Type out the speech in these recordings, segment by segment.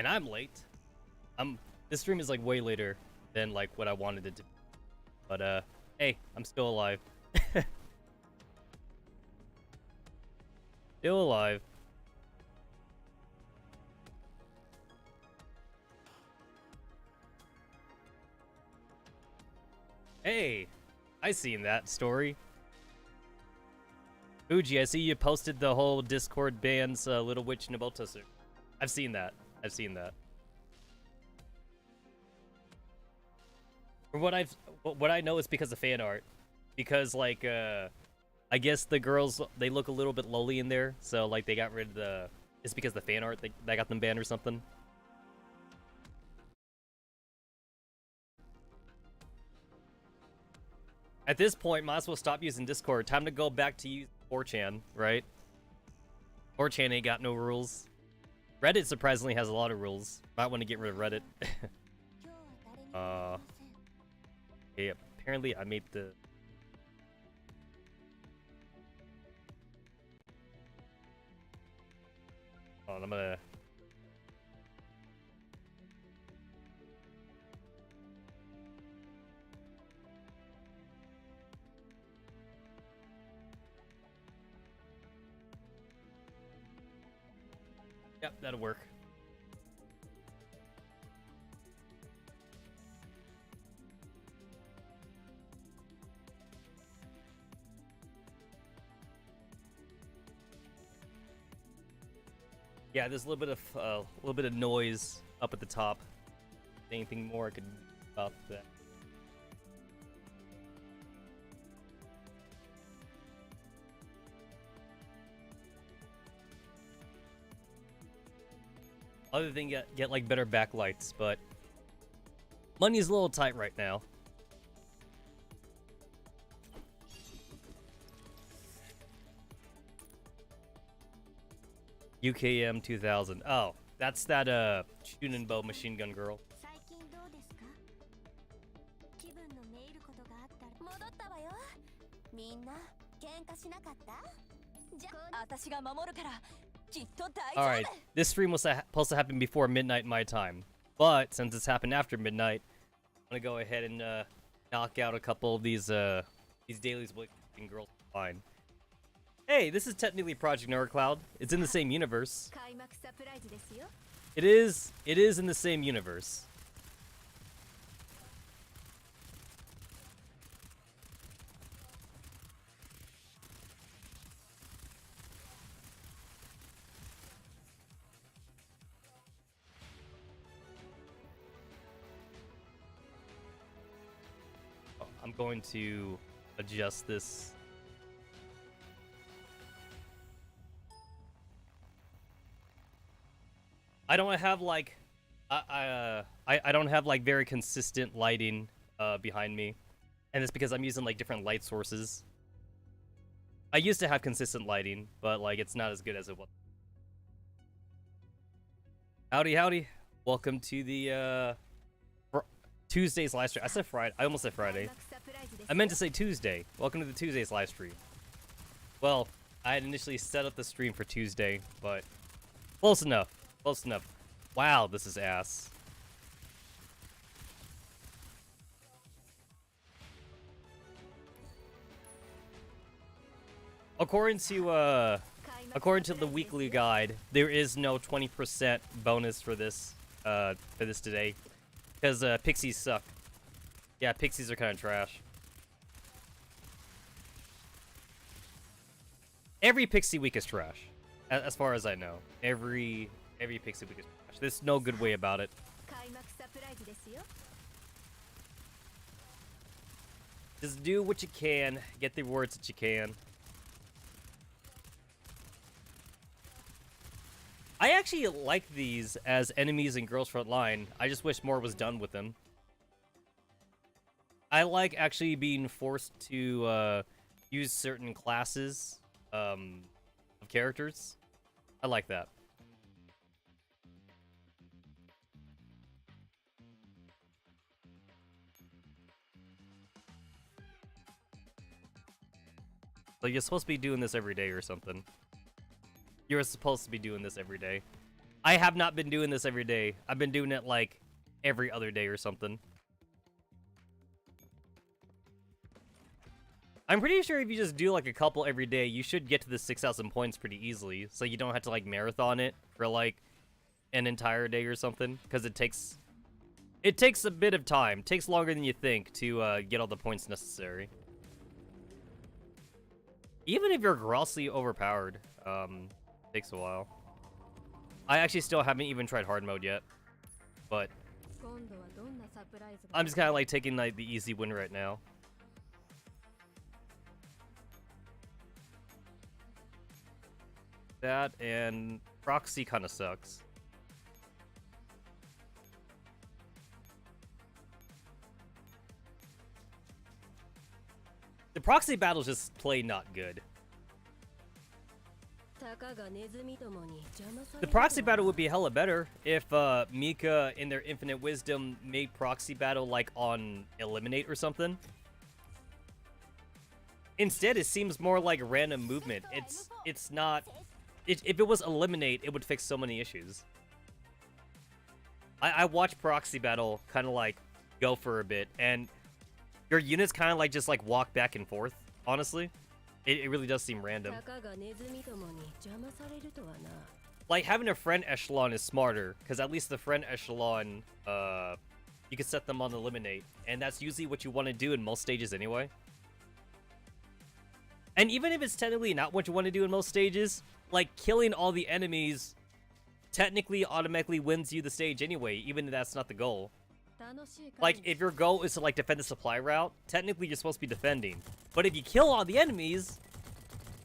And I'm late. This stream is like way later than like what I wanted it to be. But hey, I'm still alive. Still alive. Hey, I seen that story. Fuji, I see you posted the whole Discord bans Little Witch Nabotosu. I've seen that. I've seen that. From what I know is because of fan art. Because like I guess the girls, they look a little bit lowly in there, so like they got rid of the it's because the fan art that got them banned or something. At this point, might as well stop using Discord. Time to go back to use 4chan, right? 4chan ain't got no rules. Reddit surprisingly has a lot of rules. Might want to get rid of Reddit. Okay, apparently I made the... Oh, I'm gonna... Yep, that'll work. Yeah, there's a little bit of noise up at the top. Anything more I could about that? Other than get like better backlights, but money's a little tight right now. UKM 2000. Oh, that's that Shunenbo machine gun girl. Alright, this stream was supposed to happen before midnight my time, but since it's happened after midnight, I'm gonna go ahead and knock out a couple of these dailies with girls fine. Hey, this is technically Project Nerdcloud. It's in the same universe. It is in the same universe. I'm going to adjust this. I don't have like I don't have like very consistent lighting behind me, and it's because I'm using like different light sources. I used to have consistent lighting, but like it's not as good as it was. Howdy, howdy! Welcome to the Tuesday's live stream. I said Friday. I almost said Friday. I meant to say Tuesday. Welcome to the Tuesday's live stream. Well, I had initially set up the stream for Tuesday, but close enough. Close enough. Wow, this is ass. According to the weekly guide, there is no 20% bonus for this today, because pixies suck. Yeah, pixies are kind of trash. Every pixie week is trash, as far as I know. Every pixie week is trash. There's no good way about it. Just do what you can. Get the rewards that you can. I actually like these as enemies in Girls Front Line. I just wish more was done with them. I like actually being forced to use certain classes of characters. I like that. So you're supposed to be doing this every day or something. You're supposed to be doing this every day. I have not been doing this every day. I've been doing it like every other day or something. I'm pretty sure if you just do like a couple every day, you should get to the 6,000 points pretty easily. So you don't have to like marathon it for like an entire day or something. Because it takes a bit of time. It takes longer than you think to get all the points necessary. Even if you're grossly overpowered, takes a while. I actually still haven't even tried hard mode yet. But I'm just kind of like taking like the easy win right now. That and proxy kind of sucks. The proxy battles just play not good. The proxy battle would be hella better if Mika, in their infinite wisdom, made proxy battle like on eliminate or something. Instead, it seems more like random movement. It's not. If it was eliminate, it would fix so many issues. I watched proxy battle kind of like go for a bit, and your units kind of like just like walk back and forth. Honestly, it really does seem random. Like having a friend echelon is smarter, because at least the friend echelon, you can set them on eliminate, and that's usually what you want to do in most stages anyway. And even if it's technically not what you want to do in most stages, like killing all the enemies technically automatically wins you the stage anyway, even if that's not the goal. Like, if your goal is to like defend the supply route, technically you're supposed to be defending. But if you kill all the enemies,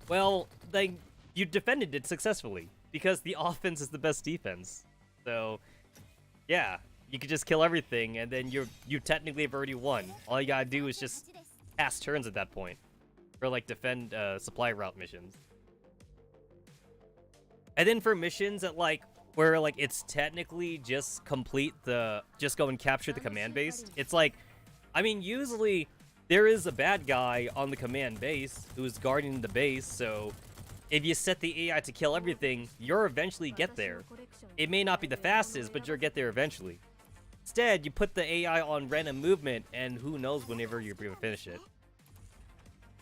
well, then you defended it successfully, because the offense is the best defense. So, yeah, you could just kill everything, and then you technically have already won. All you gotta do is just pass turns at that point. Or like defend supply route missions. And then for missions that like where like it's technically just just go and capture the command base, it's like, I mean, usually there is a bad guy on the command base who's guarding the base, so if you set the AI to kill everything, you'll eventually get there. It may not be the fastest, but you'll get there eventually. Instead, you put the AI on random movement, and who knows whenever you're gonna finish it.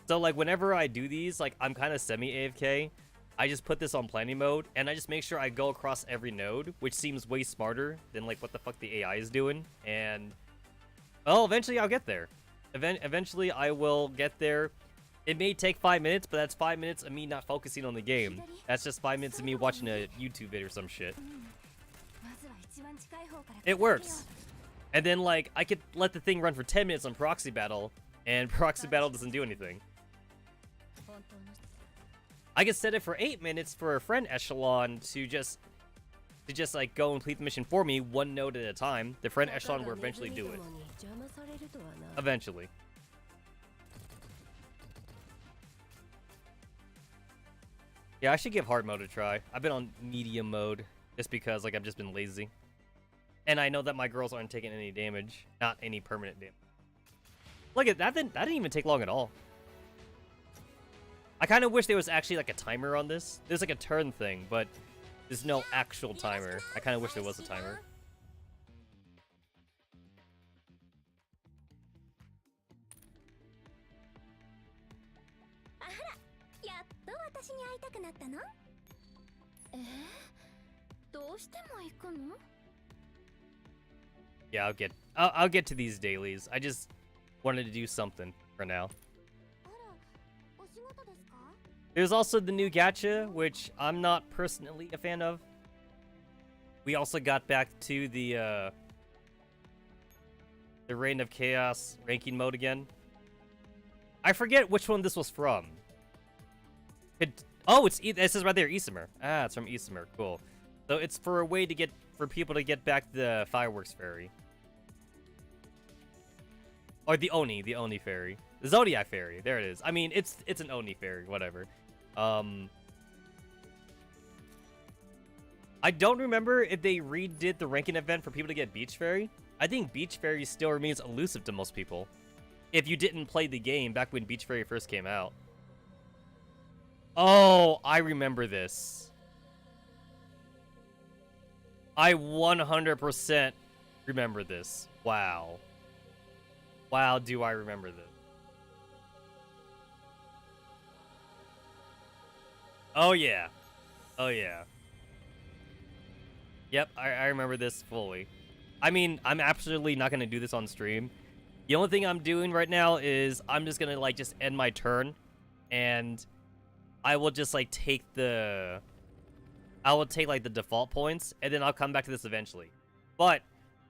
So like whenever I do these, like I'm kind of semi-AFK, I just put this on planning mode, and I just make sure I go across every node, which seems way smarter than like what the fuck the AI is doing. And well, eventually I'll get there. Eventually I will get there. It may take 5 minutes, but that's 5 minutes of me not focusing on the game. That's just 5 minutes of me watching a YouTube vid or some shit. It works. And then like I could let the thing run for 10 minutes on proxy battle, and proxy battle doesn't do anything. I could set it for 8 minutes for a friend echelon to just like go and complete the mission for me, one node at a time. The friend echelon will eventually do it. Eventually. Yeah, I should give hard mode a try. I've been on medium mode just because like I've just been lazy. And I know that my girls aren't taking any damage, not any permanent damage. Look at that, that didn't even take long at all. I kind of wish there was actually like a timer on this. There's like a turn thing, but there's no actual timer. I kind of wish there was a timer. Yeah, I'll get to these dailies. I just wanted to do something for now. There's also the new gacha, which I'm not personally a fan of. We also got back to the Reign of Chaos ranking mode again. I forget which one this was from. It says right there, Isomer. Ah, it's from Isomer. Cool. So it's for a way to get people to get back the fireworks fairy. Or the Oni fairy. The Zodiac fairy. There it is. I mean, it's an Oni fairy, whatever. I don't remember if they redid the ranking event for people to get Beach Fairy. I think Beach Fairy still remains elusive to most people. If you didn't play the game back when Beach Fairy first came out. Oh, I remember this. I 100% remember this. Wow. Wow, do I remember this. Oh, yeah. Oh, yeah. Yep, I remember this fully. I mean, I'm absolutely not going to do this on stream. The only thing I'm doing right now is I'm just going to, like, just end my turn. And I will just, like, take the... I will take, like, the default points. And then I'll come back to this eventually. But,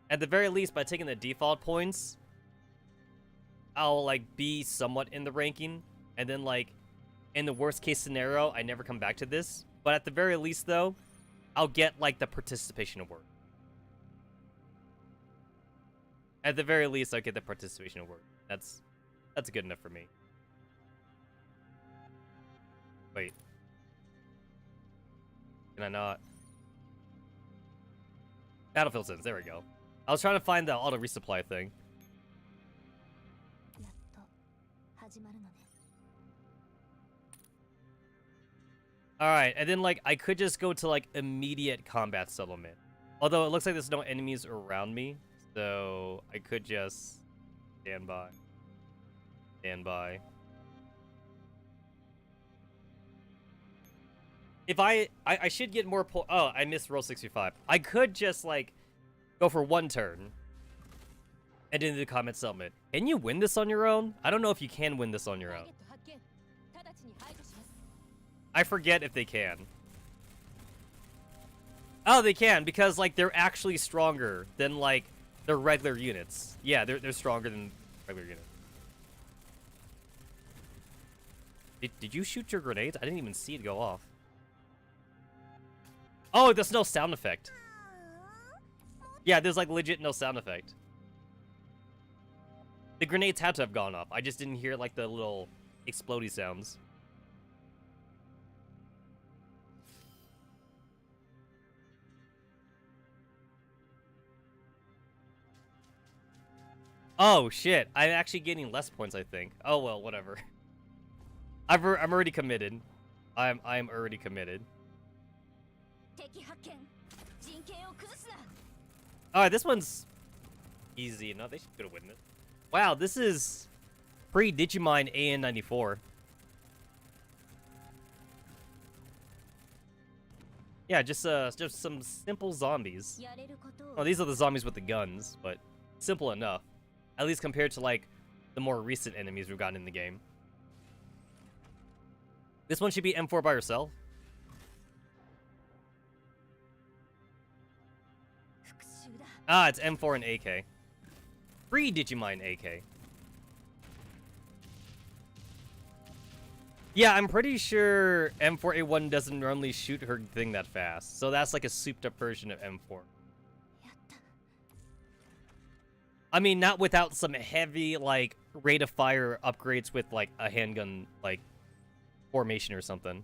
at the very least, by taking the default points, I'll, like, be somewhat in the ranking. And then, like, in the worst case scenario, I never come back to this. But at the very least, though, I'll get, like, the participation award. At the very least, I'll get the participation award. That's good enough for me. Wait. Can I not? Battlefield Sins, there we go. I was trying to find the auto resupply thing. Alright, and then, like, I could just go to, like, immediate combat settlement. Although it looks like there's no enemies around me, so I could just stand by. Stand by. If I should get more oh, I missed roll 65. I could just, like, go for one turn and into the combat settlement. Can you win this on your own? I don't know if you can win this on your own. I forget if they can. Oh, they can, because, like, they're actually stronger than, like, their regular units. Yeah, they're stronger than regular units. Did you shoot your grenades? I didn't even see it go off. Oh, there's no sound effect. Yeah, there's, like, legit no sound effect. The grenades had to have gone off. I just didn't hear, like, the little explodey sounds. Oh, shit. I'm actually getting less points, I think. Oh, well, whatever. I'm already committed. I'm already committed. Alright, this one's easy. No, they should have won it. Wow, this is pre-Digimon AN94. Yeah, just some simple zombies. Oh, these are the zombies with the guns, but simple enough. At least compared to, like, the more recent enemies we've gotten in the game. This one should be M4 by herself. Ah, it's M4 and AK. Free Digimon AK. Yeah, I'm pretty sure M4A1 doesn't normally shoot her thing that fast. So that's like a souped up version of M4. I mean, not without some heavy, like, rate of fire upgrades with, like, a handgun, like, formation or something.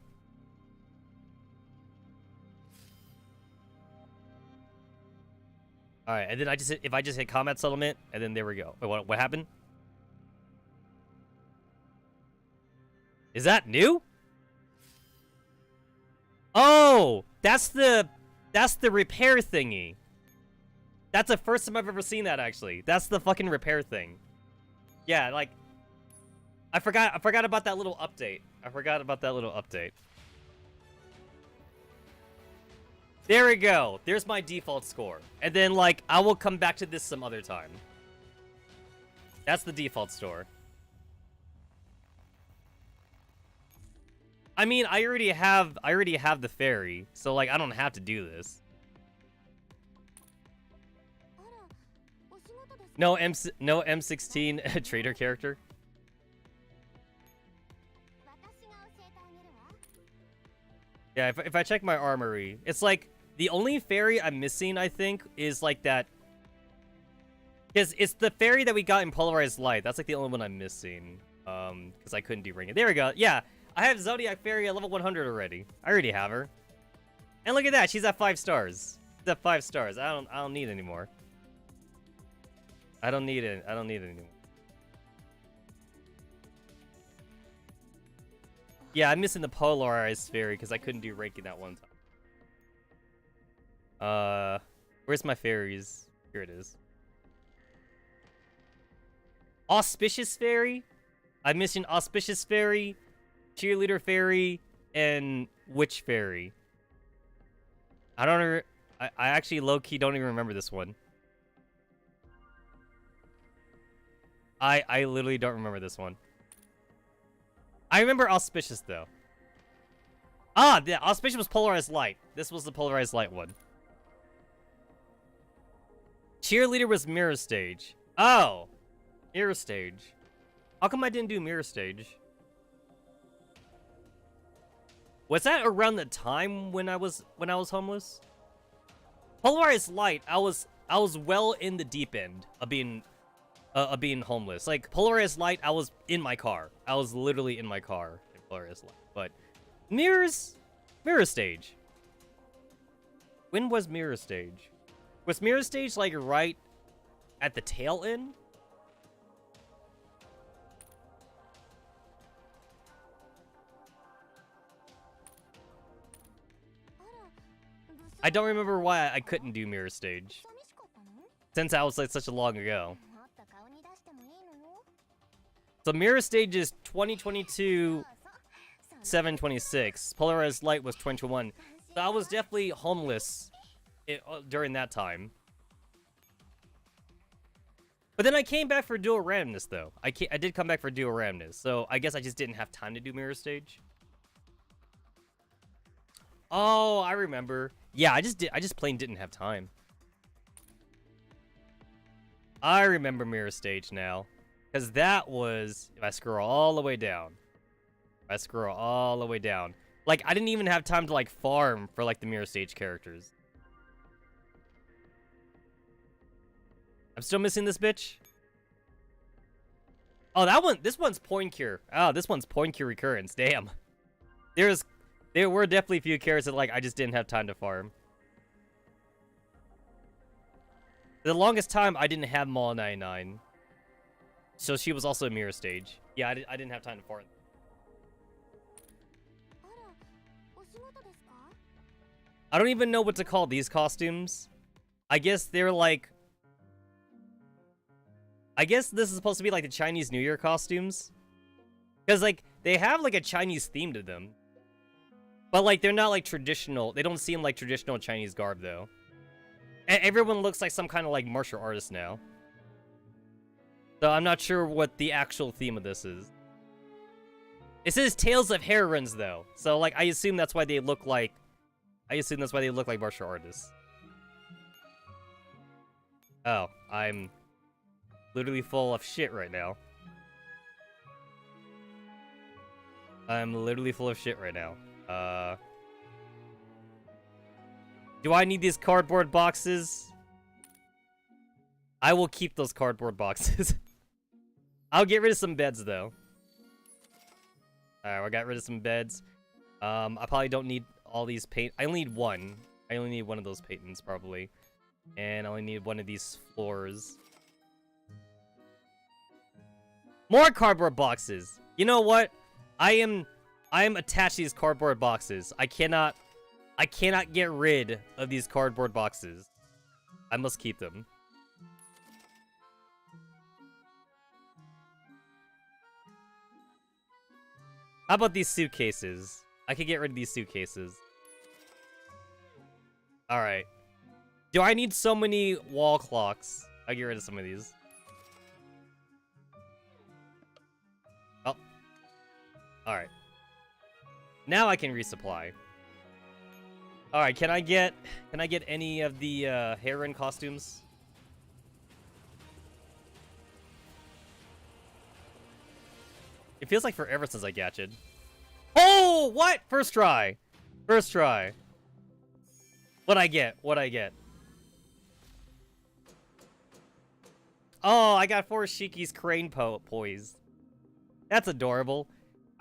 Alright, and then if I just hit combat settlement, and then there we go. Wait, what happened? Is that new? Oh! That's the repair thingy. That's the first time I've ever seen that, actually. That's the fucking repair thing. Yeah, like, I forgot about that little update. There we go. There's my default score. And then, like, I will come back to this some other time. That's the default score. I mean, I already have the ferry, so, like, I don't have to do this. No M16 trader character. Yeah, if I check my armory, it's like the only fairy I'm missing, I think, is like that. Because it's the fairy that we got in Polarized Light. That's like the only one I'm missing. Because I couldn't do ring it. There we go. Yeah, I have Zodiac Fairy at level 100 already. I already have her. And look at that, she's at 5 stars. She's at 5 stars. I don't need any more. I don't need it anymore. Yeah, I'm missing the Polarized Fairy because I couldn't do ranking that one time. Where's my fairies? Here it is. Auspicious Fairy? I'm missing Auspicious Fairy, Cheerleader Fairy, and Witch Fairy. I actually low-key don't even remember this one. I literally don't remember this one. I remember Auspicious, though. Ah, the Auspicious was Polarized Light. This was the Polarized Light one. Cheerleader was Mirror Stage. Oh! Mirror Stage. How come I didn't do Mirror Stage? Was that around the time when I was homeless? Polarized Light, I was well in the deep end of being homeless. Like Polarized Light, I was in my car. I was literally in my car in Polarized Light. But Mirror Stage. When was Mirror Stage? Was Mirror Stage like right at the tail end? I don't remember why I couldn't do Mirror Stage, since that was like such a long ago. So Mirror Stage is 2022, 7/26. Polarized Light was 2021. So I was definitely homeless during that time. But then I came back for dual randomness, though. I did come back for dual randomness, so I guess I just didn't have time to do Mirror Stage. Oh, I remember. Yeah, I just plain didn't have time. I remember Mirror Stage now. Because that was, if I scroll all the way down. Like, I didn't even have time to, like, farm for, like, the Mirror Stage characters. I'm still missing this bitch? Oh, this one's Point Cure. Oh, this one's Point Cure Recurrence. Damn. There were definitely a few characters that, like, I just didn't have time to farm. The longest time, I didn't have Mall 99. So she was also a Mirror Stage. Yeah, I didn't have time to farm. I don't even know what to call these costumes. I guess they're like... I guess this is supposed to be like the Chinese New Year costumes. Because, like, they have, like, a Chinese theme to them. But, like, they're not, like, traditional. They don't seem like traditional Chinese garb, though. And everyone looks like some kind of, like, martial artist now. So I'm not sure what the actual theme of this is. It says Tales of Heroines, though. So, like, I assume that's why they look like... martial artists. Oh, I'm literally full of shit right now. Do I need these cardboard boxes? I will keep those cardboard boxes. I'll get rid of some beds, though. Alright, I got rid of some beds. I probably don't need all these paint. I only need one. I only need one of those paintings, probably. And I only need one of these floors. More cardboard boxes! You know what? I am attached to these cardboard boxes. I cannot get rid of these cardboard boxes. I must keep them. How about these suitcases? I could get rid of these suitcases. Alright. Do I need so many wall clocks? I'll get rid of some of these. Oh. Alright. Now I can resupply. Alright, can I get any of the heroine costumes? It feels like forever since I gadgeted. Oh, what? First try. What'd I get? Oh, I got 4 Shiki's crane poised. That's adorable.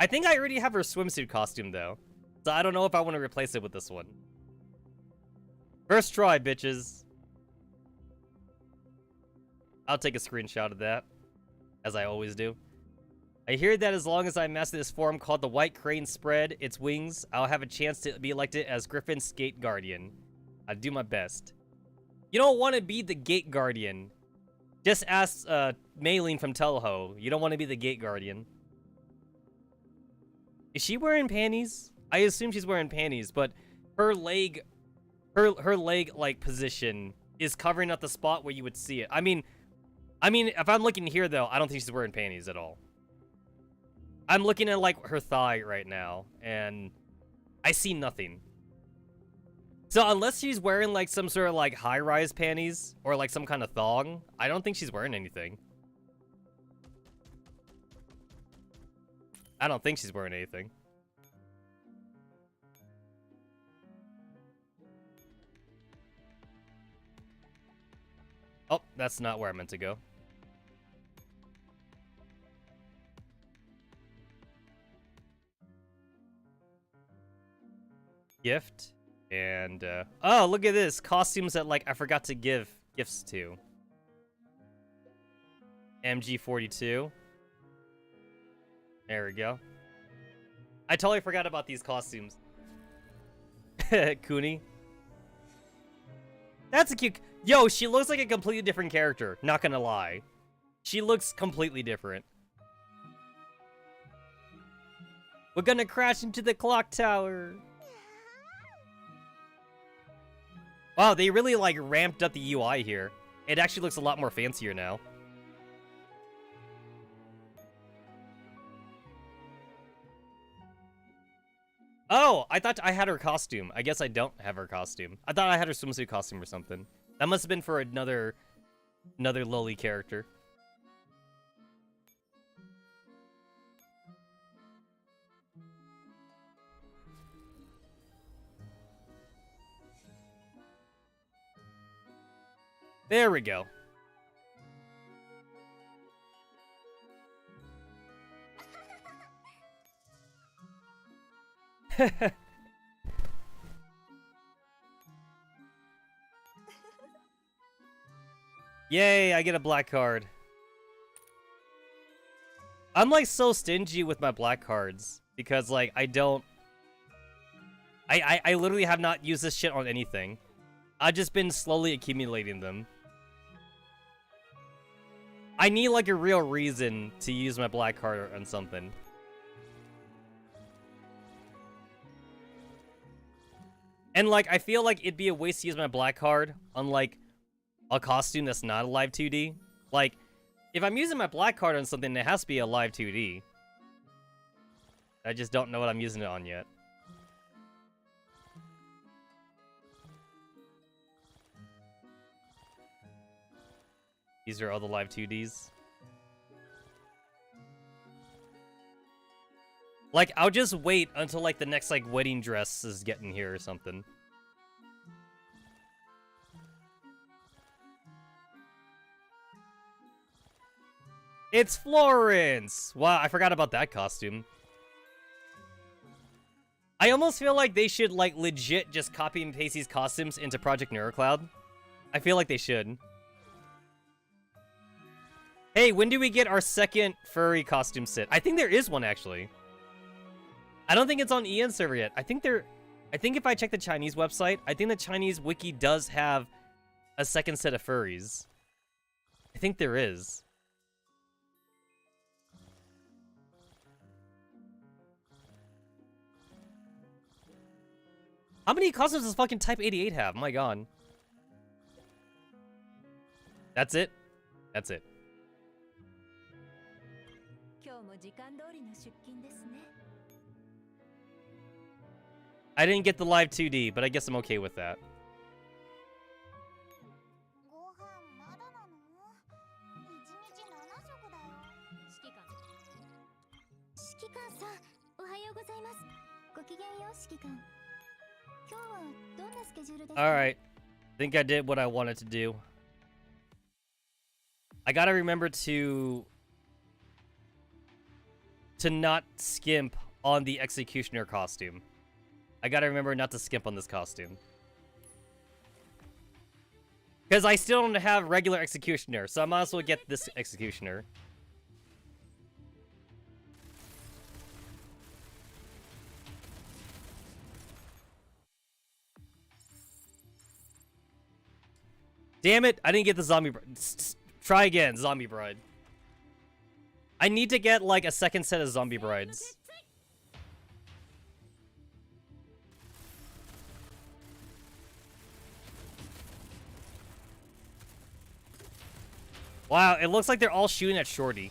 I think I already have her swimsuit costume, though. So I don't know if I want to replace it with this one. First try, bitches. I'll take a screenshot of that, as I always do. I hear that as long as I master this form called the White Crane spread its wings, I'll have a chance to be elected as Griffin's Skate Guardian. I'll do my best. You don't want to be the gate guardian. Just ask Maylene from Teleho. You don't want to be the gate guardian. Is she wearing panties? I assume she's wearing panties, but her leg, her leg like position is covering up the spot where you would see it. I mean, if I'm looking here though, I don't think she's wearing panties at all. I'm looking at like her thigh right now, and I see nothing. So unless she's wearing like some sort of like high-rise panties or like some kind of thong, I don't think she's wearing anything. I don't think she's wearing anything. Oh, that's not where I meant to go. Gift. And, oh, look at this. Costumes that, like, I forgot to give gifts to. MG42. There we go. I totally forgot about these costumes. Kuni. That's a cute... Yo, she looks like a completely different character. Not gonna lie. She looks completely different. We're gonna crash into the clock tower. Wow, they really, like, ramped up the UI here. It actually looks a lot more fancier now. Oh, I thought I had her costume. I guess I don't have her costume. I thought I had her swimsuit costume or something. That must have been for another lowly character. There we go. Yay, I get a black card. I'm like so stingy with my black cards because like I literally have not used this shit on anything. I've just been slowly accumulating them. I need like a real reason to use my black card on something. And like I feel like it'd be a waste to use my black card on like a costume that's not a live 2D. Like if I'm using my black card on something, it has to be a live 2D. I just don't know what I'm using it on yet. These are all the live 2Ds. Like, I'll just wait until, like, the next, like, wedding dress is getting here or something. It's Florence! Wow, I forgot about that costume. I almost feel like they should, like, legit just copy and paste these costumes into Project NeuroCloud. I feel like they should. Hey, when do we get our second furry costume set? I think there is one, actually. I don't think it's on EN server yet. I think if I check the Chinese website, I think the Chinese wiki does have a second set of furries. I think there is. How many costumes does fucking Type 88 have? My god. That's it? That's it. I didn't get the live 2D, but I guess I'm okay with that. Alright. I think I did what I wanted to do. I gotta remember to not skimp on the Executioner costume. I gotta remember not to skimp on this costume. Because I still don't have regular Executioner, so I might as well get this Executioner. Damn it, I didn't get the zombie bride. Try again, zombie bride. I need to get, like, a second set of zombie brides. Wow, it looks like they're all shooting at Shorty.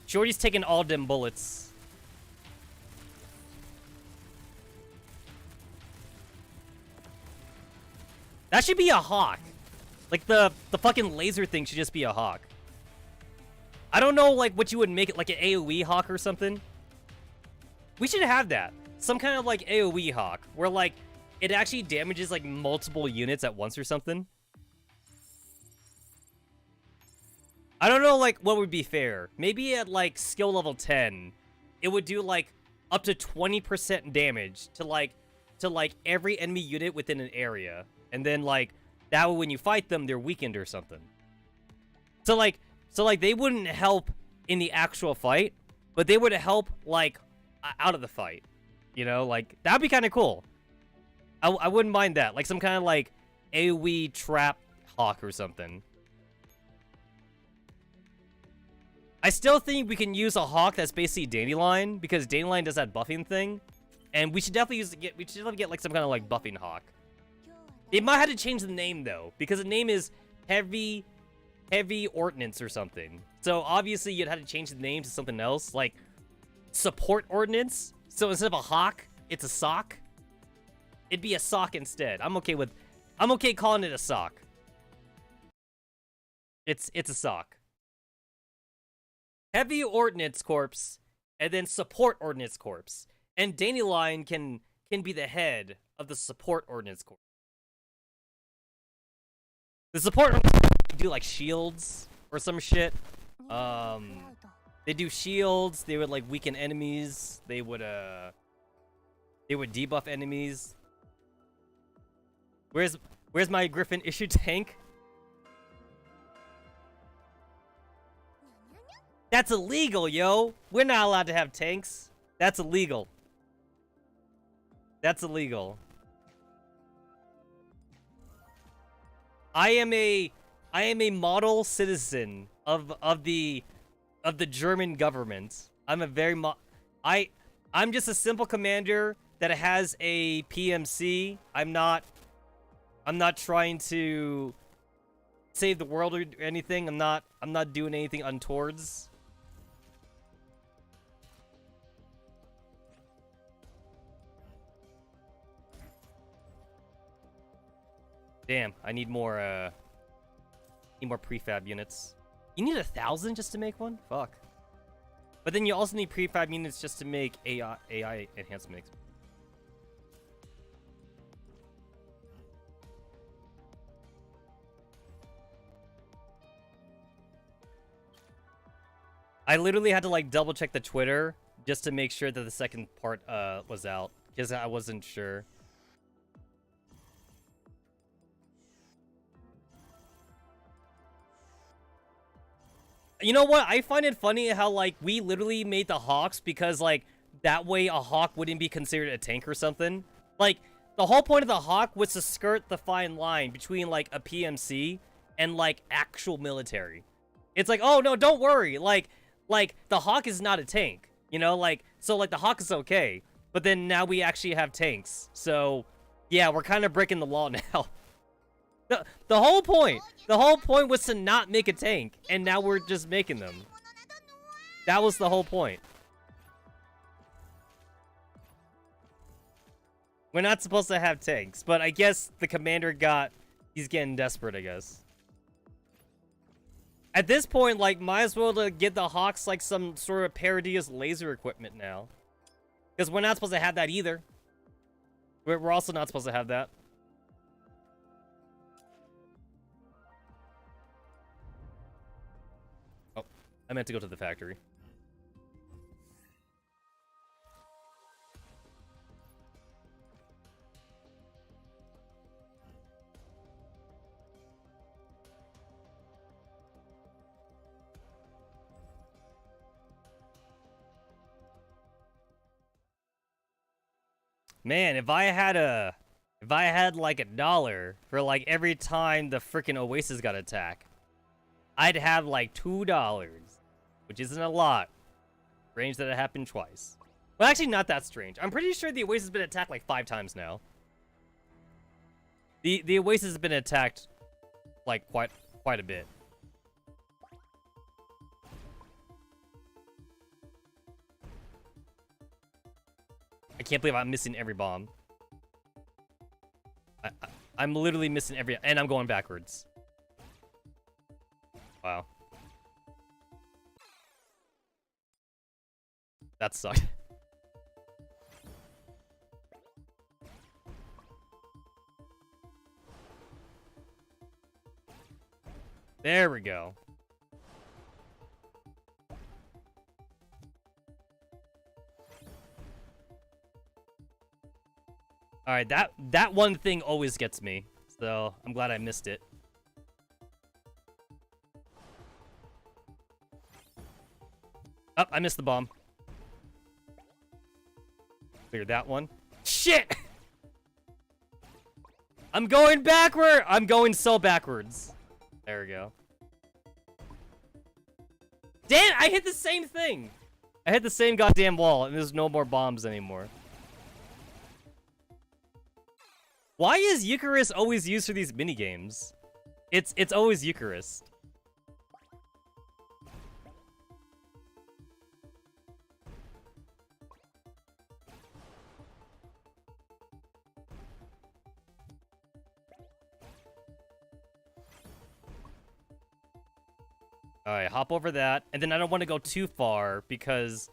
Shorty's taking all them bullets. That should be a hawk. Like, the fucking laser thing should just be a hawk. I don't know, like, what you would make it, like an AoE hawk or something. We should have that. Some kind of, like, AoE hawk. Where, like, it actually damages, like, multiple units at once or something. I don't know, like, what would be fair. Maybe at, like, skill level 10, it would do, like, up to 20% damage to, like, every enemy unit within an area. And then, like, that way when you fight them, they're weakened or something. So, like, they wouldn't help in the actual fight, but they would help, like, out of the fight. You know, like, that'd be kind of cool. I wouldn't mind that. Like, some kind of, like, AoE trap hawk or something. I still think we can use a hawk that's basically Dandelion, because Dandelion does that buffing thing. And we should definitely get like some kind of like buffing hawk. They might have to change the name though, because the name is heavy ordnance or something. So obviously you'd have to change the name to something else, like support ordnance. So instead of a hawk, it's a sock. It'd be a sock instead. I'm okay calling it a sock. It's a sock. Heavy Ordnance Corps, and then Support Ordnance Corps. And Dandelion can be the head of the Support Ordnance Corps. The Support Ordnance Corps do like shields or some shit. They do shields, they would like weaken enemies, they would debuff enemies. Where's my Griffin issue tank? That's illegal, yo. We're not allowed to have tanks. That's illegal. That's illegal. I am a model citizen of the German government. I'm a very I'm just a simple commander that has a PMC. I'm not trying to save the world or anything. I'm not doing anything untowards. Damn, I need more prefab units. You need 1,000 just to make one? Fuck. But then you also need prefab units just to make AI enhancements. I literally had to like double check the Twitter just to make sure that the second part was out, because I wasn't sure. You know what? I find it funny how, like, we literally made the Hawks because, like, that way a Hawk wouldn't be considered a tank or something. Like, the whole point of the Hawk was to skirt the fine line between, like, a PMC and, like, actual military. It's like, oh, no, don't worry. Like, the Hawk is not a tank, you know? Like, so, like, the Hawk is okay. But then now we actually have tanks. So, yeah, we're kind of breaking the law now. The whole point was to not make a tank, and now we're just making them. That was the whole point. We're not supposed to have tanks, but I guess the commander he's getting desperate, I guess. At this point, like, might as well get the Hawks, like, some sort of Perilous laser equipment now. Because we're not supposed to have that either. We're also not supposed to have that. I meant to go to the factory. Man, if I had a If I had like $1 for like every time the freaking Oasis got attacked, I'd have like $2, which isn't a lot. Strange that it happened twice. Well, actually, not that strange. I'm pretty sure the Oasis has been attacked like 5 times now. The Oasis has been attacked like quite a bit. I can't believe I'm missing every bomb. I'm literally missing every... And I'm going backwards. Wow. That sucked. There we go. Alright, that one thing always gets me. So, I'm glad I missed it. Oh, I missed the bomb. Clear that one. Shit! I'm going backward! I'm going so backwards. There we go. Damn, I hit the same thing! I hit the same goddamn wall, and there's no more bombs anymore. Why is Eucharist always used for these minigames? It's always Eucharist. Alright, hop over that. And then I don't want to go too far because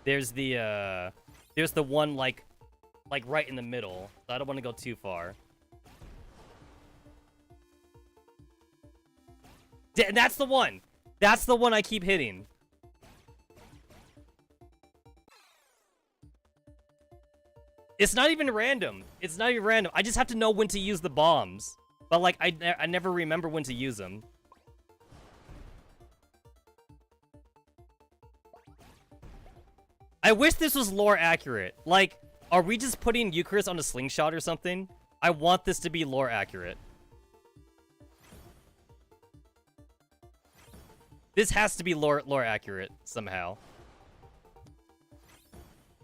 there's the one like right in the middle. So I don't want to go too far. That's the one. That's the one I keep hitting. It's not even random. It's not even random. I just have to know when to use the bombs. But like I never remember when to use them. I wish this was lore accurate. Like, are we just putting Eucharist on a slingshot or something? I want this to be lore accurate. This has to be lore accurate somehow.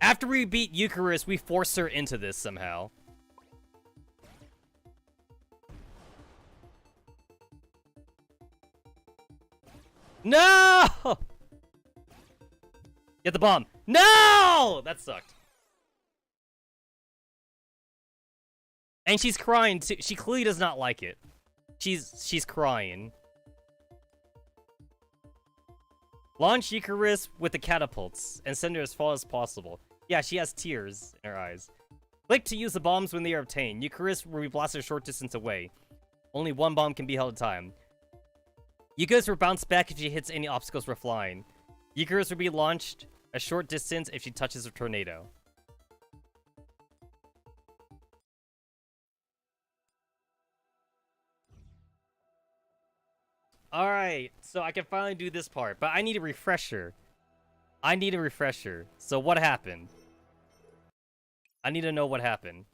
After we beat Eucharist, we force her into this somehow. No! Get the bomb. No! That sucked. And she's crying too. She clearly does not like it. She's crying. Launch Eucharist with the catapults and send her as far as possible. Yeah, she has tears in her eyes. Click to use the bombs when they are obtained. Eucharist will be blasted a short distance away. Only one bomb can be held at a time. Eucharist will bounce back if she hits any obstacles for flying. Eucharist will be launched a short distance if she touches a tornado. Alright, so I can finally do this part, but I need a refresher. I need a refresher. So what happened? I need to know what happened.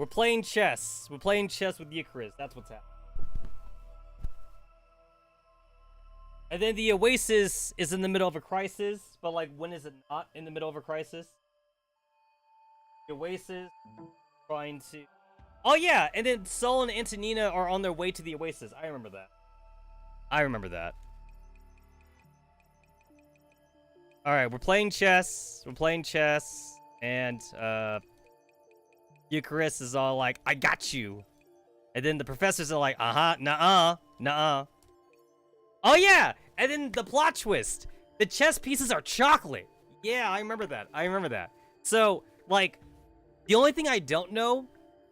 We're playing chess. We're playing chess with Eucharist. That's what's happening. And then the Oasis is in the middle of a crisis, but like, when is it not in the middle of a crisis? The Oasis trying to... Oh yeah, and then Sol and Antonina are on their way to the Oasis. I remember that. I remember that. Alright, we're playing chess. We're playing chess. And, Eucharist is all like, I got you. And then the professors are like, uh-huh, nuh-uh, nuh-uh. Oh yeah! And then the plot twist. The chess pieces are chocolate. Yeah, I remember that. I remember that. So, like, the only thing I don't know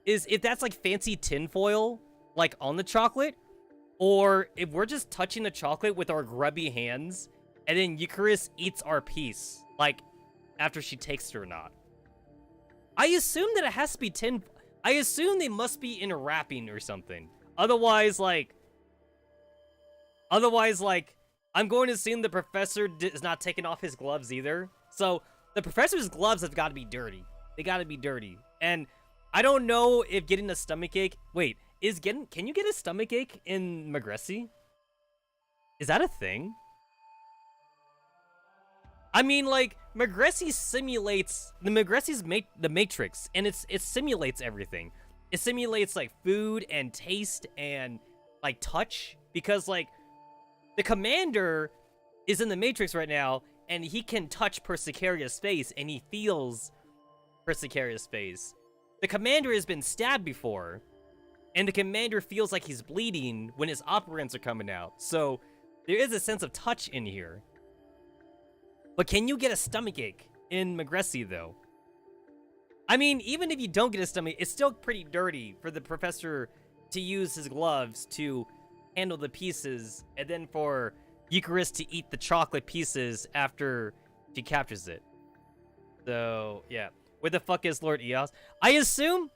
is if that's like fancy tinfoil, like on the chocolate, or if we're just touching the chocolate with our grubby hands, and then Eucharist eats our piece, like, after she takes it or not. I assume that it has to be tin. I assume they must be in wrapping or something. Otherwise, like, I'm going to assume the professor is not taking off his gloves either. So, the professor's gloves have got to be dirty. They got to be dirty. And I don't know if getting a stomachache... Wait, can you get a stomachache in Magressy? Is that a thing? I mean, like, Magressy simulates... Magressy's the Matrix, and it simulates everything. It simulates, like, food and taste and, like, touch. Because, like, the commander is in the Matrix right now, and he can touch Persicaria's face, and he feels Persicaria's face. The commander has been stabbed before, and the commander feels like he's bleeding when his operants are coming out. So, there is a sense of touch in here. But can you get a stomachache in Magressy, though? I mean, even if you don't get a stomach, it's still pretty dirty for the professor to use his gloves to handle the pieces, and then for Eucharist to eat the chocolate pieces after she captures it. So, yeah. Where the fuck is Lord Eos? I assume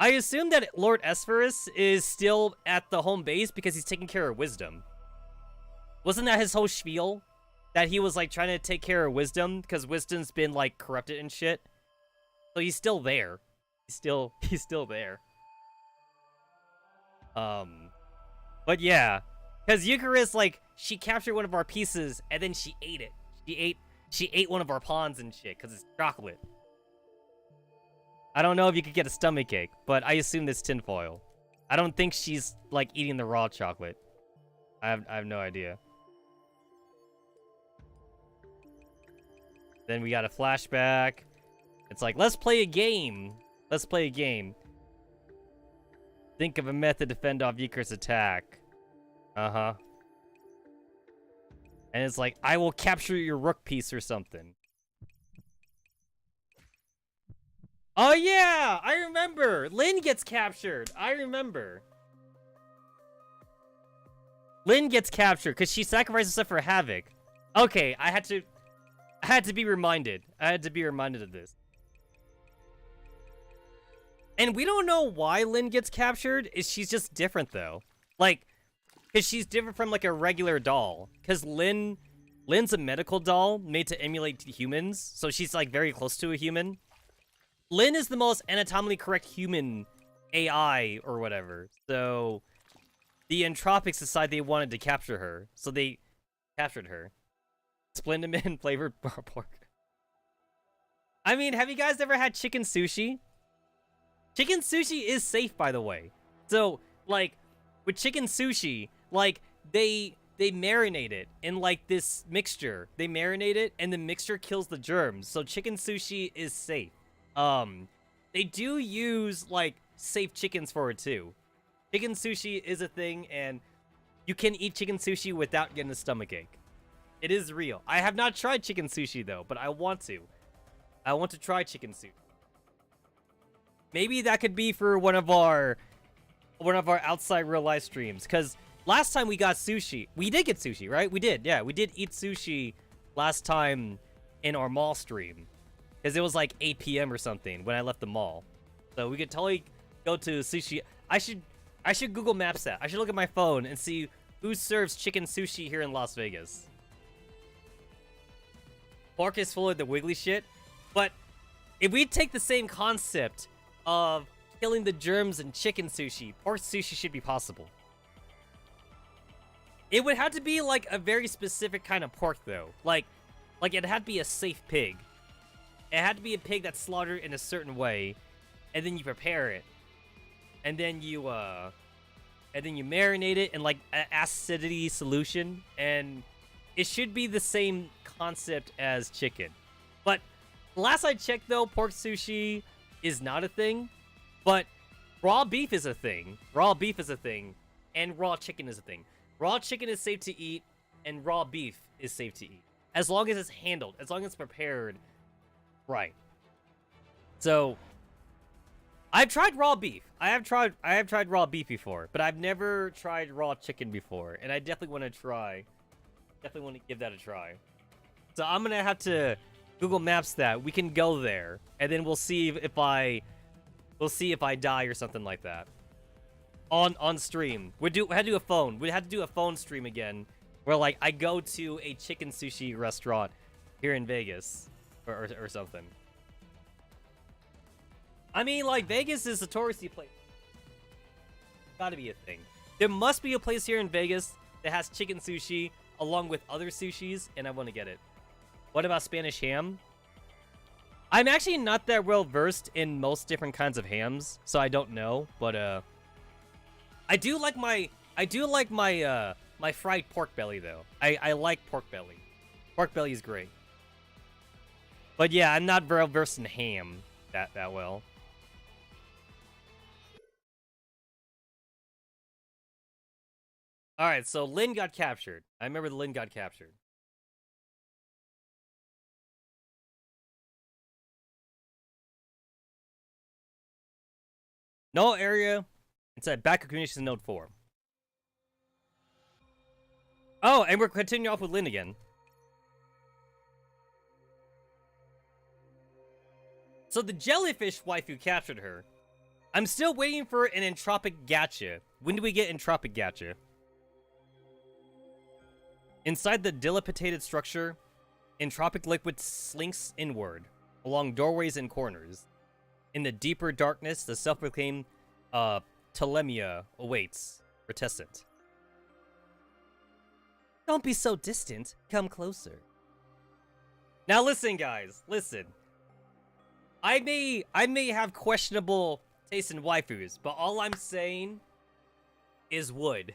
that Lord Esphorus is still at the home base because he's taking care of Wisdom. Wasn't that his whole spiel? That he was, like, trying to take care of Wisdom because Wisdom's been, like, corrupted and shit? So he's still there. He's still there. But yeah. Because Eucharist, like, she captured one of our pieces and then she ate it. She ate one of our pawns and shit because it's chocolate. I don't know if you could get a stomachache, but I assume it's tinfoil. I don't think she's, like, eating the raw chocolate. I have no idea. Then we got a flashback. It's like, let's play a game. Let's play a game. Think of a method to fend off Eucharist's attack. Uh-huh. And it's like, I will capture your rook piece or something. Oh yeah! I remember! Lynn gets captured! I remember. Lynn gets captured because she sacrifices stuff for Havoc. Okay, I had to be reminded. I had to be reminded of this. And we don't know why Lynn gets captured. She's just different, though. Like, because she's different from, like, a regular doll. Because Lynn's a medical doll made to emulate humans. So she's, like, very close to a human. Lynn is the most anatomically correct human AI or whatever. So the Entropics decided they wanted to capture her. So they captured her. Splendiman flavored pork. I mean, have you guys ever had chicken sushi? Chicken sushi is safe, by the way. So, like, with chicken sushi, like, they marinate it in, like, this mixture. They marinate it, and the mixture kills the germs. So chicken sushi is safe. They do use, like, safe chickens for it, too. Chicken sushi is a thing, and you can eat chicken sushi without getting a stomachache. It is real. I have not tried chicken sushi, though, but I want to. I want to try chicken sushi. Maybe that could be for one of our outside real life streams, because last time we got sushi, we did get sushi, right? We did, yeah. We did eat sushi last time in our mall stream, because it was like 8 p.m. or something when I left the mall. So we could totally go to sushi. I should Google Maps that. I should look at my phone and see who serves chicken sushi here in Las Vegas. Pork is full of the wiggly shit, but if we take the same concept of killing the germs in chicken sushi, pork sushi should be possible. It would have to be like a very specific kind of pork, though. Like it had to be a safe pig. It had to be a pig that's slaughtered in a certain way, and then you prepare it, and then you marinate it in like an acidity solution, and it should be the same concept as chicken. But last I checked, though, pork sushi is not a thing, but raw beef is a thing. Raw beef is a thing, and raw chicken is a thing. Raw chicken is safe to eat, and raw beef is safe to eat. As long as it's handled, as long as it's prepared right. So, I've tried raw beef. I have tried raw beef before, but I've never tried raw chicken before, and I definitely want to try. Definitely want to give that a try. So I'm gonna have to Google Maps that. We can go there, and then we'll see if I die or something like that. On stream. We had to do a phone. We had to do a phone stream again, where like I go to a chicken sushi restaurant here in Vegas, or something. I mean, like, Vegas is a touristy place. Gotta be a thing. There must be a place here in Vegas that has chicken sushi along with other sushis, and I want to get it. What about Spanish ham? I'm actually not that well versed in most different kinds of hams, so I don't know. But I do like my my fried pork belly though. I like pork belly. Pork belly is great. But yeah, I'm not very versed in ham that well. All right, so Lynn got captured. I remember the Lynn got captured. No area inside backup communications node 4. Oh, and we're continuing off with Lynn again. So the jellyfish wife who captured her. I'm still waiting for an entropic gacha. When do we get entropic gacha? Inside the dilapidated structure, entropic liquid slinks inward, along doorways and corners. In the deeper darkness, the self-proclaimed Telemia awaits, reticent. Don't be so distant. Come closer. Now listen, guys. Listen. I may have questionable taste in waifus, but all I'm saying is would.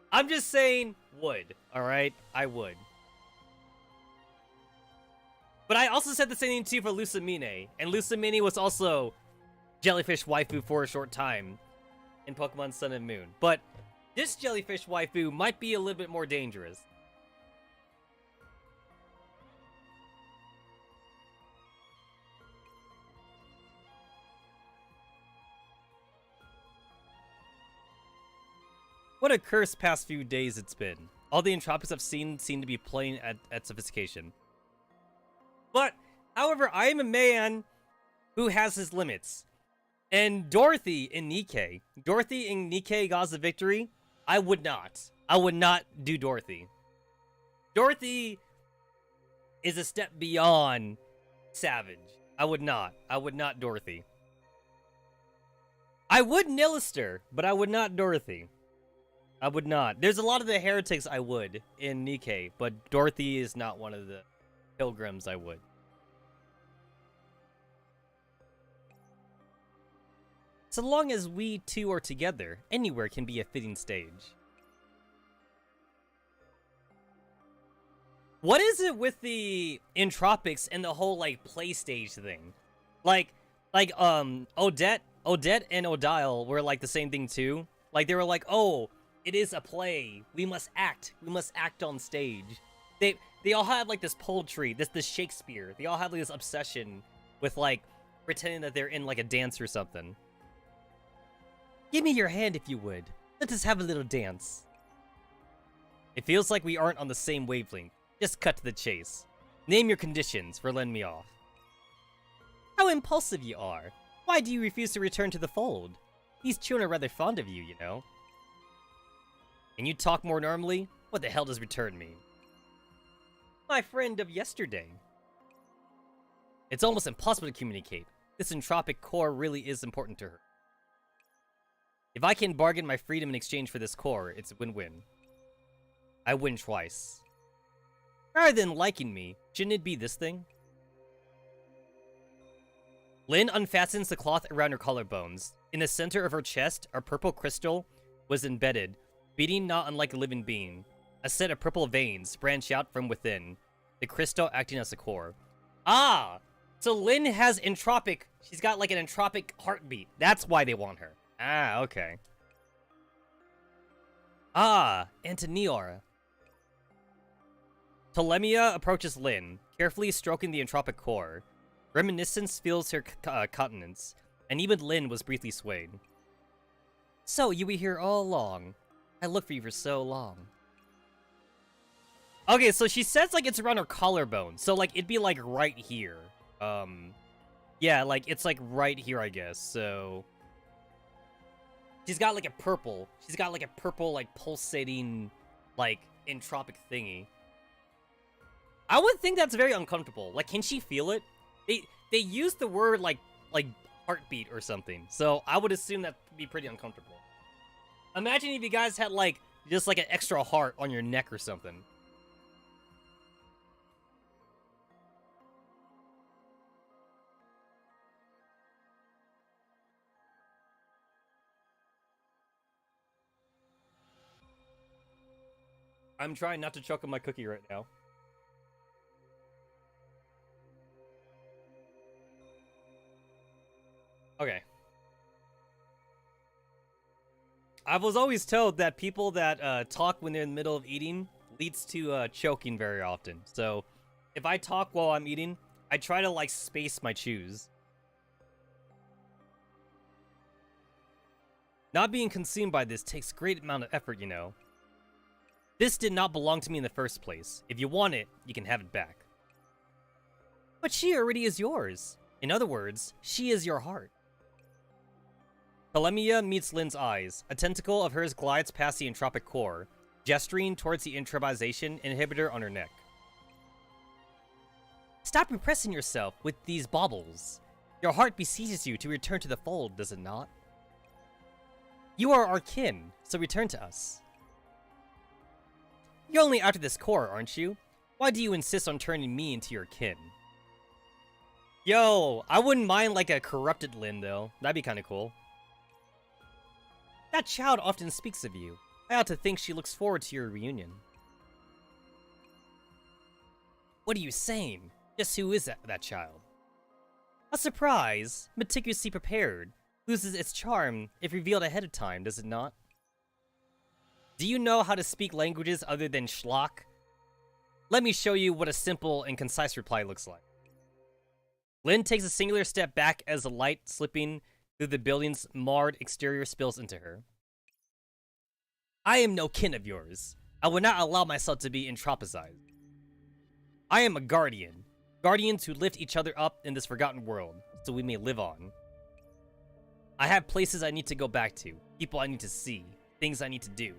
I'm just saying would, alright? I would. But I also said the same thing too for Lucamine, and Lucamine was also jellyfish waifu for a short time in Pokemon Sun and Moon. But this jellyfish waifu might be a little bit more dangerous. What a cursed past few days it's been. All the entropics I've seen seem to be playing at sophistication. But, however, I am a man who has his limits. And Dorothy in Nikkei. Dorothy in Nikkei Gods of Victory, I would not. I would not do Dorothy. Dorothy is a step beyond savage. I would not. I would not Dorothy. I would Nilister, but I would not Dorothy. I would not. There's a lot of the heretics I would in Nikkei, but Dorothy is not one of the pilgrims I would. So long as we two are together, anywhere can be a fitting stage. What is it with the entropics and the whole, like, play stage thing? Like, Odette and Odile were, like, the same thing, too. Like, they were like, oh, it is a play. We must act. We must act on stage. They all have, like, this poetry, this Shakespeare. They all have, like, this obsession with, like, pretending that they're in, like, a dance or something. Give me your hand if you would. Let us have a little dance. It feels like we aren't on the same wavelength. Just cut to the chase. Name your conditions for letting me off. How impulsive you are. Why do you refuse to return to the fold? These children are rather fond of you, you know. And you talk more normally? What the hell does return mean? My friend of yesterday. It's almost impossible to communicate. This entropic core really is important to her. If I can bargain my freedom in exchange for this core, it's a win-win. I win twice. Rather than liking me, shouldn't it be this thing? Lynn unfastens the cloth around her collarbones. In the center of her chest, a purple crystal was embedded, beating not unlike a living being. A set of purple veins branch out from within, the crystal acting as a core. Ah! So Lynn has entropic... She's got like an entropic heartbeat. That's why they want her. Ah, okay. Ah, Antoniora. Telemia approaches Lynn, carefully stroking the entropic core. Reminiscence fills her countenance, and even Lynn was briefly swayed. So, you were here all along. I looked for you for so long. Okay, so she says, like, it's around her collarbone. So, like, it'd be, like, right here. Yeah, like, it's, like, right here, I guess. So... She's got, like, a purple. She's got, like, a purple, like, pulsating, like, entropic thingy. I would think that's very uncomfortable. Like, can she feel it? They use the word like heartbeat or something. So I would assume that'd be pretty uncomfortable. Imagine if you guys had like just like an extra heart on your neck or something. I'm trying not to choke on my cookie right now. Okay. I was always told that people that talk when they're in the middle of eating leads to choking very often. So if I talk while I'm eating, I try to like space my chews. Not being consumed by this takes a great amount of effort, you know. This did not belong to me in the first place. If you want it, you can have it back. But she already is yours. In other words, she is your heart. Telemia meets Lynn's eyes. A tentacle of hers glides past the entropic core, gesturing towards the introvization inhibitor on her neck. Stop repressing yourself with these baubles. Your heart beseeches you to return to the fold, does it not? You are our kin, so return to us. You're only after this core, aren't you? Why do you insist on turning me into your kin? Yo, I wouldn't mind like a corrupted Lynn, though. That'd be kind of cool. That child often speaks of you. I ought to think she looks forward to your reunion. What are you saying? Just who is that child? A surprise, meticulously prepared, loses its charm if revealed ahead of time, does it not? Do you know how to speak languages other than schlock? Let me show you what a simple and concise reply looks like. Lynn takes a singular step back as the light slipping through the building's marred exterior spills into her. I am no kin of yours. I will not allow myself to be entropized. I am a guardian. Guardians who lift each other up in this forgotten world, so we may live on. I have places I need to go back to, people I need to see, things I need to do.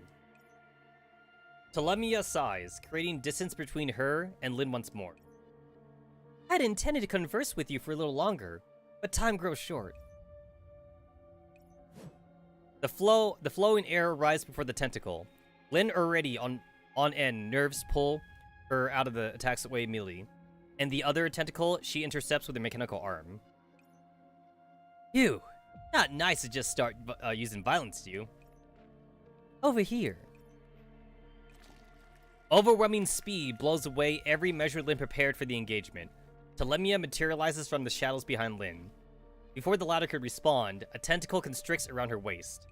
Telemia sighs, creating distance between her and Lynn once more. I had intended to converse with you for a little longer, but time grows short. The flowing air rises before the tentacle. Lynn already on end, nerves pull her out of the attack's way melee. And the other tentacle she intercepts with a mechanical arm. Phew, not nice to just start using violence to you. Over here. Overwhelming speed blows away every measure Lynn prepared for the engagement. Telemia materializes from the shadows behind Lynn. Before the latter could respond, a tentacle constricts around her waist.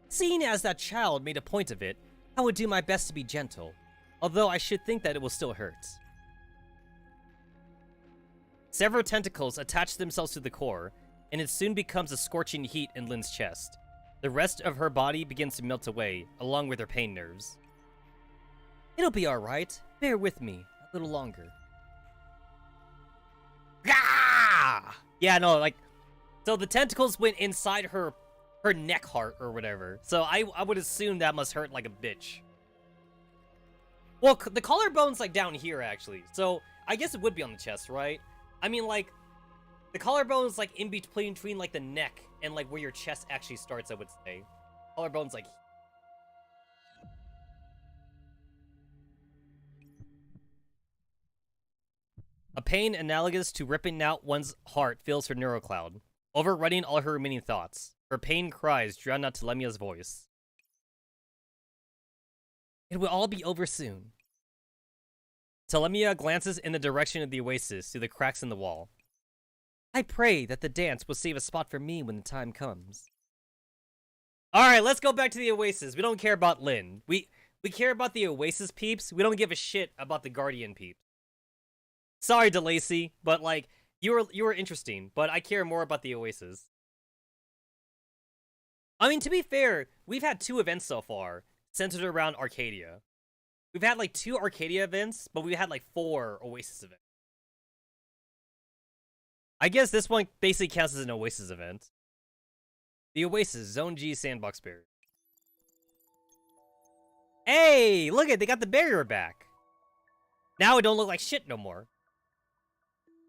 Seeing as that child made a point of it, I would do my best to be gentle, although I should think that it will still hurt. Several tentacles attach themselves to the core, and it soon becomes a scorching heat in Lynn's chest. The rest of her body begins to melt away, along with her pain nerves. It'll be alright. Bear with me a little longer. Gah! Yeah, no, like, so the tentacles went inside her neck heart or whatever. So I would assume that must hurt like a bitch. Well, the collarbone's like down here actually. So I guess it would be on the chest, right? I mean, like, the collarbone's like in between like the neck and like where your chest actually starts, I would say. Collarbone's like... A pain analogous to ripping out one's heart fills her neurocloud, overrunning all her remaining thoughts. Her pain cries drown out Telemia's voice. It will all be over soon. Telemia glances in the direction of the oasis through the cracks in the wall. I pray that the dance will save a spot for me when the time comes. Alright, let's go back to the oasis. We don't care about Lynn. We care about the oasis peeps. We don't give a shit about the Guardian peeps. Sorry, DeLacy, but like, you were interesting, but I care more about the oasis. I mean, to be fair, we've had 2 events so far, centered around Arcadia. We've had, like, 2 Arcadia events, but we've had, like, 4 Oasis events. I guess this one basically counts as an Oasis event. The Oasis, Zone G Sandbox Barrier. Hey, look at, they got the barrier back. Now it don't look like shit no more.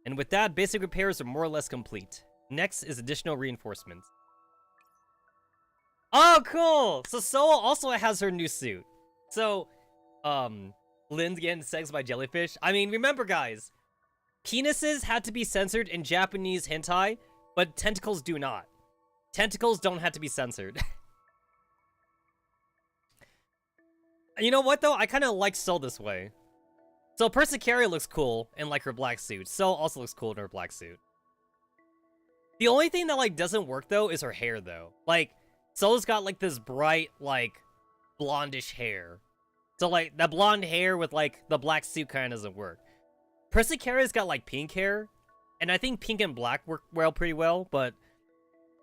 And with that, basic repairs are more or less complete. Next is additional reinforcements. Oh, cool! So Soul also has her new suit. So, Lynn's getting sexed by jellyfish. I mean, remember guys, penises had to be censored in Japanese hentai, but tentacles do not. Tentacles don't have to be censored. You know what though? I kind of like Soul this way. So Persicaria looks cool in like her black suit. Soul also looks cool in her black suit. The only thing that like doesn't work though is her hair though. Like Soul's got like this bright like blondish hair. So like that blonde hair with like the black suit kind of doesn't work. Persicaria's got like pink hair, and I think pink and black work well pretty well, but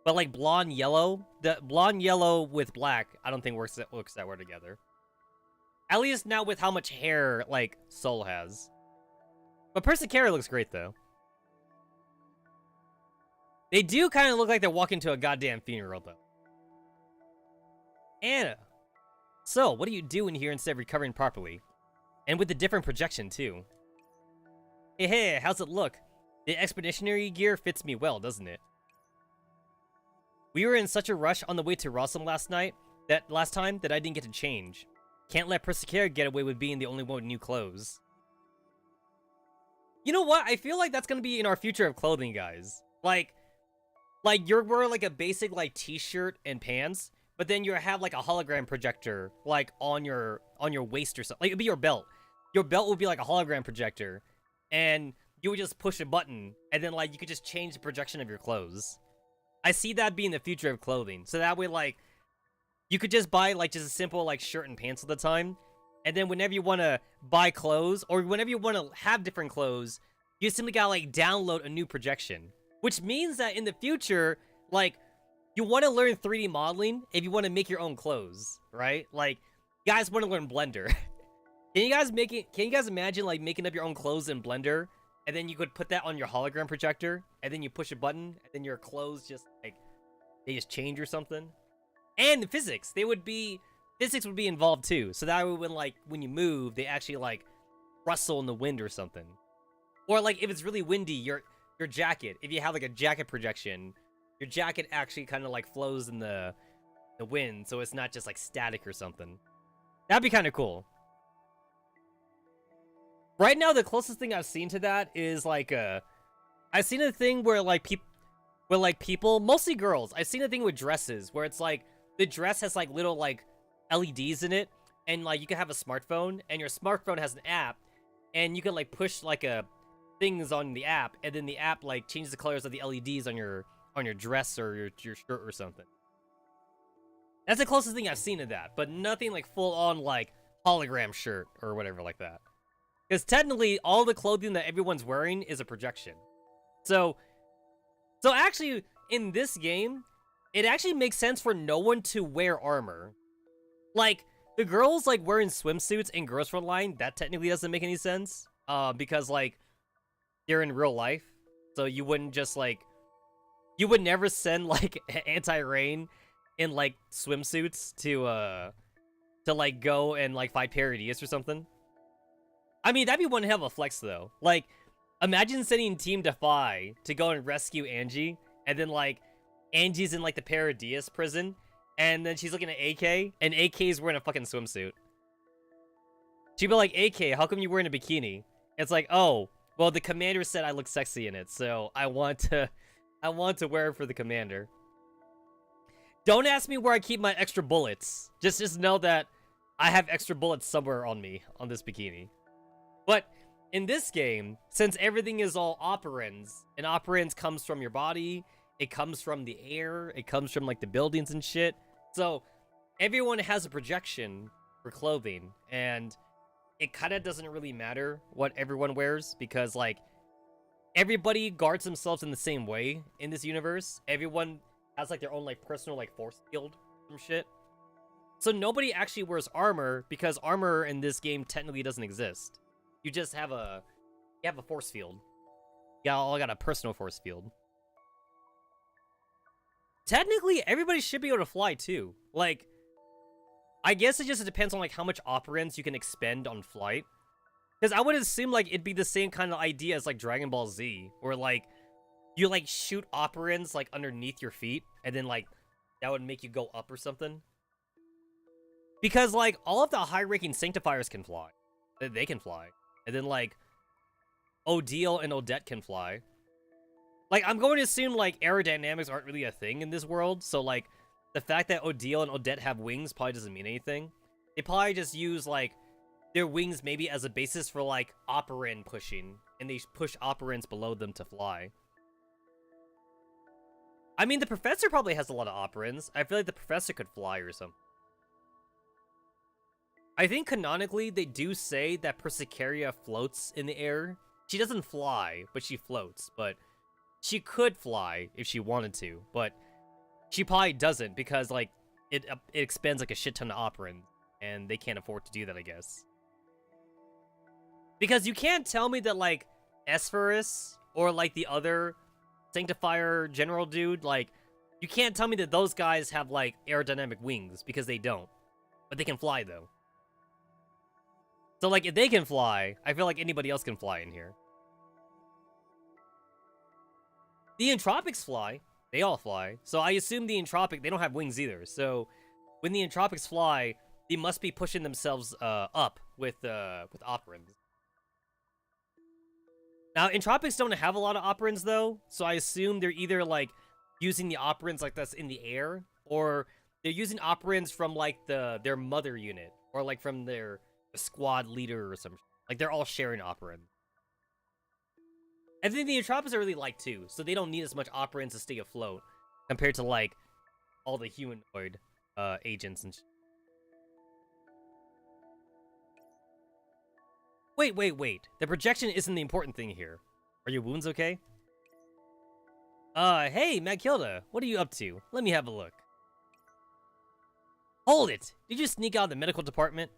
like blonde yellow, the blonde yellow with black, I don't think works that well together. At least not with how much hair, like, Soul has. But Persicaria looks great, though. They do kind of look like they're walking to a goddamn funeral, though. Anna. So, what are you doing here instead of recovering properly? And with a different projection, too. Hey, how's it look? The expeditionary gear fits me well, doesn't it? We were in such a rush on the way to Rossum last time that I didn't get to change. Can't let Persicaria get away with being the only one with new clothes. You know what? I feel like that's gonna be in our future of clothing, guys. Like you're wearing like a basic like t-shirt and pants, but then you have like a hologram projector like on your waist or something. Like it'd be your belt. Your belt would be like a hologram projector, and you would just push a button, and then like you could just change the projection of your clothes. I see that being the future of clothing. So that way, like, you could just buy, like, just a simple, like, shirt and pants all the time. And then whenever you want to buy clothes, or whenever you want to have different clothes, you simply gotta, like, download a new projection. Which means that in the future, like, you want to learn 3D modeling if you want to make your own clothes, right? Like, you guys want to learn Blender. Can you guys imagine, like, making up your own clothes in Blender? And then you could put that on your hologram projector, and then you push a button, and then your clothes just, like, they just change or something. And physics would be involved too. So that way when you move, they actually, like, rustle in the wind or something. Or, like, if it's really windy, your jacket, if you have, like, a jacket projection, your jacket actually kind of, like, flows in the wind, so it's not just, like, static or something. That'd be kind of cool. Right now, the closest thing I've seen to that is, like, I've seen a thing where, like, people, mostly girls, I've seen a thing with dresses, where it's, like, the dress has, like, little, like, LEDs in it, and, like, you can have a smartphone, and your smartphone has an app, and you can, like, push, like, things on the app, and then the app, like, changes the colors of the LEDs on your dress or your shirt or something. That's the closest thing I've seen to that, but nothing, like, full-on, like, hologram shirt or whatever like that. Because technically, all the clothing that everyone's wearing is a projection. So actually, in this game, it actually makes sense for no one to wear armor. Like, the girls, like, wearing swimsuits in Girls Frontline, that technically doesn't make any sense. Because, like, they're in real life. So you wouldn't just, like... You would never send, like, Anti-Rain in, like, swimsuits to, like, go and, like, fight Perilous or something. I mean, that'd be one hell of a flex, though. Like, imagine sending Team Defy to go and rescue Angie, and then, like, Angie's in, like, the Perilous prison, and then she's looking at AK, and AK's wearing a fucking swimsuit. She'd be like, AK, how come you're wearing a bikini? It's like, oh, well, the commander said I look sexy in it, so I want to wear it for the commander. Don't ask me where I keep my extra bullets. Just know that I have extra bullets somewhere on me, on this bikini. But in this game, since everything is all operans, and operans comes from your body, it comes from the air, it comes from, like, the buildings and shit. So everyone has a projection for clothing, and it kind of doesn't really matter what everyone wears, because, like, everybody guards themselves in the same way in this universe. Everyone has, like, their own, like, personal, like, force field from shit. So nobody actually wears armor, because armor in this game technically doesn't exist. You just have a force field. You all got a personal force field. Technically, everybody should be able to fly too. Like, I guess it just depends on, like, how much operants you can expend on flight. Because I would assume, like, it'd be the same kind of idea as, like, Dragon Ball Z. Where, like, you, like, shoot operands, like, underneath your feet. And then, like, that would make you go up or something. Because, like, all of the high-ranking Sanctifiers can fly. They can fly. And then, like, Odile and Odette can fly. Like, I'm going to assume, like, aerodynamics aren't really a thing in this world. So, like, the fact that Odile and Odette have wings probably doesn't mean anything. They probably just use, like, their wings maybe as a basis for, like, operand pushing. And they push operands below them to fly. I mean, the Professor probably has a lot of operands. I feel like the Professor could fly or something. I think canonically, they do say that Persicaria floats in the air. She doesn't fly, but she floats. But she could fly if she wanted to. But she probably doesn't because, like, it expends, like, a shit ton of operands. And they can't afford to do that, I guess. Because you can't tell me that, like, Esphorus or, like, the other Sanctifier General dude, like, you can't tell me that those guys have, like, aerodynamic wings, because they don't. But they can fly, though. So, like, if they can fly, I feel like anybody else can fly in here. The Entropics fly. They all fly. So I assume the Entropic, they don't have wings either. So when the Entropics fly, they must be pushing themselves up with operands. Now, Entropics don't have a lot of operands, though, so I assume they're either, like, using the operands, like, that's in the air, or they're using operands from, like, their mother unit, or, like, from their squad leader or something. Like, they're all sharing operands. I think the Entropics are really light, too, so they don't need as much operands to stay afloat, compared to, like, all the humanoid agents and shit. Wait. The projection isn't the important thing here. Are your wounds okay? Hey, Maghilda, what are you up to? Let me have a look. Hold it! Did you sneak out of the medical department?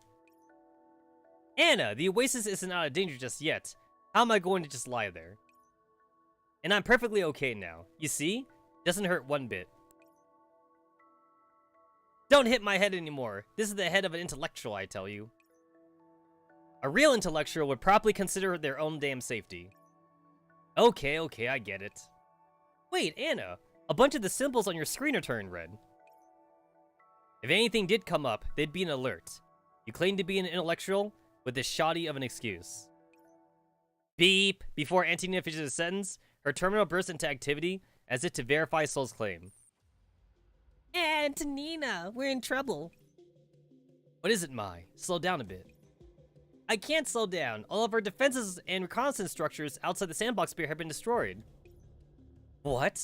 Anna, the Oasis isn't out of danger just yet. How am I going to just lie there? And I'm perfectly okay now. You see? Doesn't hurt one bit. Don't hit my head anymore. This is the head of an intellectual, I tell you. A real intellectual would probably consider their own damn safety. Okay, I get it. Wait, Anna, a bunch of the symbols on your screen are turning red. If anything did come up, they'd be an alert. You claim to be an intellectual with this shoddy of an excuse. Beep! Before Antonina finishes a sentence, her terminal bursts into activity as if to verify Soul's claim. Antonina, we're in trouble. What is it, Mai? Slow down a bit. I can't slow down. All of our defenses and reconnaissance structures outside the sandbox sphere have been destroyed. What?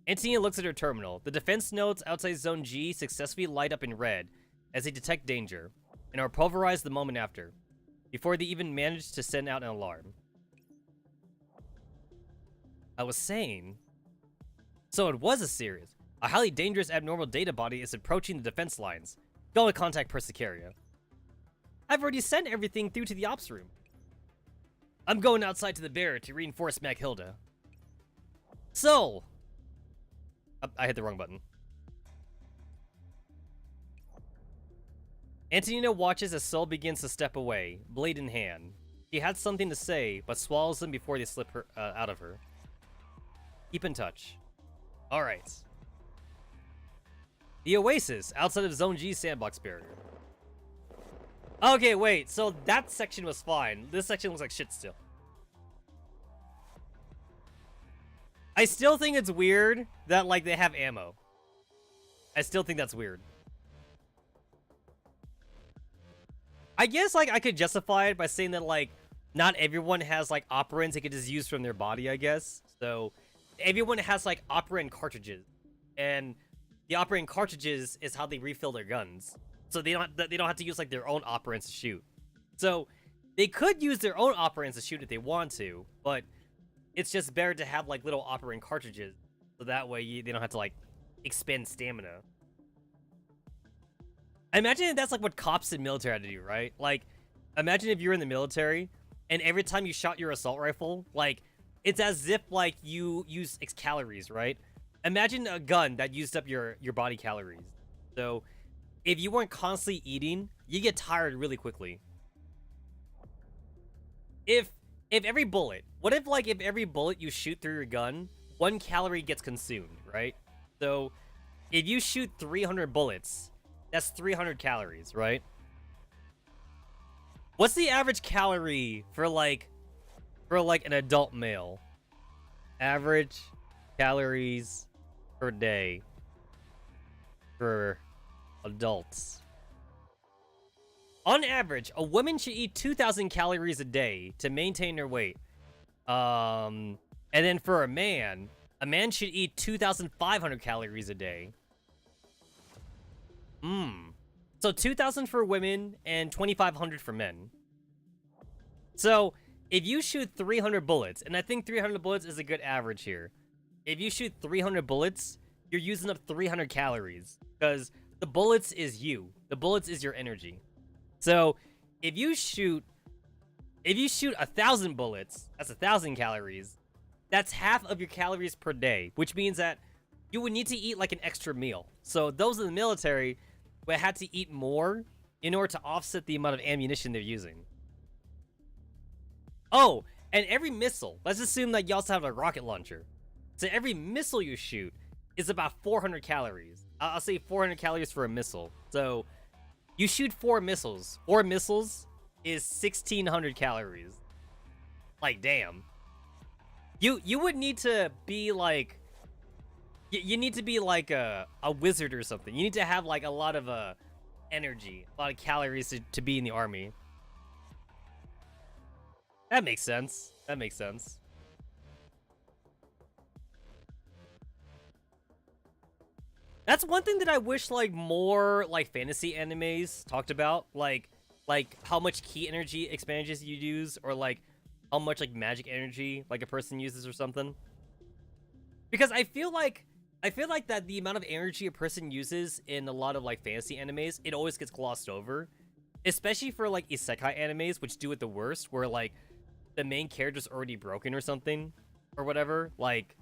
Antonia looks at her terminal. The defense nodes outside Zone G successfully light up in red as they detect danger, and are pulverized the moment after, before they even manage to send out an alarm. I was saying... So it was a serious. A highly dangerous abnormal data body is approaching the defense lines. Go and contact Persicaria. I've already sent everything through to the ops room. I'm going outside to the barrier to reinforce Maghilda. So... I hit the wrong button. Antonina watches as Sol begins to step away, blade in hand. She had something to say, but swallows them before they slip her out of her. Keep in touch. Alright. The Oasis, outside of Zone G's sandbox barrier. Okay, wait, so that section was fine. This section looks like shit still. I still think it's weird that, like, they have ammo. I still think that's weird. I guess, like, I could justify it by saying that, like, not everyone has, like, operands they could just use from their body, I guess. So, everyone has, like, operand cartridges. And the operand cartridges is how they refill their guns. So they don't have to use, like, their own operands to shoot. So, they could use their own operands to shoot if they want to, but it's just better to have, like, little operand cartridges. So that way they don't have to, like, expend stamina. I imagine that's, like, what cops in military had to do, right? Like, imagine if you're in the military, and every time you shot your assault rifle, like, it's as if, like, you use calories, right? Imagine a gun that used up your body calories. So, if you weren't constantly eating, you get tired really quickly. If every bullet, what if like if every bullet you shoot through your gun, 1 calorie gets consumed, right? So if you shoot 300 bullets, that's 300 calories, right? What's the average calorie for like an adult male? Average calories per day for adults. On average, a woman should eat 2,000 calories a day to maintain her weight. And then for a man should eat 2,500 calories a day. So 2,000 for women and 2,500 for men. So if you shoot 300 bullets, and I think 300 bullets is a good average here. If you shoot 300 bullets, you're using up 300 calories because the bullets is you. The bullets is your energy. So if you shoot 1,000 bullets, that's 1,000 calories. That's half of your calories per day, which means that you would need to eat like an extra meal. So those in the military would have to eat more in order to offset the amount of ammunition they're using. Oh, and every missile, let's assume that you also have a rocket launcher. So every missile you shoot is about 400 calories. I'll say 400 calories for a missile. So you shoot 4 missiles. 4 missiles is 1,600 calories. Like, damn. You would need to be like... You need to be like a wizard or something. You need to have like a lot of energy, a lot of calories to be in the army. That makes sense. That makes sense. That's one thing that I wish like more like fantasy animes talked about, like how much ki energy expansions you use, or like how much like magic energy like a person uses or something. Because I feel like that the amount of energy a person uses in a lot of like fantasy animes, it always gets glossed over, especially for like isekai animes, which do it the worst, where like the main character's already broken or something or whatever. Like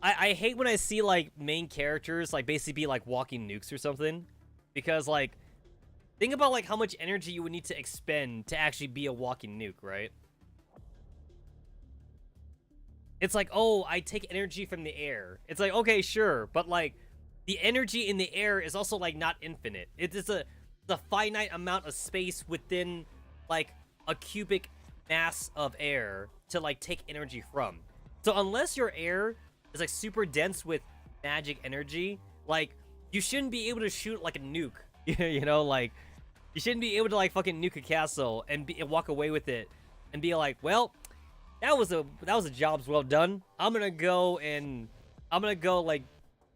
I hate when I see like main characters like basically be like walking nukes or something, because like think about like how much energy you would need to expend to actually be a walking nuke, right? It's like, oh, I take energy from the air. It's like, okay, sure, but like the energy in the air is also like not infinite. It's a finite amount of space within like a cubic mass of air to like take energy from. So unless your air is like super dense with magic energy, like you shouldn't be able to shoot like a nuke. You know, like you shouldn't be able to like fucking nuke a castle and walk away with it and be like, well, that was a job's well done. I'm gonna go like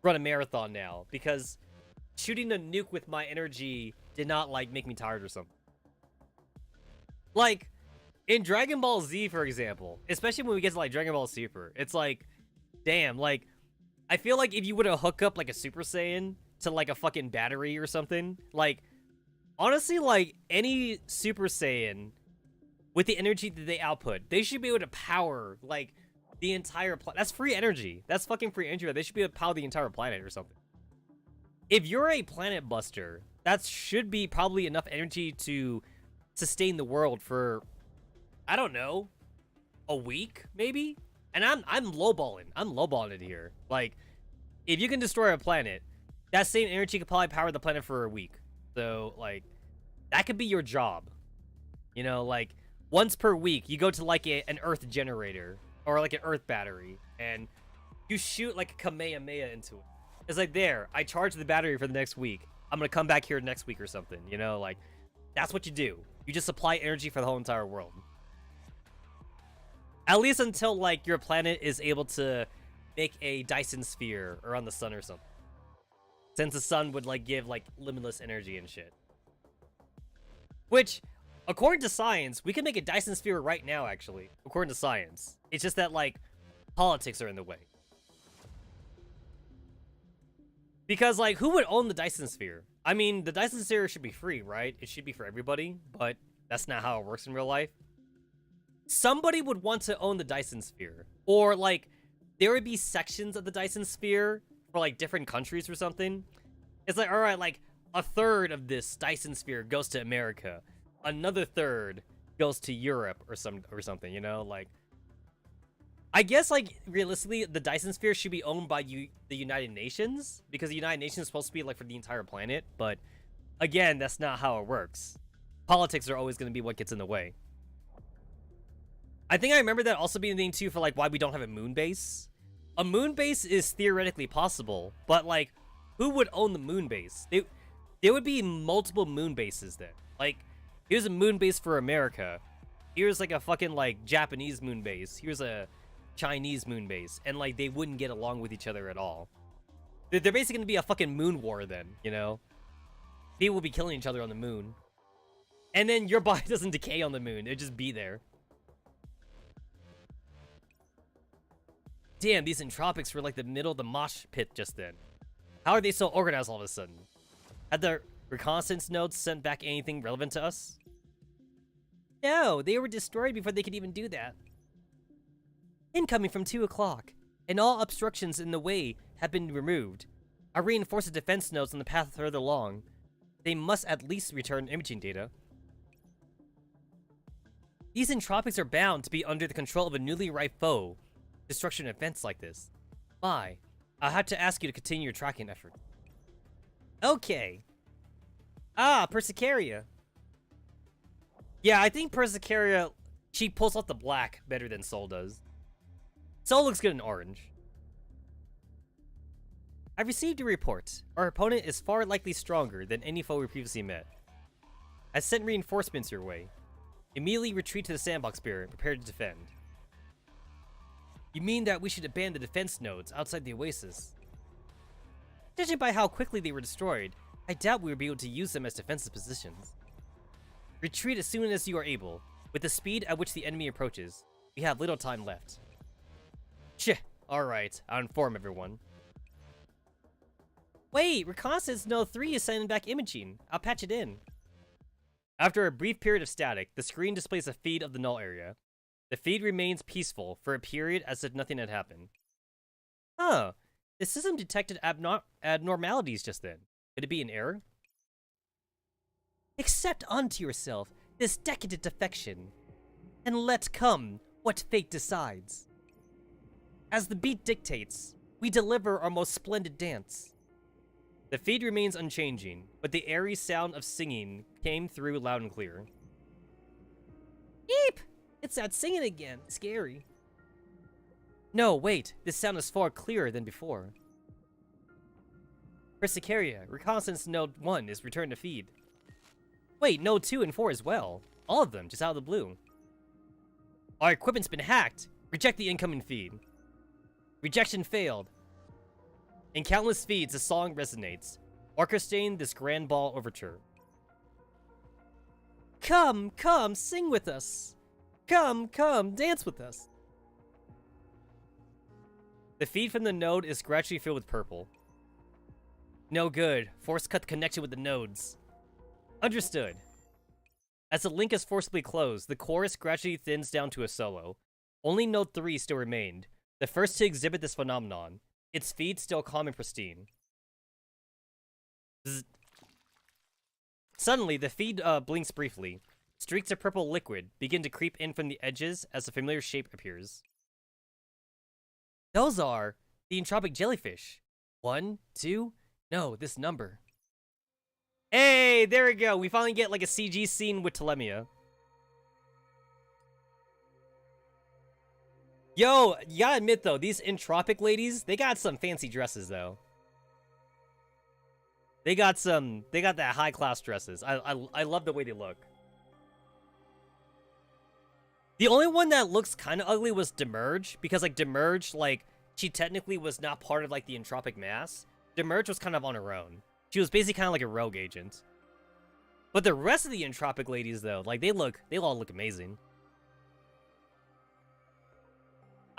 run a marathon now because shooting a nuke with my energy did not like make me tired or something. Like in Dragon Ball Z, for example, especially when we get to like Dragon Ball Super, it's like, damn, like I feel like if you were to hook up like a Super Saiyan to like a fucking battery or something, like honestly, like any Super Saiyan with the energy that they output, they should be able to power like the entire planet. That's free energy. That's fucking free energy. They should be able to power the entire planet or something. If you're a planet buster, that should be probably enough energy to sustain the world for, I don't know, a week maybe. And I'm lowballing. I'm lowballing it here. Like, if you can destroy a planet, that same energy could probably power the planet for a week. So like, that could be your job. You know, like once per week, you go to like an Earth generator or like an Earth battery, and you shoot like a Kamehameha into it. It's like, there, I charged the battery for the next week. I'm gonna come back here next week or something. You know, like that's what you do. You just supply energy for the whole entire world. At least until like your planet is able to make a Dyson sphere around the sun or something. Since the sun would like give like limitless energy and shit. Which, according to science, we can make a Dyson sphere right now, actually. According to science. It's just that, like, politics are in the way. Because, like, who would own the Dyson sphere? I mean, the Dyson sphere should be free, right? It should be for everybody, but that's not how it works in real life. Somebody would want to own the Dyson sphere. Or, like, there would be sections of the Dyson sphere for, like, different countries or something. It's like, all right, like a third of this Dyson sphere goes to America, another third goes to Europe or something, you know, like. I guess, like, realistically, the Dyson Sphere should be owned by the United Nations, because the United Nations is supposed to be, like, for the entire planet, but, again, that's not how it works. Politics are always going to be what gets in the way. I think I remember that also being the thing, too, for, like, why we don't have a moon base. A moon base is theoretically possible, but, like, who would own the moon base? There would be multiple moon bases then. Like, here's a moon base for America. Here's, like, a fucking, like, Japanese moon base. Here's a Chinese moon base, and like they wouldn't get along with each other at all. They're basically gonna be a fucking moon war then, you know? People will be killing each other on the moon. And then your body doesn't decay on the moon, it'd just be there. Damn, these entropics were like the middle of the mosh pit just then. How are they so organized all of a sudden? Had the reconnaissance nodes sent back anything relevant to us? No, they were destroyed before they could even do that. Incoming from 2 o'clock, and all obstructions in the way have been removed. I reinforced the defense nodes on the path further along. They must at least return imaging data. These entropics are bound to be under the control of a newly ripe foe. Destruction events like this. Bye. I'll have to ask you to continue your tracking effort. Okay. Ah, Persicaria. Yeah, I think Persicaria, she pulls off the black better than Sol does. Sol looks good in orange. I've received a report. Our opponent is far likely stronger than any foe we previously met. I sent reinforcements your way. Immediately retreat to the sandbox barrier and prepare to defend. You mean that we should abandon the defense nodes outside the oasis? Judging by how quickly they were destroyed, I doubt we will be able to use them as defensive positions. Retreat as soon as you are able. With the speed at which the enemy approaches, we have little time left. Alright, I'll inform everyone. Wait, Reconnaissance Node 3 is sending back imaging. I'll patch it in. After a brief period of static, the screen displays a feed of the null area. The feed remains peaceful for a period as if nothing had happened. Huh. The system detected abnormalities just then. Could it be an error? Accept unto yourself this decadent affection, and let come what fate decides. As the beat dictates, we deliver our most splendid dance. The feed remains unchanging, but the airy sound of singing came through loud and clear. Eep! It's that singing again. Scary. No, wait. This sound is far clearer than before. Persicaria, Reconnaissance Node 1 is returned to feed. Wait, Node 2 and 4 as well. All of them, just out of the blue. Our equipment's been hacked. Reject the incoming feed. Rejection failed. In countless feeds, the song resonates, orchestrating this grand ball overture. Come, come, sing with us. Come, come, dance with us. The feed from the node is gradually filled with purple. No good. Force cut the connection with the nodes. Understood. As the link is forcibly closed, the chorus gradually thins down to a solo. Only node 3 still remained, the first to exhibit this phenomenon. Its feed still calm and pristine. Zzz. Suddenly, the feed blinks briefly. Streaks of purple liquid begin to creep in from the edges as a familiar shape appears. Those are the entropic jellyfish. 1, 2, no, this number. Hey, there we go. We finally get like a CG scene with Telemia. Yo, you gotta admit though, these entropic ladies, they got some fancy dresses though. They got that high class dresses. I love the way they look. The only one that looks kind of ugly was Demerge, because like Demerge, like she technically was not part of like the entropic mass. Demerge was kind of on her own. She was basically kind of like a rogue agent. But the rest of the entropic ladies though, like they all look amazing.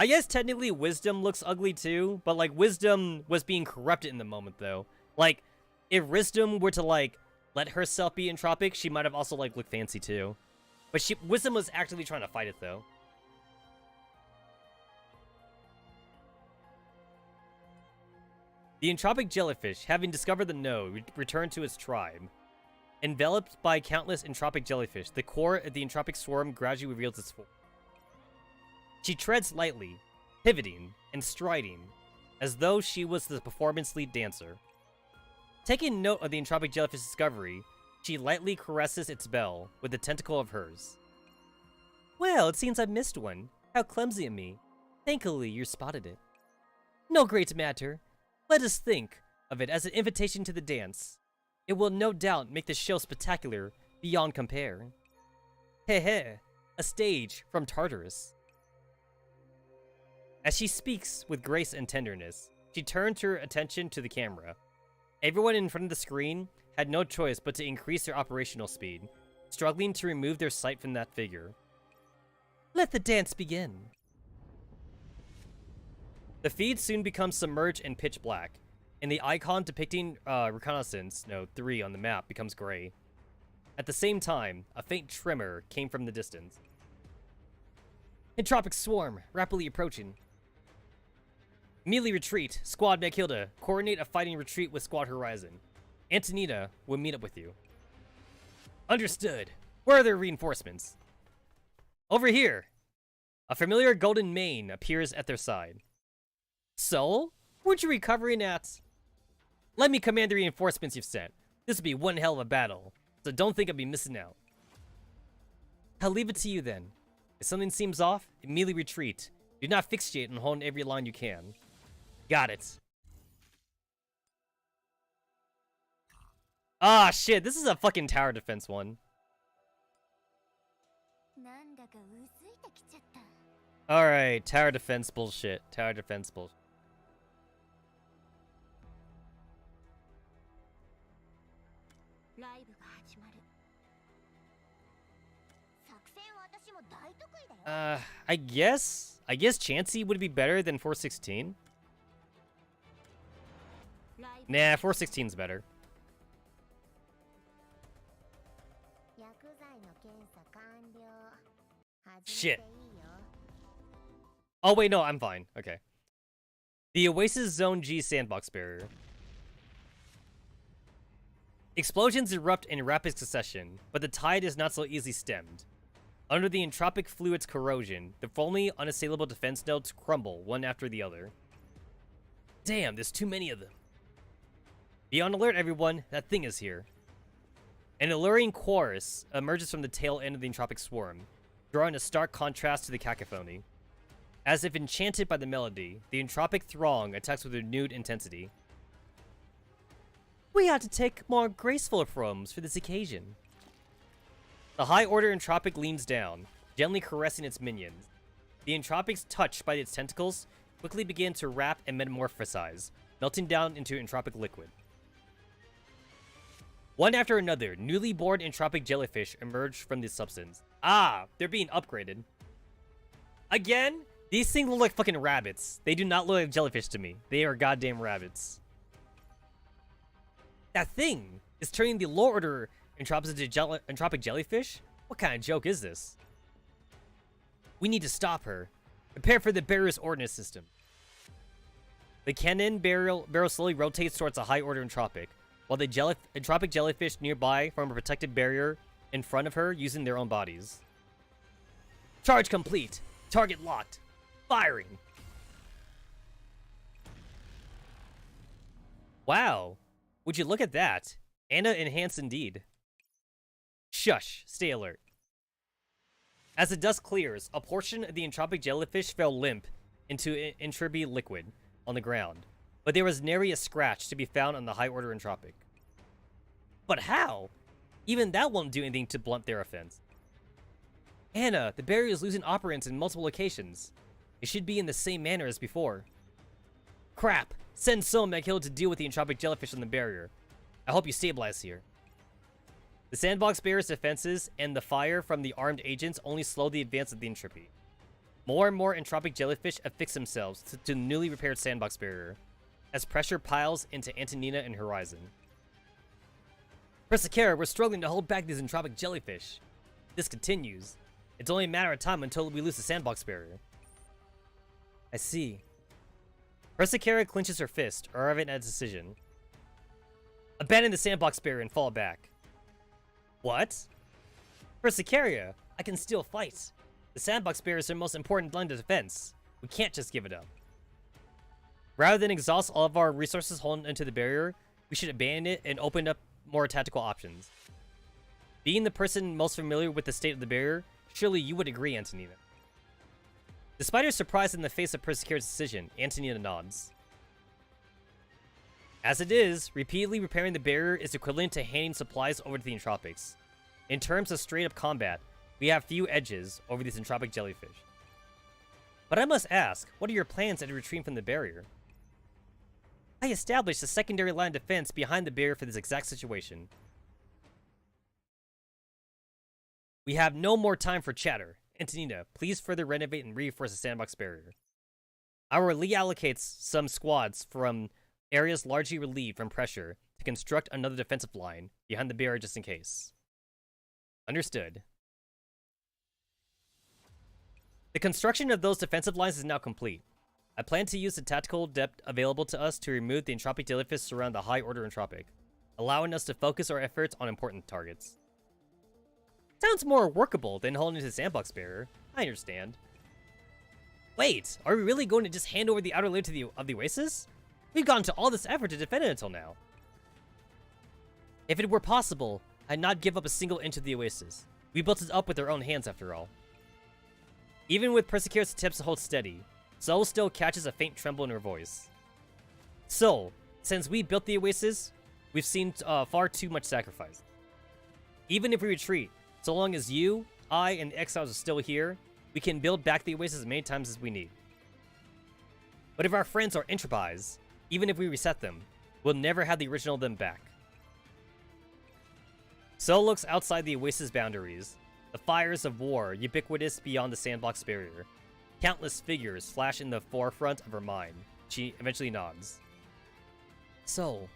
I guess technically Wisdom looks ugly too, but like Wisdom was being corrupted in the moment though. Like if Wisdom were to like let herself be entropic, she might have also like looked fancy too. But Wisdom was actively trying to fight it though. The entropic jellyfish, having discovered the node, returned to its tribe. Enveloped by countless entropic jellyfish, the core of the entropic swarm gradually reveals its form. She treads lightly, pivoting and striding, as though she was the performance lead dancer. Taking note of the entropic jellyfish discovery, she lightly caresses its bell with a tentacle of hers. Well, it seems I missed one. How clumsy of me. Thankfully, you spotted it. No great matter. Let us think of it as an invitation to the dance. It will no doubt make the show spectacular beyond compare. Heh, a stage from Tartarus. As she speaks with grace and tenderness, she turns her attention to the camera. Everyone in front of the screen had no choice but to increase their operational speed, struggling to remove their sight from that figure. Let the dance begin. The feed soon becomes submerged in pitch black, and the icon depicting Reconnaissance Node 3 on the map becomes gray. At the same time, a faint tremor came from the distance. Entropic swarm, rapidly approaching. Melee retreat, Squad Matilda, coordinate a fighting retreat with Squad Horizon. Antonina will meet up with you. Understood. Where are their reinforcements? Over here. A familiar golden mane appears at their side. So, weren't you recovering at? Let me command the reinforcements you've sent. This will be one hell of a battle, so don't think I'll be missing out. I'll leave it to you then. If something seems off, immediately retreat. Do not fixate and hold every line you can. Got it. Ah, shit, this is a fucking tower defense one. Alright, tower defense bullshit. Tower defense bullshit. I guess Chansey would be better than 416. Nah, 416's better. Shit. Oh wait, no, I'm fine. Okay. The Oasis Zone G sandbox barrier. Explosions erupt in rapid succession, but the tide is not so easily stemmed. Under the entropic fluid's corrosion, the formerly unassailable defense nodes crumble one after the other. Damn, there's too many of them. Be on alert, everyone. That thing is here. An alluring chorus emerges from the tail end of the entropic swarm, drawing a stark contrast to the cacophony. As if enchanted by the melody, the entropic throng attacks with renewed intensity. We ought to take more graceful forms for this occasion. The high-order entropic leans down, gently caressing its minions. The entropics, touched by its tentacles, quickly begin to wrap and metamorphosize, melting down into entropic liquid. One after another, newly born entropic jellyfish emerge from this substance. Ah, they're being upgraded. Again? These things look like fucking rabbits. They do not look like jellyfish to me. They are goddamn rabbits. That thing is turning the lower order entropics into entropic jellyfish? What kind of joke is this? We need to stop her. Prepare for the barrier's ordnance system. The cannon barrel slowly rotates towards a high order entropic, while the entropic jellyfish nearby form a protected barrier in front of her using their own bodies. Charge complete. Target locked. Firing. Wow. Would you look at that? Anna enhanced indeed. Shush. Stay alert. As the dust clears, a portion of the entropic jellyfish fell limp into entropic liquid on the ground, but there was nary a scratch to be found on the high-order entropic. But how? Even that won't do anything to blunt their offense. Anna, the barrier is losing operants in multiple locations. It should be in the same manner as before. Crap! Send Matilda to deal with the entropic jellyfish on the barrier. I hope you stabilize here. The sandbox barrier's defenses and the fire from the armed agents only slow the advance of the entropy. More and more entropic jellyfish affix themselves to the newly repaired sandbox barrier, as pressure piles into Antonina and Horizon. Persicara, we're struggling to hold back these entropic jellyfish. If this continues, it's only a matter of time until we lose the sandbox barrier. I see. Persicaria clenches her fist, arriving at a decision. Abandon the sandbox barrier and fall back. What? Persicaria, I can still fight. The sandbox barrier is the most important line of defense. We can't just give it up. Rather than exhaust all of our resources holding into the barrier, we should abandon it and open up more tactical options. Being the person most familiar with the state of the barrier, surely you would agree, Antonina. Despite her surprise in the face of Persicaria's decision, Antonina nods. As it is, repeatedly repairing the barrier is equivalent to handing supplies over to the Entropics. In terms of straight-up combat, we have few edges over these Entropic jellyfish. But I must ask, what are your plans at retreating from the barrier? I established a secondary line of defense behind the barrier for this exact situation. We have no more time for chatter. Antonina, please further renovate and reinforce the sandbox barrier. I will reallocate some squads from areas largely relieved from pressure to construct another defensive line behind the barrier just in case. Understood. The construction of those defensive lines is now complete. I plan to use the tactical depth available to us to remove the entropic jellyfish around the high order entropic, allowing us to focus our efforts on important targets. Sounds more workable than holding the sandbox barrier. I understand. Wait, are we really going to just hand over the outer layer of the Oasis? We've gone to all this effort to defend it until now. If it were possible, I'd not give up a single inch of the Oasis. We built it up with our own hands after all. Even with Persicaria's attempts to hold steady, Soul still catches a faint tremble in her voice. So, since we built the Oasis, we've seen far too much sacrifice. Even if we retreat, so long as you, I, and the exiles are still here, we can build back the Oasis as many times as we need. But if our friends are entropies, even if we reset them, we'll never have the original them back. Soul looks outside the Oasis boundaries, the fires of war ubiquitous beyond the sandbox barrier. Countless figures flash in the forefront of her mind. She eventually nods. So,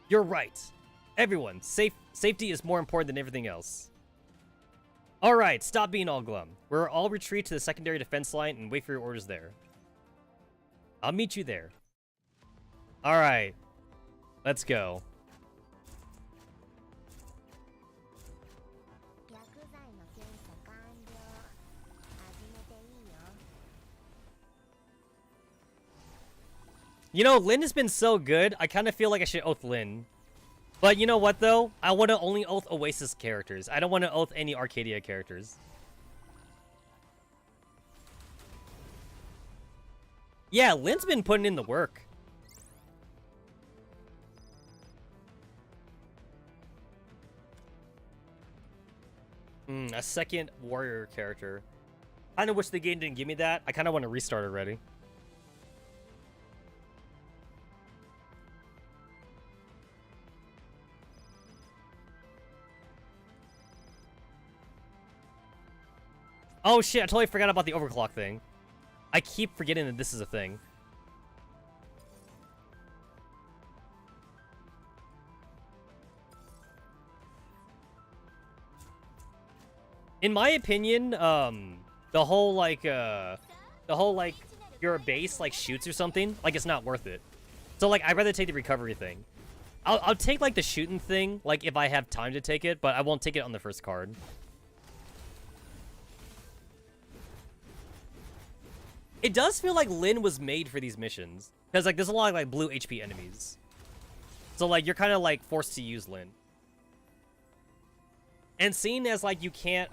you're right. Everyone, safety is more important than everything else. Alright, stop being all glum. We'll all retreat to the secondary defense line and wait for your orders there. I'll meet you there. Alright, let's go. You know, Lyn has been so good, I kind of feel like I should oath Lyn. But you know what, though? I want to only oath Oasis characters. I don't want to oath any Arcadia characters. Yeah, Lyn's been putting in the work. A second warrior character. I kind of wish the game didn't give me that. I kind of want to restart already. Oh shit, I totally forgot about the overclock thing. I keep forgetting that this is a thing. In my opinion, the whole your base like shoots or something, like it's not worth it. So like I'd rather take the recovery thing. I'll take like the shooting thing, like if I have time to take it, but I won't take it on the first card. It does feel like Lyn was made for these missions. Because, like, there's a lot of, like, blue HP enemies. So, like, you're kind of, like, forced to use Lyn. And seeing as, like, you can't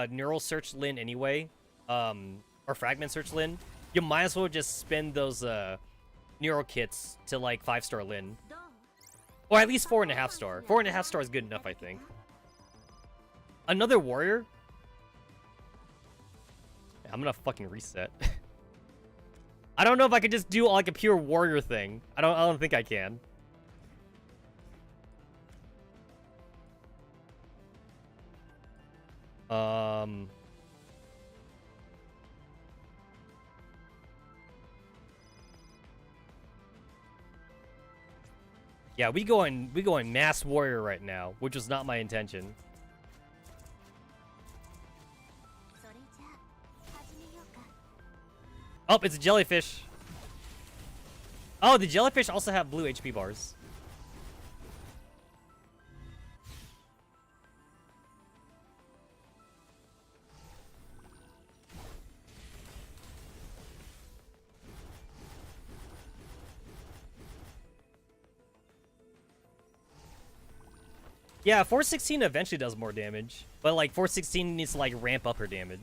neural search Lyn anyway, or fragment search Lyn, you might as well just spend those, neural kits to, like, 5-star Lyn. Or at least 4.5 star. 4.5 star is good enough, I think. Another warrior? I'm gonna fucking reset. I don't know if I could just do like a pure warrior thing. I don't think I can. Yeah, we going mass warrior right now, which was not my intention. Oh, it's a jellyfish. Oh, the jellyfish also have blue HP bars. Yeah, 416 eventually does more damage, but like 416 needs to like ramp up her damage.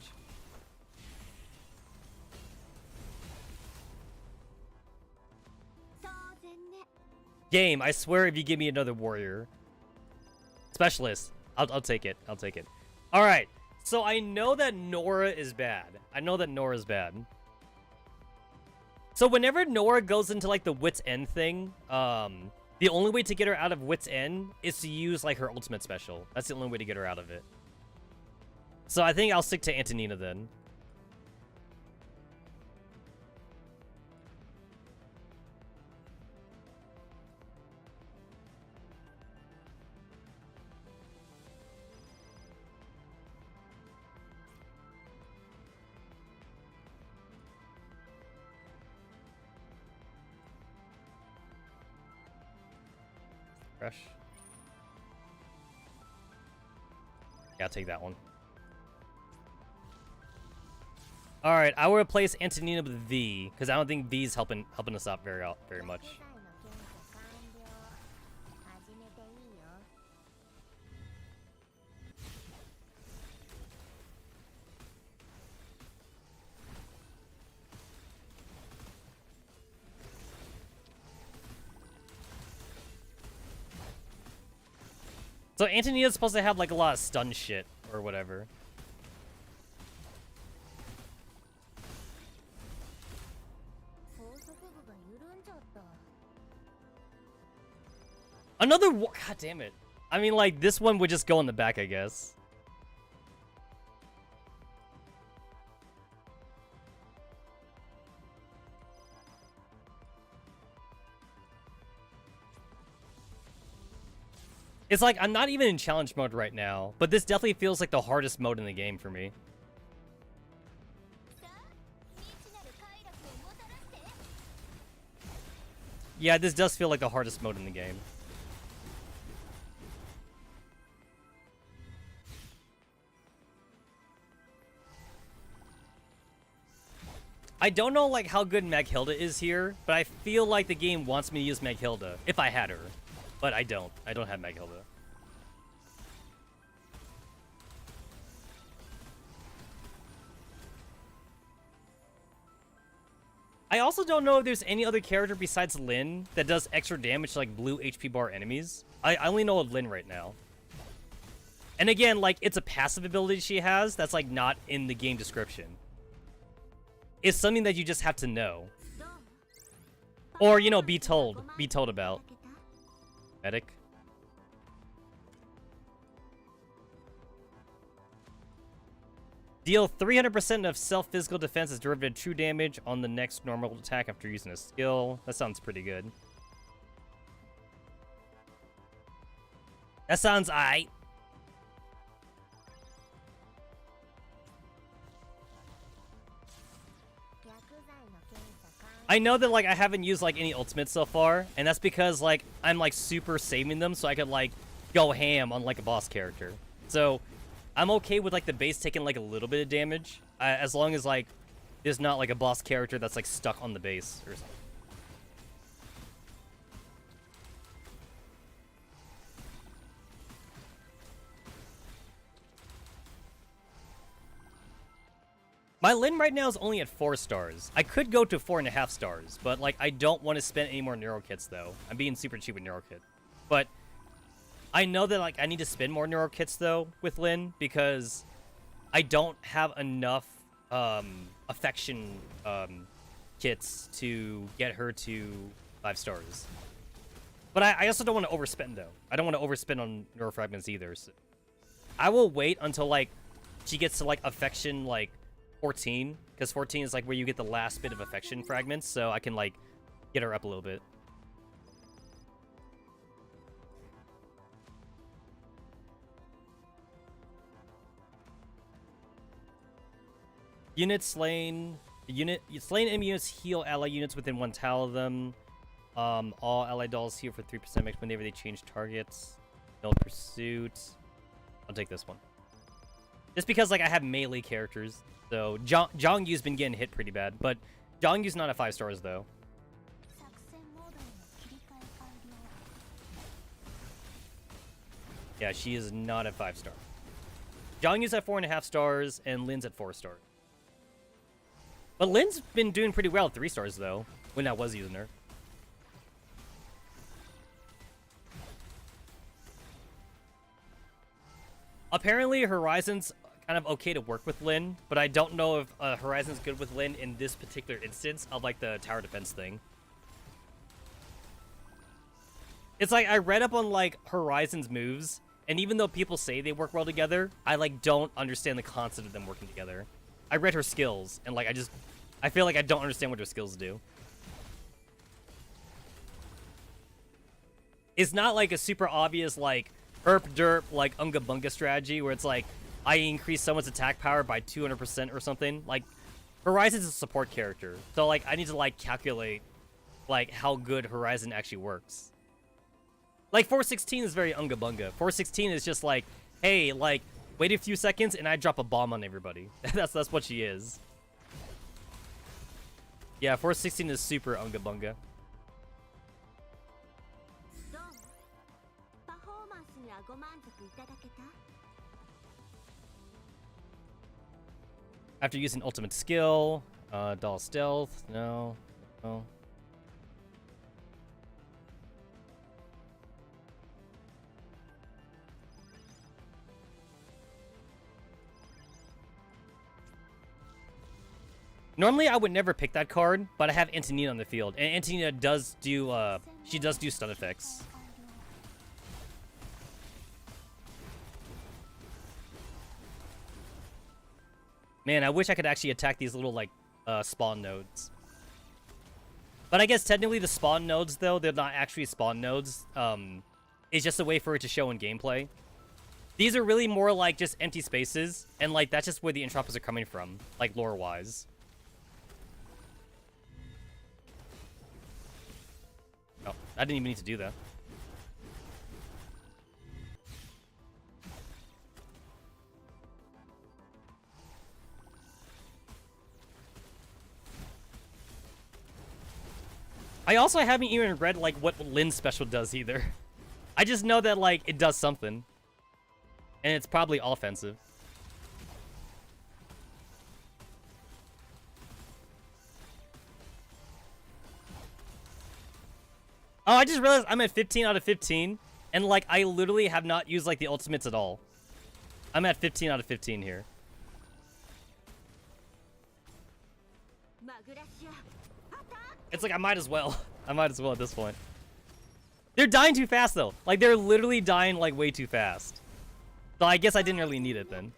Game, I swear if you give me another warrior. Specialist. I'll take it. I'll take it. Alright. So I know that Nora is bad. I know that Nora is bad. So whenever Nora goes into like the Wit's End thing, the only way to get her out of Wit's End is to use like her ultimate special. That's the only way to get her out of it. So I think I'll stick to Antonina then. Fresh. Yeah, I'll take that one. Alright, I will replace Antonina with V, because I don't think V's helping us out very much. So Antonina's supposed to have like a lot of stun shit or whatever. Another war. God damn it. I mean, like, this one would just go in the back, I guess. It's like, I'm not even in challenge mode right now, but this definitely feels like the hardest mode in the game for me. Yeah, this does feel like the hardest mode in the game. I don't know, like, how good Maghilda is here, but I feel like the game wants me to use Maghilda, if I had her. But I don't. I don't have Maghilda. I also don't know if there's any other character besides Lyn that does extra damage to, like, blue HP bar enemies. I only know of Lyn right now. And again, like, it's a passive ability she has that's, like, not in the game description. It's something that you just have to know. Or, you know, be told about. Medic. Deal 300% of self-physical defense as derivative true damage on the next normal attack after using a skill. That sounds pretty good. That sounds aight. I know that, like, I haven't used, like, any ultimates so far, and that's because, like, I'm, like, super saving them so I could, like, go ham on, like, a boss character. So, I'm okay with, like, the base taking, like, a little bit of damage, as long as, like, there's not, like, a boss character that's, like, stuck on the base or something. My Lyn right now is only at 4 stars. I could go to 4.5 stars, but, like, I don't want to spend any more Neuro Kits, though. I'm being super cheap with Neuro Kit. But I know that, like, I need to spend more Neuro Kits, though, with Lyn, because I don't have enough affection kits to get her to 5 stars. But I also don't want to overspend, though. I don't want to overspend on Neurofragments either. So I will wait until, like, she gets to, like, affection, like, 14, because 14 is, like, where you get the last bit of affection fragments, so I can, like, get her up a little bit. Units slain. Slain enemy units heal ally units within one tile of them. All allied dolls heal for 3% max whenever they change targets. No pursuit. I'll take this one. Just because, like, I have melee characters. So, Zhongyu's been getting hit pretty bad. But Zhongyu's not at 5 stars, though. Yeah, she is not at 5 stars. Zhongyu's at 4.5 stars, and Lin's at 4 stars. But Lin's been doing pretty well at 3 stars, though, when I was using her. Apparently, Horizon's kind of okay to work with Lin, but I don't know if Horizon's good with Lin in this particular instance of, like, the tower defense thing. It's like, I read up on, like, Horizon's moves, and even though people say they work well together, I, like, don't understand the concept of them working together. I read her skills, and, like, I feel like I don't understand what her skills do. It's not, like, a super obvious, like, herp derp, like, unga bunga strategy where it's like, I increase someone's attack power by 200% or something. Like, Horizon's a support character. So, like, I need to, like, calculate, like, how good Horizon actually works. Like, 416 is very unga bunga. 416 is just like, hey, like, wait a few seconds and I drop a bomb on everybody. That's what she is. Yeah, 416 is super unga bunga. After using ultimate skill, doll stealth, no. Normally, I would never pick that card, but I have Antonina on the field, and Antonina does do, she does do stun effects. Man, I wish I could actually attack these little, like, spawn nodes. But I guess technically the spawn nodes, though, they're not actually spawn nodes. It's just a way for it to show in gameplay. These are really more like just empty spaces, and, like, that's just where the Entropists are coming from, like, lore-wise. Oh, I didn't even need to do that. I also haven't even read, like, what Lin's special does either. I just know that, like, it does something. And it's probably offensive. Oh, I just realized I'm at 15 out of 15. And, like, I literally have not used, like, the ultimates at all. I'm at 15 out of 15 here. It's like, I might as well. I might as well at this point. They're dying too fast, though. Like, they're literally dying, like, way too fast. So I guess I didn't really need it then.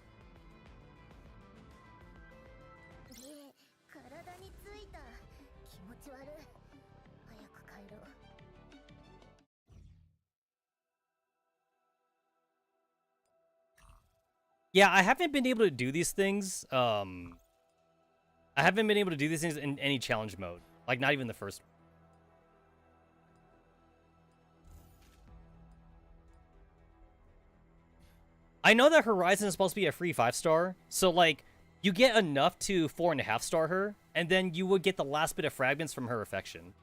Yeah, I haven't been able to do these things. I haven't been able to do these things in any challenge mode. Like, not even the first one. I know that Horizon is supposed to be a free 5-star, so, like, you get enough to 4.5-star her, and then you would get the last bit of fragments from her affection.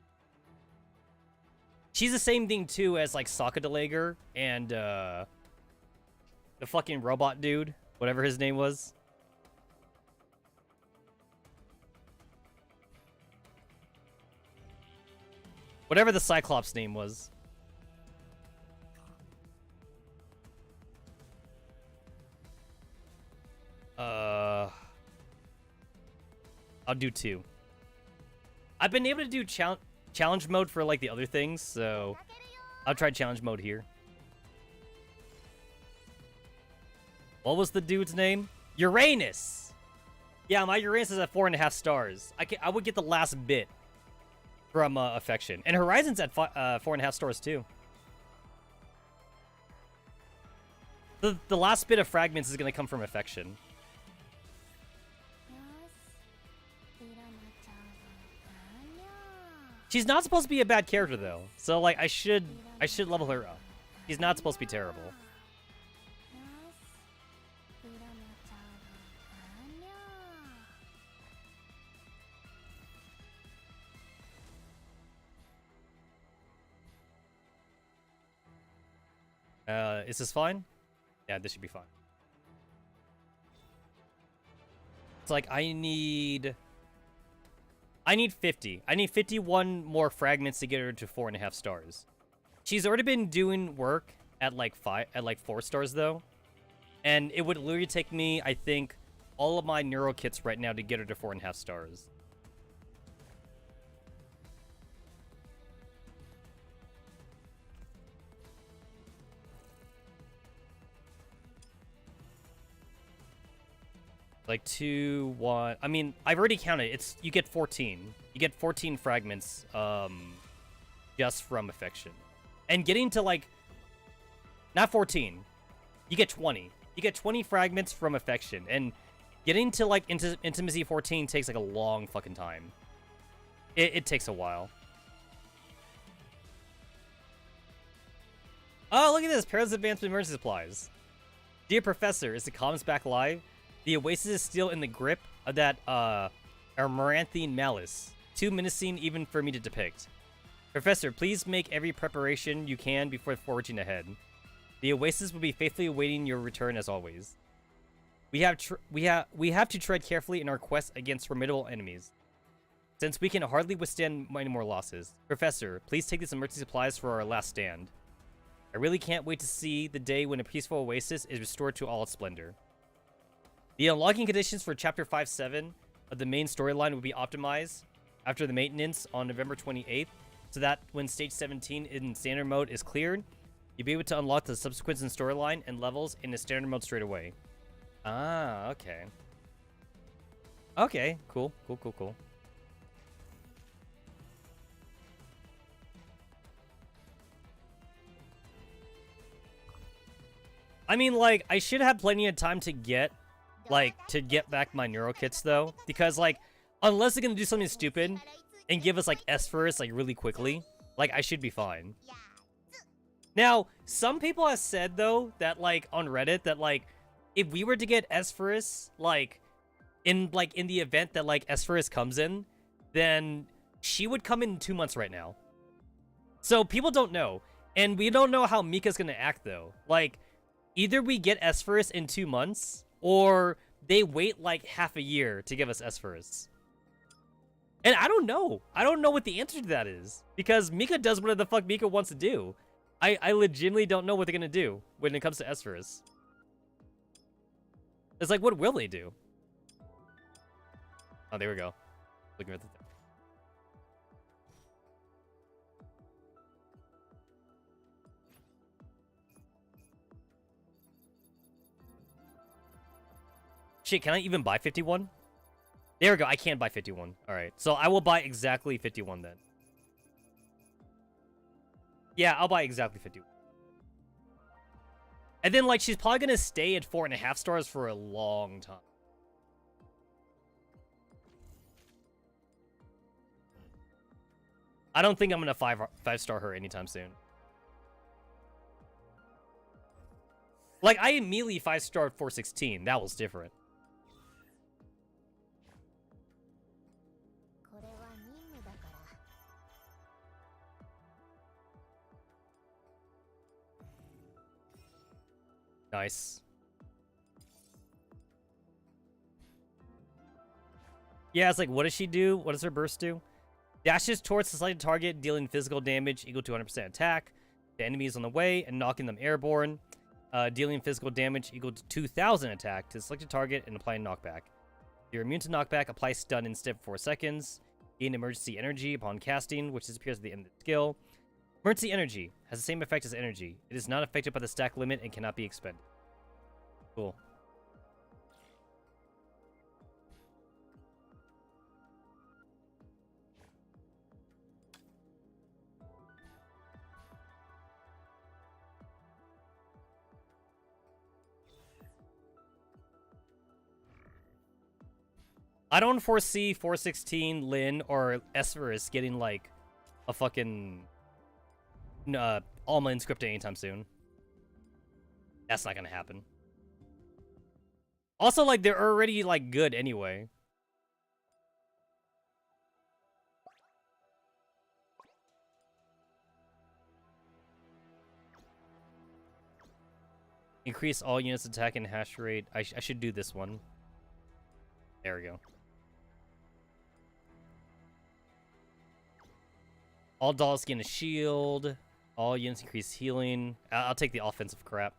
She's the same thing, too, as, like, Sakadalager and, the fucking robot dude, whatever his name was. Whatever the Cyclops name was. I'll do 2. I've been able to do challenge mode for, like, the other things, so I'll try challenge mode here. What was the dude's name? Uranus! Yeah, my Uranus is at 4.5 stars. I would get the last bit from affection. And Horizon's at 4.5 stars, too. The last bit of fragments is going to come from affection. She's not supposed to be a bad character though, so like I should level her up. She's not supposed to be terrible. Is this fine? Yeah, this should be fine. It's like I need 50. I need 51 more fragments to get her to 4.5 stars. She's already been doing work at like 4 stars though. And it would literally take me, I think, all of my neural kits right now to get her to 4.5 stars. Like 2, 1. I mean, I've already counted. You get 14. You get 14 fragments, just from affection, and getting to like, not 14. You get 20. You get 20 fragments from affection, and getting to like intimacy 14 takes like a long fucking time. It takes a while. Oh, look at this! Perilous Advancement Emergency Supplies. Dear Professor, is the comms back live? The Oasis is still in the grip of that, amaranthine malice. Too menacing even for me to depict. Professor, please make every preparation you can before forging ahead. The Oasis will be faithfully awaiting your return as always. We have to tread carefully in our quest against formidable enemies, since we can hardly withstand many more losses. Professor, please take these emergency supplies for our last stand. I really can't wait to see the day when a peaceful Oasis is restored to all its splendor. The unlocking conditions for Chapter 5-7 of the main storyline will be optimized after the maintenance on November 28th, so that when Stage 17 in Standard Mode is cleared, you'll be able to unlock the subsequent storyline and levels in the Standard Mode straight away. Ah, okay. Okay, cool. I mean, like, I should have plenty of time to get back my neural kits though, because like unless they're gonna do something stupid and give us like S-First like really quickly, like I should be fine. Now, some people have said though that like on Reddit that like if we were to get S-First like in the event that like S-First comes in, then she would come in 2 months right now. So people don't know, and we don't know how Mika's gonna act though. Like either we get S-First in 2 months, or they wait like half a year to give us S-Firsts. And I don't know. I don't know what the answer to that is. Because Mika does whatever the fuck Mika wants to do. I legitimately don't know what they're gonna do when it comes to S-Firsts. It's like, what will they do? Oh, there we go. Looking at the thing. Shit, can I even buy 51? There we go, I can buy 51. Alright, so I will buy exactly 51 then. Yeah, I'll buy exactly 51. And then, like, she's probably gonna stay at 4.5 stars for a long time. I don't think I'm gonna 5-star her anytime soon. Like, I immediately 5-starred 416. That was different. Nice. Yeah, it's like, what does she do? What does her burst do? Dashes towards the selected target, dealing physical damage equal to 100% attack. The enemies on the way and knocking them airborne. Dealing physical damage equal to 2,000 attack to the selected target and applying knockback. You're immune to knockback. Apply stun instead for 4 seconds. Gain emergency energy upon casting, which disappears at the end of the skill. Emergency energy has the same effect as energy. It is not affected by the stack limit and cannot be expended. Cool. I don't foresee 416, Lin, or S-First getting, like, a fucking Alma Inscripta anytime soon. That's not gonna happen. Also, like, they're already, like, good anyway. Increase all units attack and hash rate. I should do this one. There we go. All dolls gain a shield. All units increase healing. I'll take the offensive crap.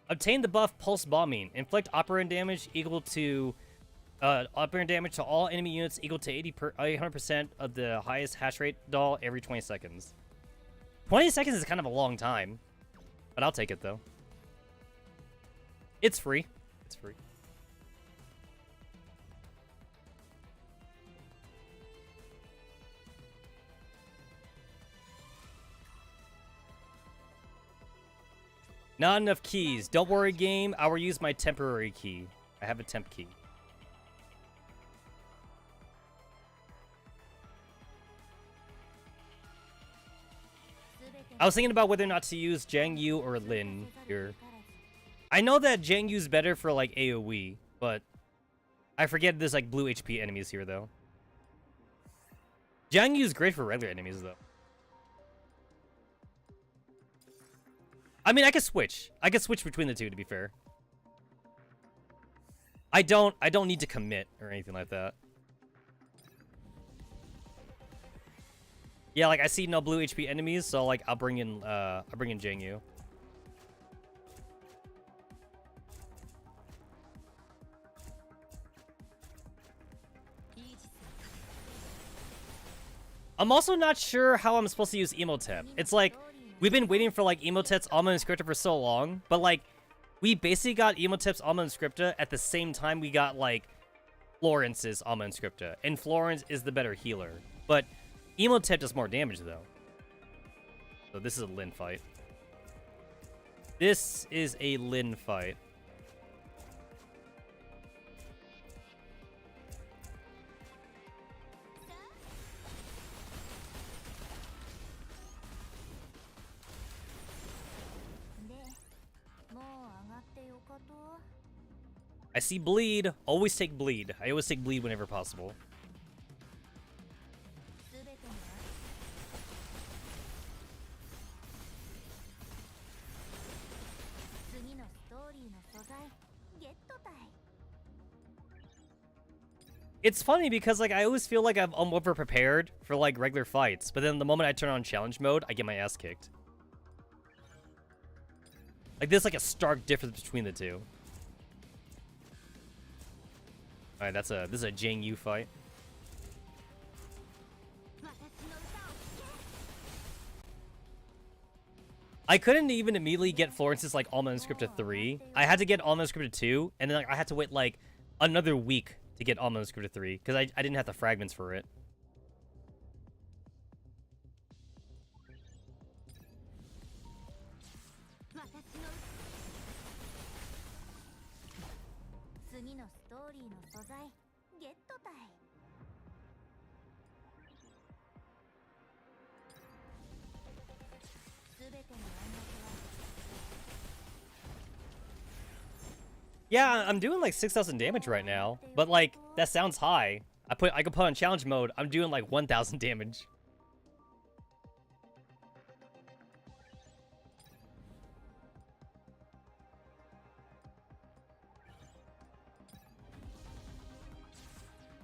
Obtain the buff Pulse Bombing. Inflict operating damage equal to operating damage to all enemy units equal to 800% of the highest hash rate doll every 20 seconds. 20 seconds is kind of a long time, but I'll take it though. It's free. It's free. Not enough keys. Don't worry, game. I will use my temporary key. I have a temp key. I was thinking about whether or not to use Jiang Yu or Lin here. I know that Jiang Yu's better for, like, AoE, but I forget there's, like, blue HP enemies here, though. Jiang Yu's great for regular enemies, though. I mean, I could switch. I could switch between the two, to be fair. I don't need to commit or anything like that. Yeah, like, I see no blue HP enemies, so, like, I'll bring in Jiang Yu. I'm also not sure how I'm supposed to use Emotep. It's like, we've been waiting for, like, Emotep's Alma Inscripta for so long, but, like, we basically got Emotep's Alma Inscripta at the same time we got, like, Florence's Alma Inscripta. And Florence is the better healer. But Emotep does more damage, though. So this is a Lin fight. This is a Lin fight. I see bleed. Always take bleed. I always take bleed whenever possible. It's funny because, like, I always feel like I'm over prepared for, like, regular fights, but then the moment I turn on challenge mode, I get my ass kicked. Like, there's, like, a stark difference between the two. Alright, this is a Jiang Yu fight. I couldn't even immediately get Florence's, like, Alma Inscripta 3. I had to get Alma Inscripta 2, and then, like, I had to wait, like, another week to get Alma Inscripta 3, because I didn't have the fragments for it. Yeah, I'm doing like 6,000 damage right now, but like that sounds high. I could put on challenge mode. I'm doing like 1,000 damage.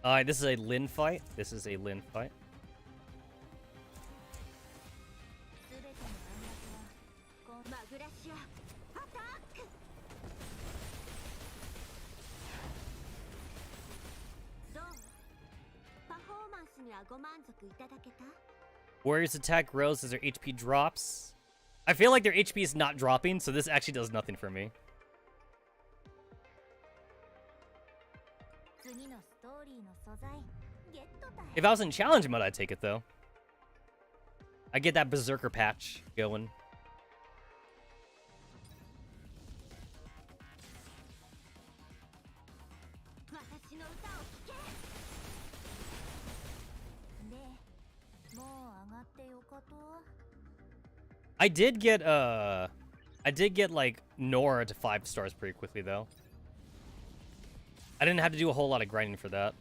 Alright, this is a Lin fight. This is a Lin fight. Warrior's attack grows as their HP drops. I feel like their HP is not dropping, so this actually does nothing for me. If I was in challenge mode, I'd take it, though. I get that berserker patch going. I did get like Nora to 5 stars pretty quickly though. I didn't have to do a whole lot of grinding for that.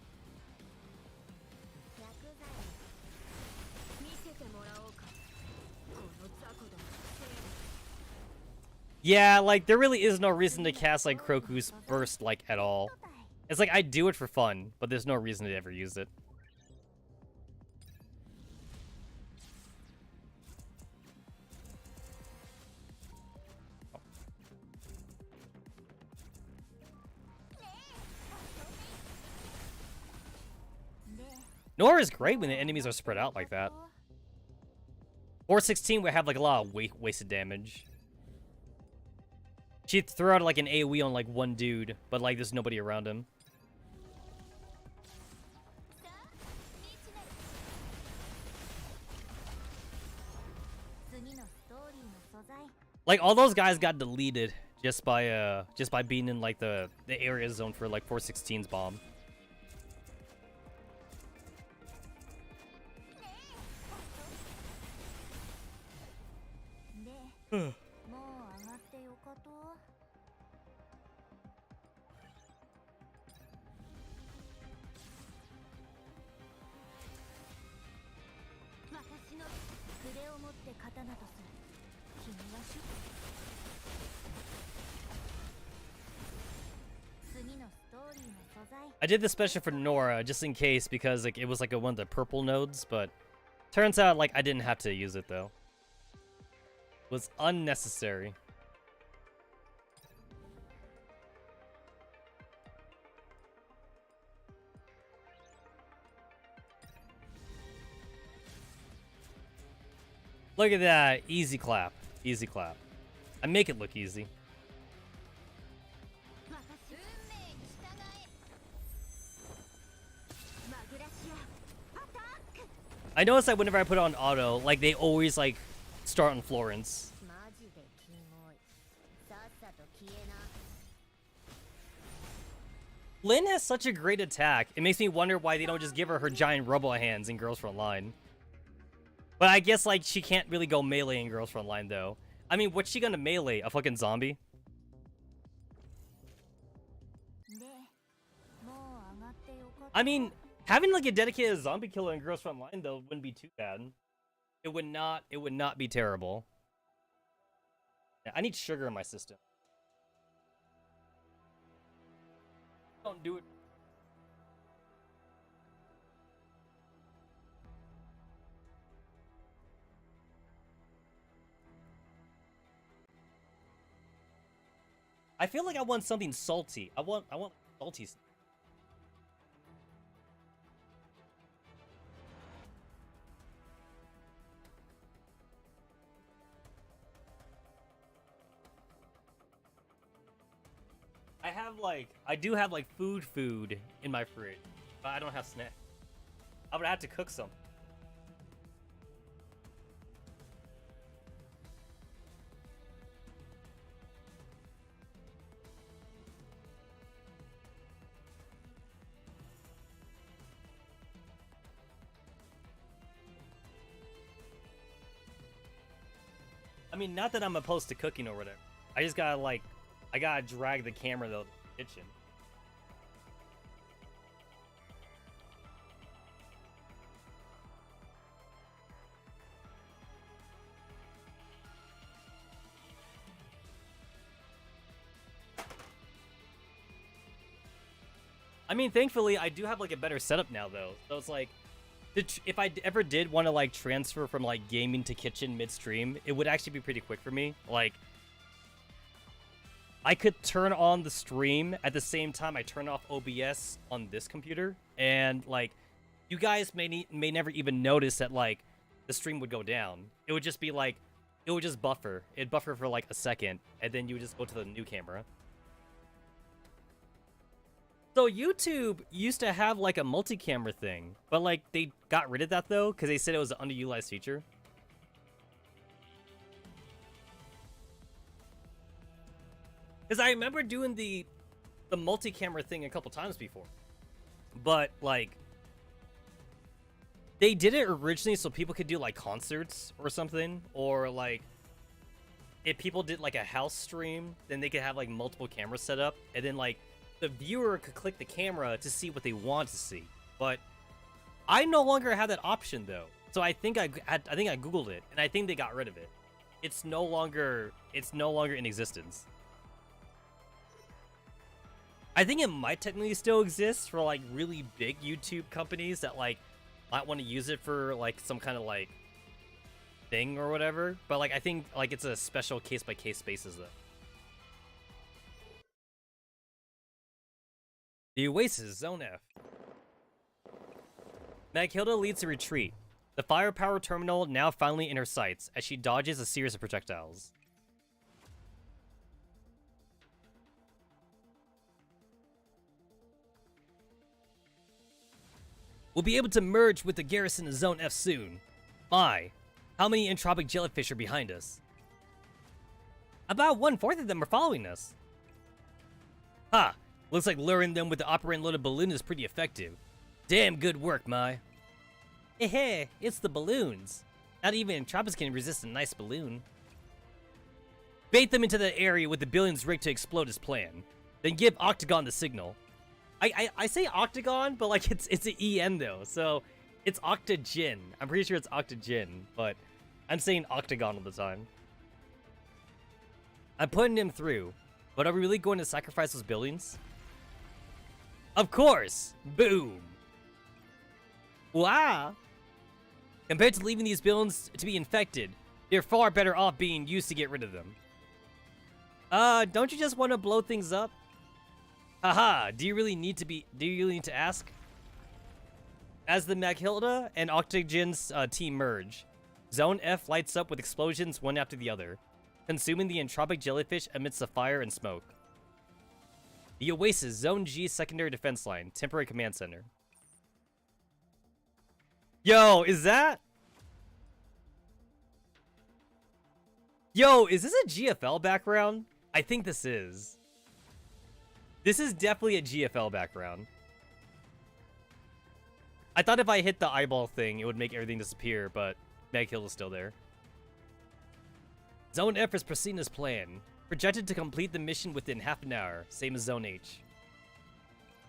Yeah, like there really is no reason to cast like Kroku's Burst like at all. It's like I do it for fun, but there's no reason to ever use it. Nora is great when the enemies are spread out like that. 416 would have like a lot of wasted damage. She'd throw out like an AoE on like one dude, but like there's nobody around him. Like all those guys got deleted just by being in like the area zone for like 416's bomb. I did the special for Nora just in case because like it was like one of the purple nodes, but turns out like I didn't have to use it though. It was unnecessary. Look at that. Easy clap. Easy clap. I make it look easy. I noticed that whenever I put it on auto, like they always like start on Florence. Lynn has such a great attack. It makes me wonder why they don't just give her her giant robot hands in Girls Frontline. But I guess like she can't really go melee in Girls Frontline though. I mean, what's she gonna melee? A fucking zombie? I mean, having like a dedicated zombie killer in Girls Frontline though wouldn't be too bad. It would not be terrible. Yeah, I need sugar in my system. Don't do it. I feel like I want something salty. I want salty. I do have like food in my fridge, but I don't have snacks. I would have to cook some. I mean, not that I'm opposed to cooking or whatever. I just gotta like, I gotta drag the camera though to the kitchen. I mean, thankfully, I do have like a better setup now though. So it's like, if I ever did want to like transfer from like gaming to kitchen midstream, it would actually be pretty quick for me. Like, I could turn on the stream at the same time I turn off OBS on this computer, and like, you guys may never even notice that like the stream would go down. It would just be like, it would just buffer. It'd buffer for like a second, and then you would just go to the new camera. So YouTube used to have like a multi-camera thing, but like they got rid of that though because they said it was an underutilized feature. Because I remember doing the multi-camera thing a couple times before, but like they did it originally so people could do like concerts or something, or like if people did like a house stream, then they could have like multiple cameras set up, and then like the viewer could click the camera to see what they want to see. But I no longer have that option though, so I think I googled it, and I think they got rid of it. It's no longer in existence. I think it might technically still exist for like really big YouTube companies that like might want to use it for like some kind of like thing or whatever, but like I think like it's a special case-by-case basis though. The Oasis, Zone F. Maghilda leads the retreat. The firepower terminal now finally in her sights as she dodges a series of projectiles. We'll be able to merge with the garrison of Zone F soon. My, how many entropic jellyfish are behind us? About 1/4 of them are following us. Ha! Looks like luring them with the operant loaded balloon is pretty effective. Damn good work, Mai. Hey, it's the balloons. Not even entropics can resist a nice balloon. Bait them into the area with the billions rigged to explode as planned. Then give Octagon the signal. I say Octagon, but like it's an EN though, so it's Octagen. I'm pretty sure it's Octagen, but I'm saying Octagon all the time. I'm putting him through, but are we really going to sacrifice those buildings? Of course! Boom! Wow! Compared to leaving these buildings to be infected, they're far better off being used to get rid of them. Don't you just want to blow things up? Haha, do you really need to ask? As the Maghilda and Octagen's team merge, Zone F lights up with explosions one after the other, consuming the entropic jellyfish amidst the fire and smoke. The Oasis, Zone G secondary defense line, temporary command center. Yo, is this a GFL background? I think this is. This is definitely a GFL background. I thought if I hit the eyeball thing, it would make everything disappear, but Maghilda's still there. Zone F is proceeding as planned. Projected to complete the mission within half an hour, same as Zone H.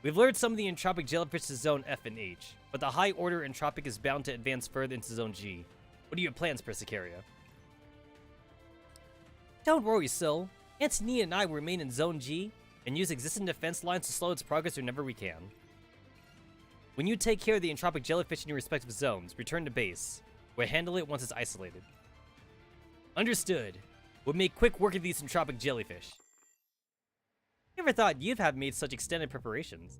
We've lured some of the entropic jellyfish to Zone F and H, but the high order entropic is bound to advance further into Zone G. What are your plans, Persicaria? Don't worry, Sol. Antonia and I will remain in Zone G and use existing defense lines to slow its progress whenever we can. When you take care of the entropic jellyfish in your respective zones, return to base. We'll handle it once it's isolated. Understood. We'll make quick work of these entropic jellyfish. Never thought you'd have made such extended preparations.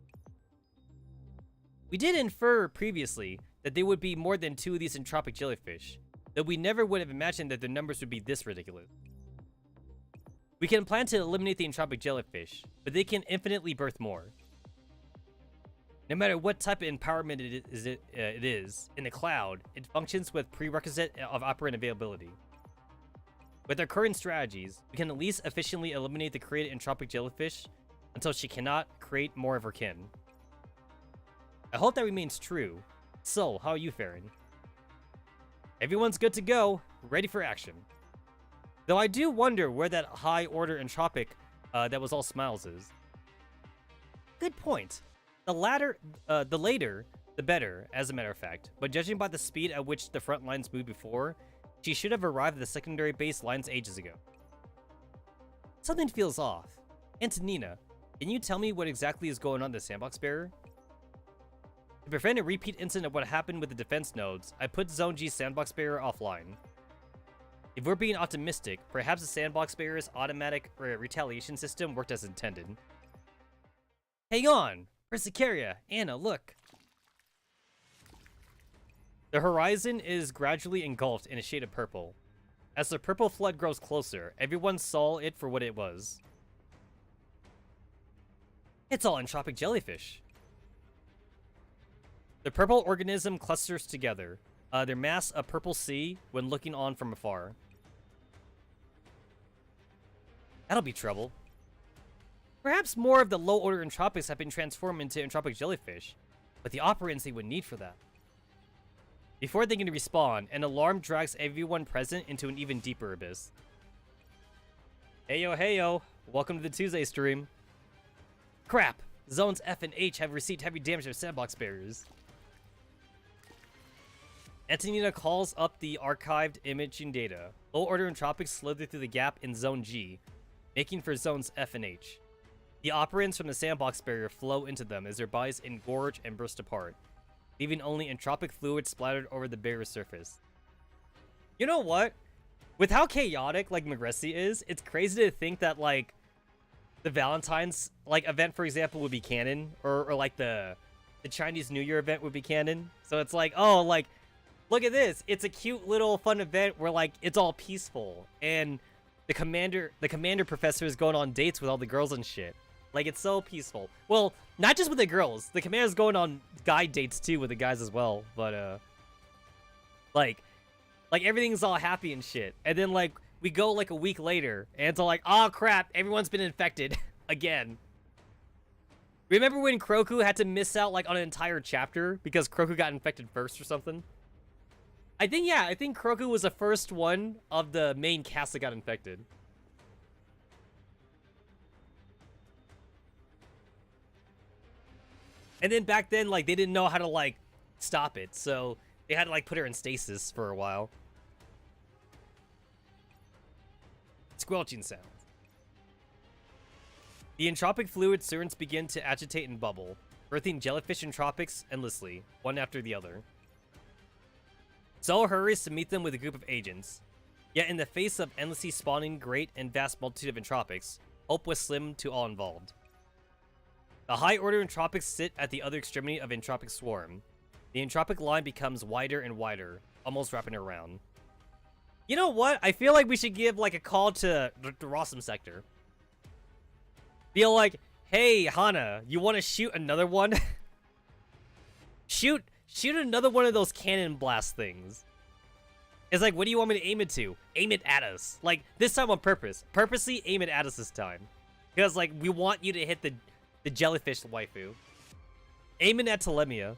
We did infer previously that there would be more than 2 of these entropic jellyfish, though we never would have imagined that their numbers would be this ridiculous. We can plan to eliminate the entropic jellyfish, but they can infinitely birth more. No matter what type of empowerment it is, in the cloud, it functions with prerequisite of operant availability. With our current strategies, we can at least efficiently eliminate the created entropic jellyfish until she cannot create more of her kin. I hope that remains true. So, how are you faring? Everyone's good to go, ready for action. Though I do wonder where that high order entropic that was all smiles is. Good point. The later, the better, as a matter of fact. But judging by the speed at which the front lines moved before, she should have arrived at the secondary base lines ages ago. Something feels off. Antonina, can you tell me what exactly is going on in the sandbox bearer? To prevent a repeat incident of what happened with the defense nodes, I put Zone G's sandbox bearer offline. If we're being optimistic, perhaps the sandbox bearer's automatic retaliation system worked as intended. Hang on! Persicaria, Anna, look! The horizon is gradually engulfed in a shade of purple. As the purple flood grows closer, everyone saw it for what it was. It's all entropic jellyfish. The purple organism clusters together, their mass a purple sea when looking on from afar. That'll be trouble. Perhaps more of the low-order entropics have been transformed into entropic jellyfish, but the operants they would need for that. Before they can respawn, an alarm drags everyone present into an even deeper abyss. Heyo. Welcome to the Tuesday stream. Crap. Zones F and H have received heavy damage from sandbox barriers. Antonina calls up the archived imaging data. Low order entropics slither through the gap in Zone G, making for Zones F and H. The operants from the sandbox barrier flow into them as their bodies engorge and burst apart, leaving only entropic fluid splattered over the barrier surface. You know what? With how chaotic, like, Magressi is, it's crazy to think that, like, the Valentine's, like, event, for example, would be canon, or like, the Chinese New Year event would be canon. So it's like, oh, like, look at this. It's a cute little fun event where, like, it's all peaceful, and the commander professor is going on dates with all the girls and shit. Like, it's so peaceful. Well, not just with the girls. The commander's going on guy dates, too, with the guys as well. But, like, everything's all happy and shit. And then, like, we go, like, a week later, and it's all like, oh, crap, everyone's been infected again. Remember when Kroku had to miss out, like, on an entire chapter because Kroku got infected first or something? I think Kroku was the first one of the main cast that got infected. And then back then, like, they didn't know how to, like, stop it, so they had to, like, put her in stasis for a while. Squelching sounds. The entropic fluid currents begin to agitate and bubble, birthing jellyfish entropics endlessly, one after the other. Zoe hurries to meet them with a group of agents. Yet in the face of endlessly spawning great and vast multitude of entropics, hope was slim to all involved. The high-order entropics sit at the other extremity of entropic swarm. The entropic line becomes wider and wider, almost wrapping around. You know what? I feel like we should give, like, a call to the Rossum sector. Feel like, hey, Hana, you want to shoot another one? Shoot another one of those cannon blast things. It's like, what do you want me to aim it to? Aim it at us. Like, this time on purpose. Purposely aim it at us this time. Because, like, we want you to hit the jellyfish waifu. Aim it at Telemia.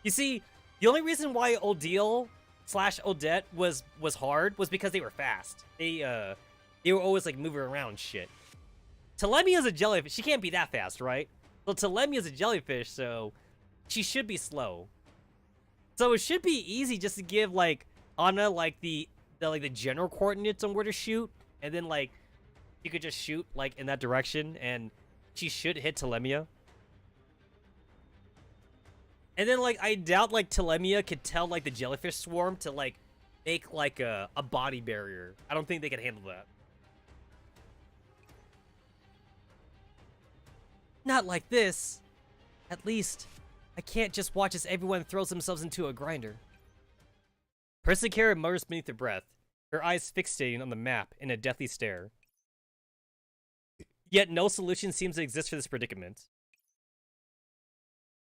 You see, the only reason why Odile / Odette was hard was because they were fast. They were always, like, moving around shit. Telemia is a jellyfish. She can't be that fast, right? Well, Telemia is a jellyfish, so she should be slow. So it should be easy just to give, like, Anna, like, the general coordinates on where to shoot, and then, like, you could just shoot, like, in that direction, and she should hit Telemia. And then, like, I doubt, like, Telemia could tell, like, the jellyfish swarm to, like, make, like, a body barrier. I don't think they can handle that. Not like this. At least, I can't just watch as everyone throws themselves into a grinder. Persicara mutters beneath her breath, her eyes fixating on the map in a deathly stare. Yet no solution seems to exist for this predicament.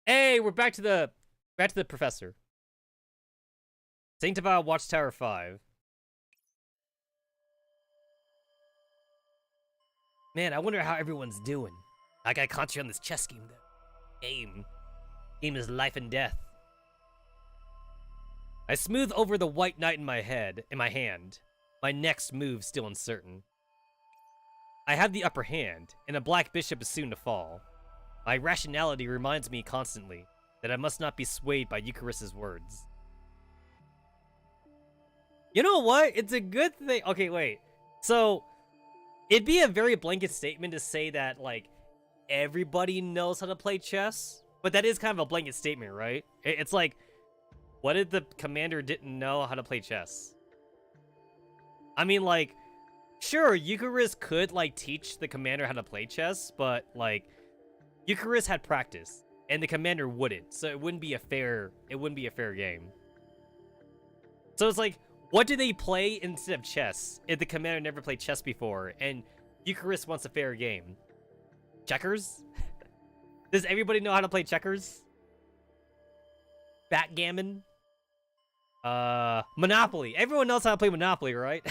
Hey, we're back to the professor. Sanctified Watchtower 5. Man, I wonder how everyone's doing. I gotta concentrate on this chess game, though. Game is life and death. I smooth over the white knight in my hand. My next move still uncertain. I have the upper hand, and a black bishop is soon to fall. My rationality reminds me constantly that I must not be swayed by Eucharis's words. You know what? It's a good thing. Okay, wait. So, it'd be a very blanket statement to say that, like, everybody knows how to play chess, but that is kind of a blanket statement, right? It's like, what if the commander didn't know how to play chess? I mean, like, sure, Eucharis could, like, teach the commander how to play chess, but, like, Eucharis had practice, and the commander wouldn't, so it wouldn't be a fair game. So it's like, what do they play instead of chess if the commander never played chess before, and Eucharis wants a fair game? Checkers? Does everybody know how to play checkers? Backgammon? Monopoly. Everyone knows how to play Monopoly, right?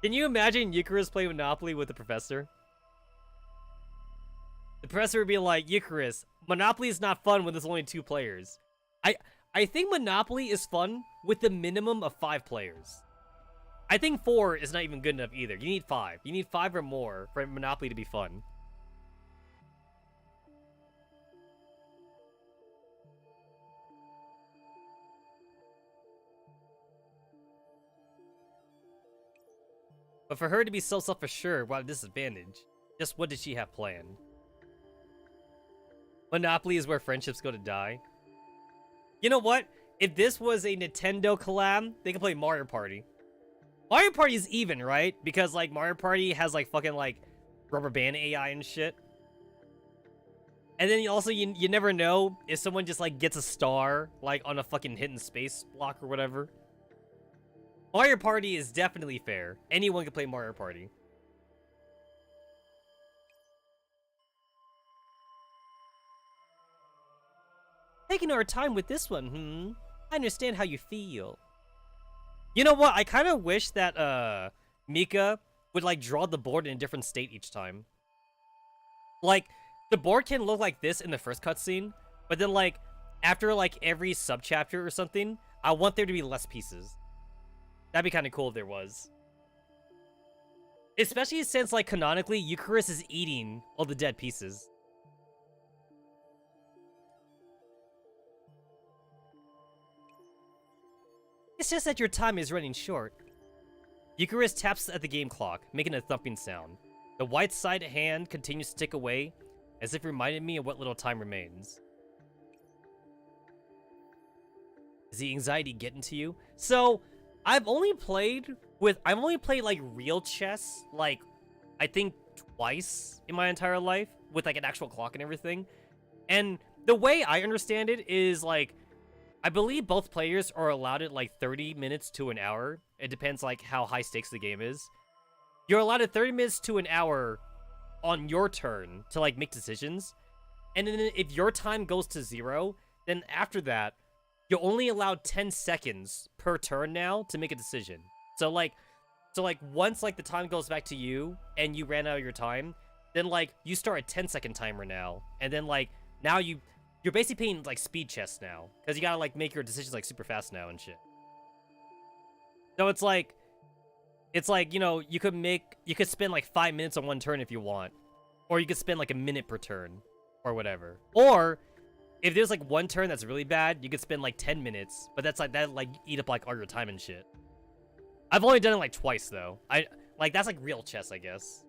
Can you imagine Eucharis playing Monopoly with the professor? The professor would be like, Eucharis, Monopoly is not fun when there's only 2 players. I think Monopoly is fun with the minimum of 5 players. I think 4 is not even good enough either. You need 5. You need 5 or more for Monopoly to be fun. But for her to be so self-assured while at a disadvantage, just what did she have planned? Monopoly is where friendships go to die. You know what? If this was a Nintendo collab, they could play Mario Party. Mario Party is even, right? Because, like, Mario Party has, like, fucking, like, rubber band AI and shit. And then also, you never know if someone just, like, gets a star, like, on a fucking hidden space block or whatever. Mario Party is definitely fair. Anyone can play Mario Party. Taking our time with this one, I understand how you feel. You know what? I kind of wish that, Mika would, like, draw the board in a different state each time. Like, the board can look like this in the first cutscene, but then, like, after, like, every sub-chapter or something, I want there to be less pieces. That'd be kind of cool if there was. Especially since, like, canonically, Eucharist is eating all the dead pieces. It's just that your time is running short. Eucharist taps at the game clock, making a thumping sound. The white side hand continues to tick away, as if reminding me of what little time remains. Is the anxiety getting to you? So, I've only played like real chess, like, I think twice in my entire life, with like an actual clock and everything. And the way I understand it is, like, I believe both players are allowed at like 30 minutes to an hour. It depends like how high stakes the game is. You're allowed at 30 minutes to an hour on your turn to like make decisions. And then if your time goes to 0, then after that, you're only allowed 10 seconds per turn now to make a decision. So like once like the time goes back to you and you ran out of your time, then like you start a 10-second timer now. And then like now you're basically playing like speed chess now, because you gotta like make your decisions like super fast now and shit. So it's like, you know, you could spend like 5 minutes on one turn if you want, or you could spend like a minute per turn, or whatever. Or if there's like one turn that's really bad, you could spend like 10 minutes, but that's like eat up like all your time and shit. I've only done it like twice though. That's like real chess, I guess.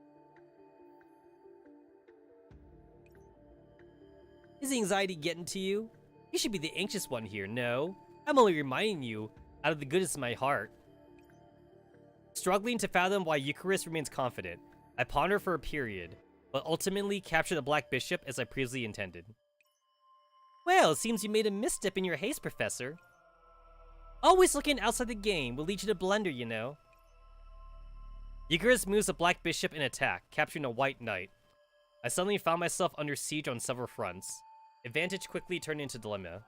Is anxiety getting to you? You should be the anxious one here, no? I'm only reminding you out of the goodness of my heart. Struggling to fathom why Eucharist remains confident, I ponder for a period, but ultimately capture the Black Bishop as I previously intended. Well, it seems you made a misstep in your haste, Professor. Always looking outside the game will lead you to blunder, you know. Eucharist moves the Black Bishop in attack, capturing a White Knight. I suddenly found myself under siege on several fronts. Advantage quickly turned into dilemma.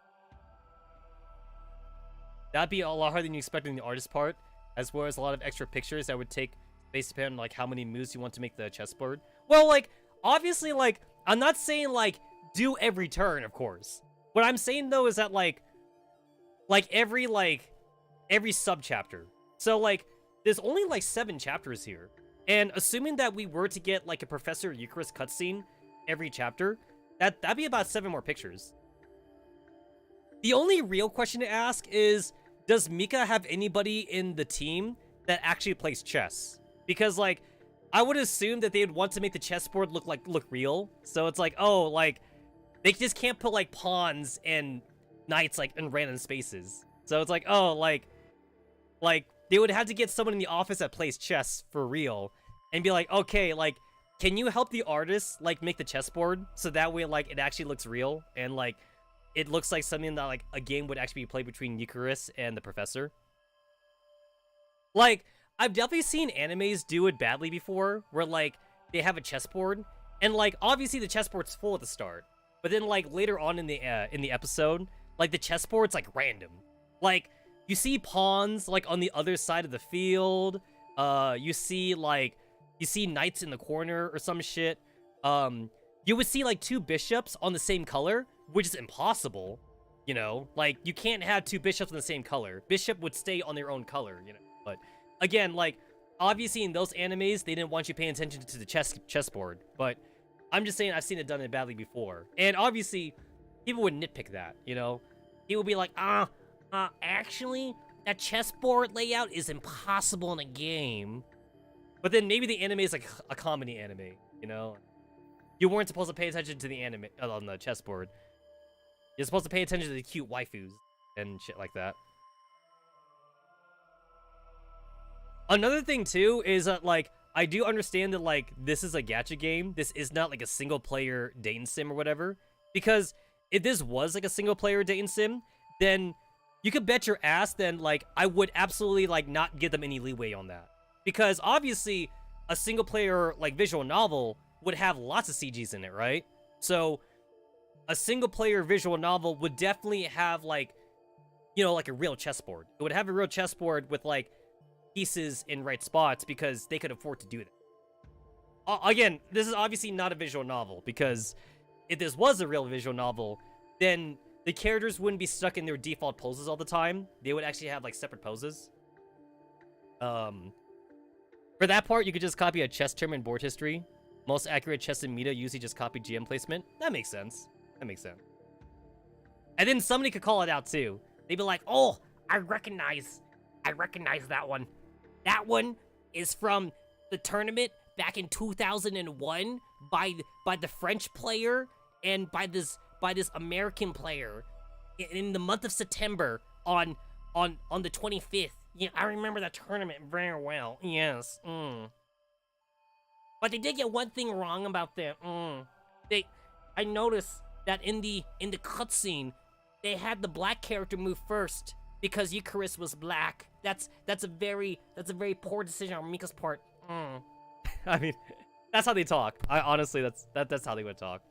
That'd be a lot harder than you expected in the artist part, as well as a lot of extra pictures that would take based upon like how many moves you want to make the chessboard. Well, like, obviously, like, I'm not saying like do every turn, of course. What I'm saying though is that like every sub-chapter. So like there's only like 7 chapters here. And assuming that we were to get like a Professor Eucharist cutscene every chapter, that'd be about 7 more pictures. The only real question to ask is, does Mika have anybody in the team that actually plays chess? Because like, I would assume that they would want to make the chessboard look real. So it's like, oh, like, they just can't put like pawns and knights like in random spaces. So it's like, oh, like they would have to get someone in the office that plays chess for real and be like, okay, like, can you help the artist like make the chessboard so that way like it actually looks real and like it looks like something that like a game would actually be played between Eucharist and the Professor? Like, I've definitely seen animes do it badly before, where like they have a chessboard and like obviously the chessboard's full at the start, but then like later on in the episode, like the chessboard's like random. Like you see pawns like on the other side of the field. You see knights in the corner or some shit. You would see like 2 bishops on the same color, which is impossible. You know, like you can't have 2 bishops in the same color. Bishop would stay on their own color, you know. But again, like, obviously in those animes, they didn't want you paying attention to the chessboard, but I'm just saying I've seen it done it badly before. And obviously, people would nitpick that, you know? He would be like, actually, that chessboard layout is impossible in a game. But then maybe the anime is like a comedy anime, you know? You weren't supposed to pay attention to the anime on the chessboard. You're supposed to pay attention to the cute waifus and shit like that. Another thing too is that, like, I do understand that, like, this is a gacha game. This is not like a single player dating sim or whatever. Because if this was like a single player dating sim, then you could bet your ass then, like, I would absolutely, like, not give them any leeway on that. Because obviously a single player, like, visual novel would have lots of CGs in it, right? So a single player visual novel would definitely have, like, you know, like a real chessboard. It would have a real chessboard with, like, pieces in right spots because they could afford to do that. Again, this is obviously not a visual novel, because if this was a real visual novel, then the characters wouldn't be stuck in their default poses all the time. They would actually have, like, separate poses. For that part, you could just copy a chess term in board history. Most accurate chess and meta usually just copy GM placement. That makes sense. That makes sense. And then somebody could call it out too. They'd be like, oh, I recognize that one. That one is from the tournament back in 2001 by the French player and by this American player in the month of September on the 25th. Yeah, I remember that tournament very well. Yes. But they did get one thing wrong about that. I noticed that in the cutscene, they had the black character move first because Eucharist was black. That's a very poor decision on Mika's part. I mean, that's how they talk. I honestly, that's how they would talk.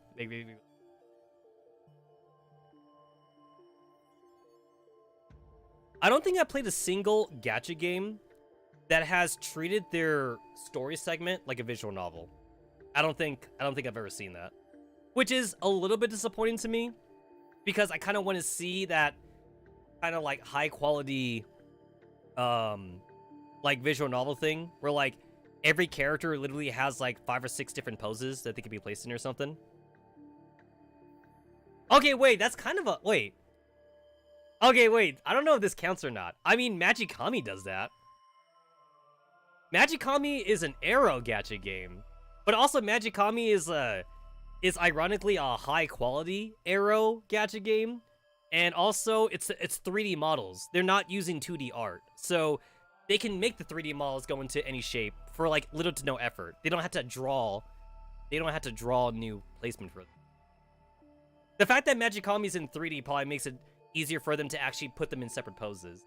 I don't think I played a single gacha game that has treated their story segment like a visual novel. I don't think I've ever seen that, which is a little bit disappointing to me, because I kind of want to see that kind of like high quality, like visual novel thing where, like, every character literally has like 5 or 6 different poses that they could be placed in or something. Okay, wait, that's kind of a wait. Okay, wait, I don't know if this counts or not. I mean, Magikami does that. Magikami is an arrow gacha game, but also Magikami is ironically a high quality arrow gacha game, and also it's 3D models. They're not using 2D art, so they can make the 3D models go into any shape for, like, little to no effort. They don't have to draw. They don't have to draw new placement for them. The fact that Magikami's in 3D probably makes it easier for them to actually put them in separate poses.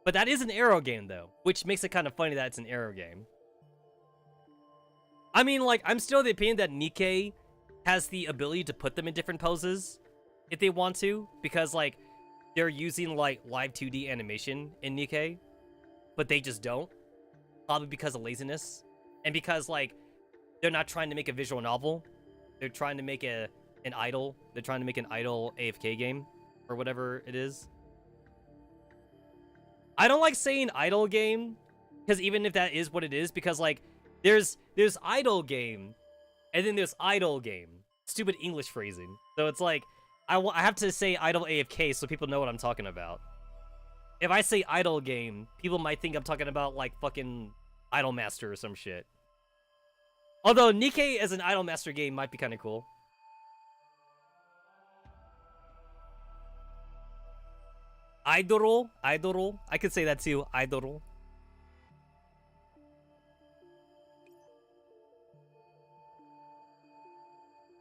But that is an arrow game, though, which makes it kind of funny that it's an arrow game. I mean, like, I'm still of the opinion that Nikkei has the ability to put them in different poses if they want to, because, like, they're using, like, live 2D animation in Nikkei, but they just don't. Probably because of laziness, and because, like, they're not trying to make a visual novel. They're trying to make an idle. They're trying to make an idle AFK game, or whatever it is. I don't like saying idle game, because even if that is what it is, because, like, there's idle game, and then there's idle game. Stupid English phrasing. So it's like, I have to say idle AFK so people know what I'm talking about. If I say idle game, people might think I'm talking about, like, fucking Idol Master or some shit. Although Nikkei as an Idol Master game might be kind of cool. Idol? I could say that too. Idol.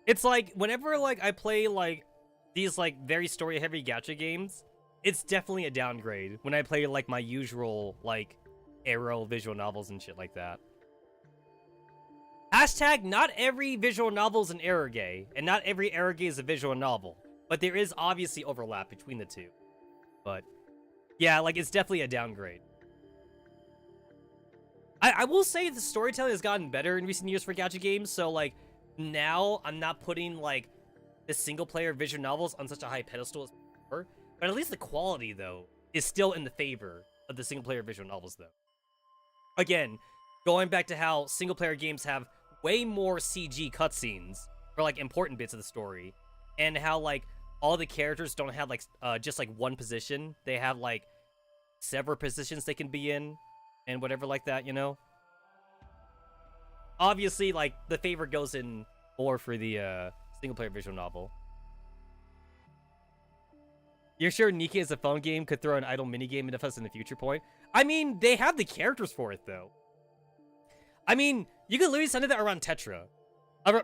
It's like, whenever, like, I play, like, these, like, very story-heavy gacha games, it's definitely a downgrade when I play, like, my usual, like, arrow visual novels and shit like that. Hashtag, not every visual novel is an eroge, and not every eroge is a visual novel. But there is obviously overlap between the two. But, yeah, like, it's definitely a downgrade. I will say the storytelling has gotten better in recent years for gacha games, so, like, now I'm not putting, like, the single-player visual novels on such a high pedestal as before. But at least the quality, though, is still in the favor of the single-player visual novels, though. Again, going back to how single-player games have way more CG cutscenes for, like, important bits of the story, and how, like, all the characters don't have, like, just, like, one position. They have, like, several positions they can be in, and whatever like that, you know? Obviously, like, the favor goes in more for the, single-player visual novel. You're sure Nikke as a phone game could throw an idle minigame into us in the future point? I mean, they have the characters for it, though. I mean, you could literally send it around Tetra.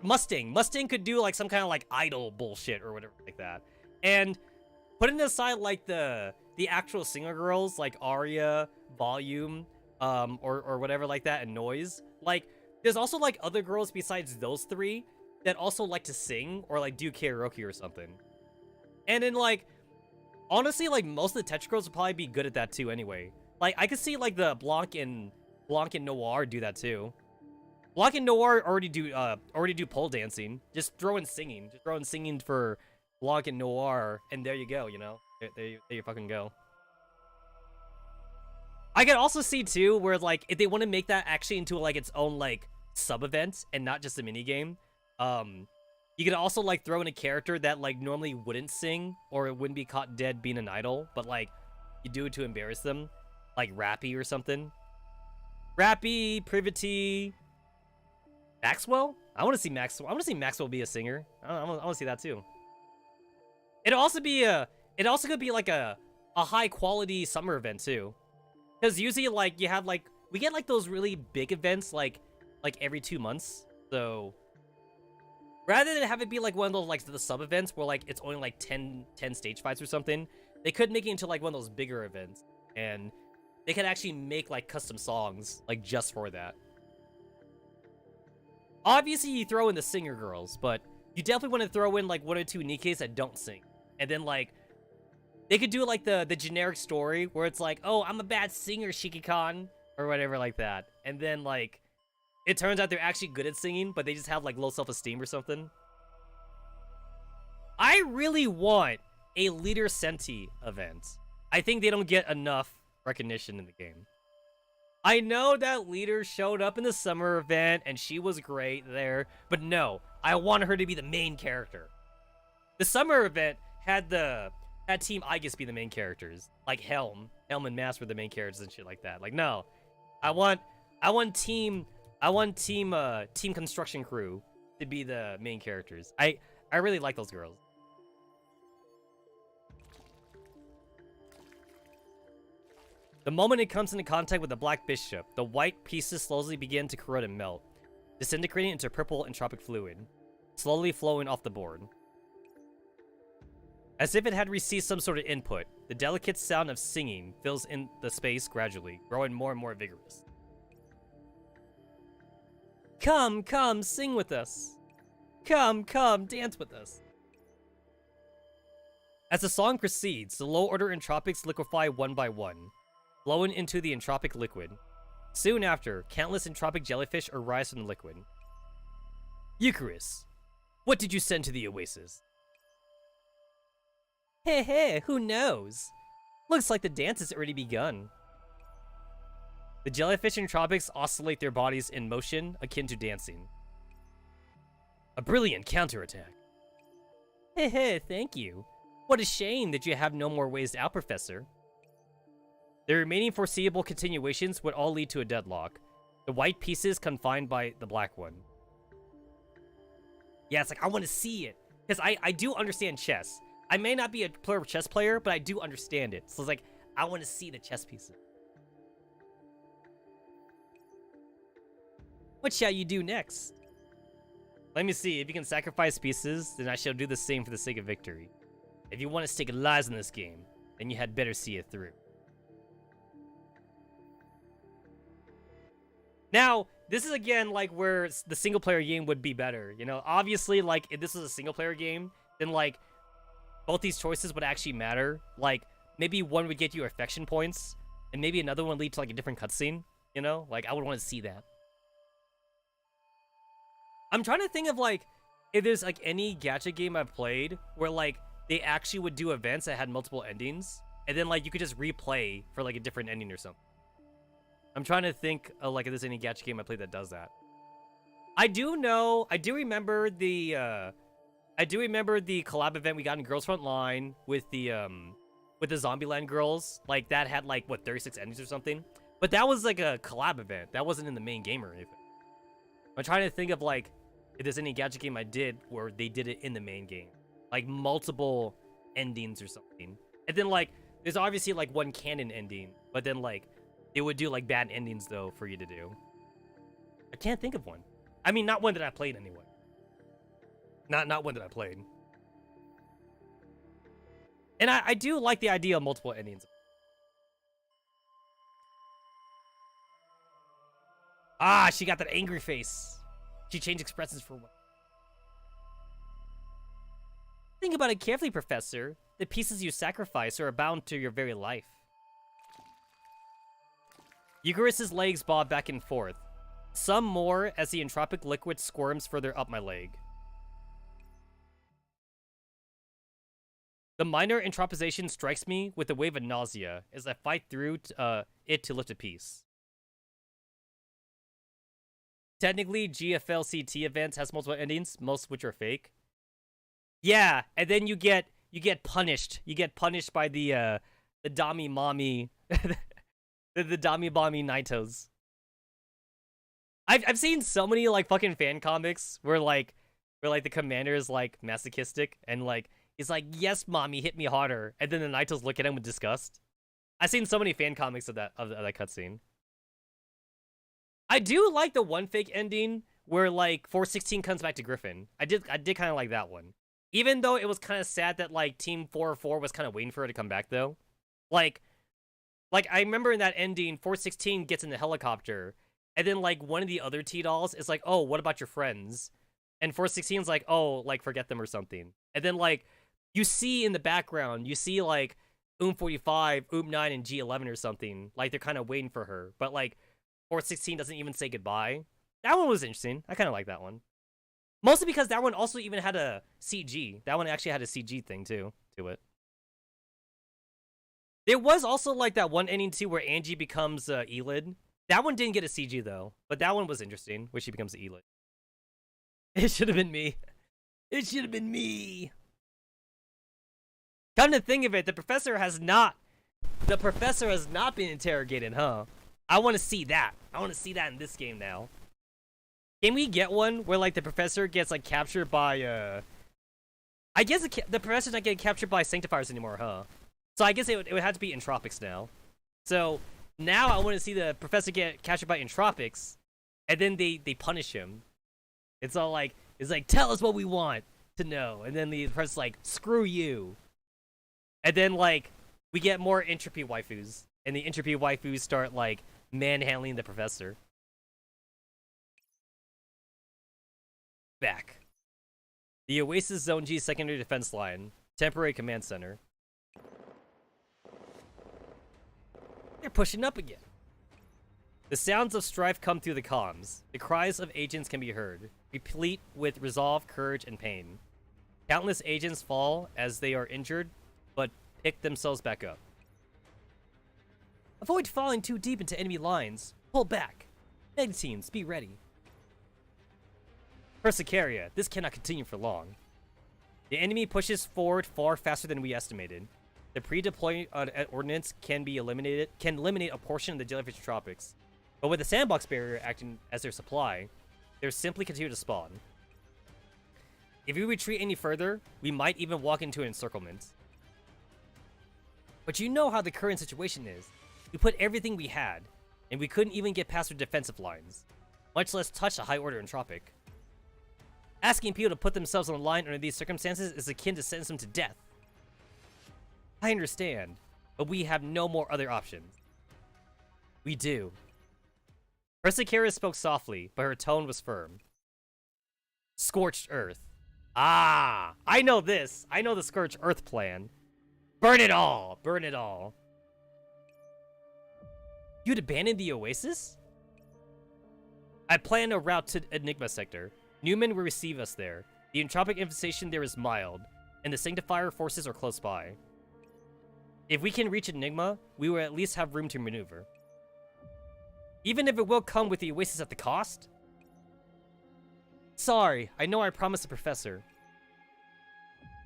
Mustang could do, like, some kind of, like, idle bullshit or whatever like that. And putting aside, like, the actual singer girls, like Aria, Volume, or whatever like that, and Noise, like, there's also, like, other girls besides those three that also like to sing or, like, do karaoke or something. And then, like, honestly, like, most of the Tetra girls would probably be good at that too anyway. Like, I could see, like, the Blanc and Noir do that too. Blanc and Noir already do pole dancing. Just throw in singing. Just throw in singing for Blanc and Noir, and there you go, you know? There you fucking go. I could also see, too, where, like, if they want to make that actually into, like, its own, like, sub-event and not just a minigame, you could also, like, throw in a character that, like, normally wouldn't sing or it wouldn't be caught dead being an idol, but, like, you do it to embarrass them. Like Rappy or something. Rappy, Privity, Maxwell? I want to see Maxwell. I want to see Maxwell be a singer. I want to see that, too. It also could be, like, a high-quality summer event, too. Because usually, like, you have, like, we get, like, those really big events, like every 2 months. So, rather than have it be, like, one of those, like, the sub-events where, like, it's only, like, 10 stage fights or something, they could make it into, like, one of those bigger events. And they could actually make, like, custom songs, like, just for that. Obviously, you throw in the singer girls, but you definitely want to throw in, like, 1 or 2 Nikkes that don't sing. And then, like, they could do, like, the generic story where it's like, oh, I'm a bad singer, Shiki-Kan, or whatever like that. And then, like, it turns out they're actually good at singing, but they just have, like, low self-esteem or something. I really want a Leader Senti event. I think they don't get enough recognition in the game. I know that Leader showed up in the summer event, and she was great there, but no, I want her to be the main character. The summer event had Team Aegis be the main characters, like Helm and Mass were the main characters and shit like that. Like, no, I want team construction crew to be the main characters. I really like those girls. The moment it comes into contact with the Black Bishop, the white pieces slowly begin to corrode and melt, disintegrating into purple entropic fluid, slowly flowing off the board. As if it had received some sort of input, the delicate sound of singing fills in the space gradually, growing more and more vigorous. Come, come, sing with us. Come, come, dance with us. As the song proceeds, the low-order entropics liquefy one by one, flowing into the entropic liquid. Soon after, countless entropic jellyfish arise from the liquid. Eucharist, what did you send to the oasis? Hey, who knows? Looks like the dance has already begun. The jellyfish entropics oscillate their bodies in motion akin to dancing. A brilliant counterattack. Hey, thank you. What a shame that you have no more ways out, Professor. The remaining foreseeable continuations would all lead to a deadlock, the white pieces confined by the black one. Yeah, it's like, I want to see it. Because I do understand chess. I may not be a chess player, but I do understand it. So it's like, I want to see the chess pieces. What shall you do next? Let me see. If you can sacrifice pieces, then I shall do the same for the sake of victory. If you want to stake lives in this game, then you had better see it through. Now, this is again like where the single player game would be better. You know, obviously, like if this was a single player game, then like both these choices would actually matter. Like maybe one would get you affection points, and maybe another one would lead to like a different cutscene. You know, like I would want to see that. I'm trying to think of like if there's like any gacha game I've played where like they actually would do events that had multiple endings, and then like you could just replay for like a different ending or something. I'm trying to think like if there's any gacha game I played that does that. I do remember the collab event we got in Girls Front Line with the Zombieland girls. Like that had like what 36 endings or something. But that was like a collab event. That wasn't in the main game or anything. I'm trying to think of like if there's any gacha game I did where they did it in the main game. Like multiple endings or something. And then like there's obviously like one canon ending, but then like they would do like bad endings though for you to do. I can't think of one. I mean, not one that I played anyway. Not one that I played. And I do like the idea of multiple endings. Ah, she got that angry face. She changed expressions for what? Think about it carefully, Professor. The pieces you sacrifice are bound to your very life. Eucharis's legs bob back and forth. Some more as the entropic liquid squirms further up my leg. The minor entropization strikes me with a wave of nausea as I fight through it to lift a piece. Technically, GFLCT events has multiple endings, most of which are fake. Yeah, and then you get punished. You get punished by the Dami Mommy, the Dami Mommy Naitos. I've seen so many like fucking fan comics where the commander is like masochistic and like he's like, yes, mommy, hit me harder, and then the Naitos look at him with disgust. I've seen so many fan comics of that cutscene. I do like the one fake ending where like 416 comes back to Griffin. I did kind of like that one, even though it was kind of sad that like Team 404 was kind of waiting for her to come back though. Like I remember in that ending, 416 gets in the helicopter. And then, like, one of the other T-Dolls is like, oh, what about your friends? And 416's like, oh, like, forget them or something. And then, like, you see in the background, you see, like, 45, 9, and G11 or something. Like, they're kind of waiting for her. But, like, 416 doesn't even say goodbye. That one was interesting. I kind of like that one. Mostly because that one also even had a CG. That one actually had a CG thing, too, to it. There was also, like, that one ending, too, where Angie becomes Elid. That one didn't get a CG, though. But that one was interesting, where she becomes Elid. It should have been me. It should have been me. Come to think of it, the professor has not been interrogated, huh? I want to see that. I want to see that in this game now. Can we get one where, like, the professor gets, like, captured by, I guess the professor's not getting captured by sanctifiers anymore, huh? So I guess it would have to be entropics now. So now I want to see the professor get captured by entropics, and then they punish him. It's all like, tell us what we want to know. And then the professor's like, screw you. And then, like, we get more entropy waifus. And the entropy waifus start, like, manhandling the professor. Back. The Oasis Zone G secondary defense line. Temporary command center. They're pushing up again. The sounds of strife come through the comms. The cries of agents can be heard, replete with resolve, courage, and pain. Countless agents fall as they are injured, but pick themselves back up. Avoid falling too deep into enemy lines. Pull back. Med teams, be ready. Persicaria, this cannot continue for long. The enemy pushes forward far faster than we estimated. The pre-deployment ordnance can eliminate a portion of the jellyfish tropics. But with the sandbox barrier acting as their supply, they'll simply continue to spawn. If we retreat any further, we might even walk into an encirclement. But you know how the current situation is. We put everything we had, and we couldn't even get past our defensive lines, much less touch a high-order entropic. Asking people to put themselves on the line under these circumstances is akin to sentence them to death. I understand, but we have no more other options. We do. Persicaria spoke softly, but her tone was firm. Scorched Earth. Ah, I know this. I know the Scorched Earth plan. Burn it all. Burn it all. You'd abandon the Oasis? I plan a route to Enigma Sector. Newman will receive us there. The entropic infestation there is mild, and the Sanctifier forces are close by. If we can reach Enigma, we will at least have room to maneuver. Even if it will come with the Oasis at the cost? Sorry, I know I promised the professor.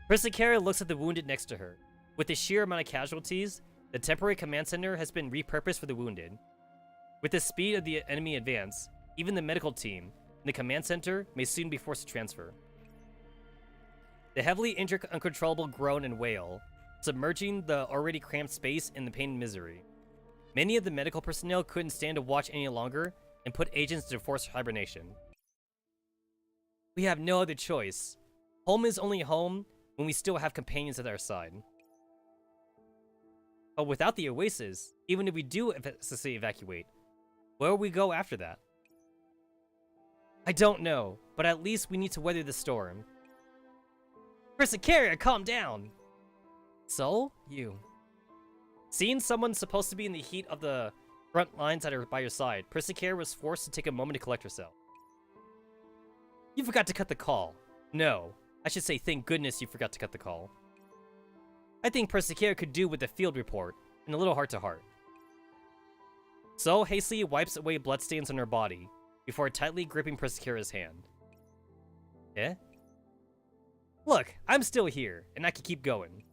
Persicaria looks at the wounded next to her. With the sheer amount of casualties, the temporary command center has been repurposed for the wounded. With the speed of the enemy advance, even the medical team in the command center may soon be forced to transfer. The heavily injured uncontrollable groan and wail, submerging the already cramped space in the pain and misery. Many of the medical personnel couldn't stand to watch any longer and put agents into forced hibernation. We have no other choice. Home is only home when we still have companions at our side. But without the Oasis, even if we do evacuate, where will we go after that? I don't know, but at least we need to weather the storm. Persicaria, calm down! So, you. Seeing someone supposed to be in the heat of the front lines by your side, Persicaria was forced to take a moment to collect herself. You forgot to cut the call. No, I should say thank goodness you forgot to cut the call. I think Persicaria could do with a field report and a little heart-to-heart. So hastily wipes away bloodstains on her body before tightly gripping Persicaria's hand. Eh? Look, I'm still here, and I can keep going.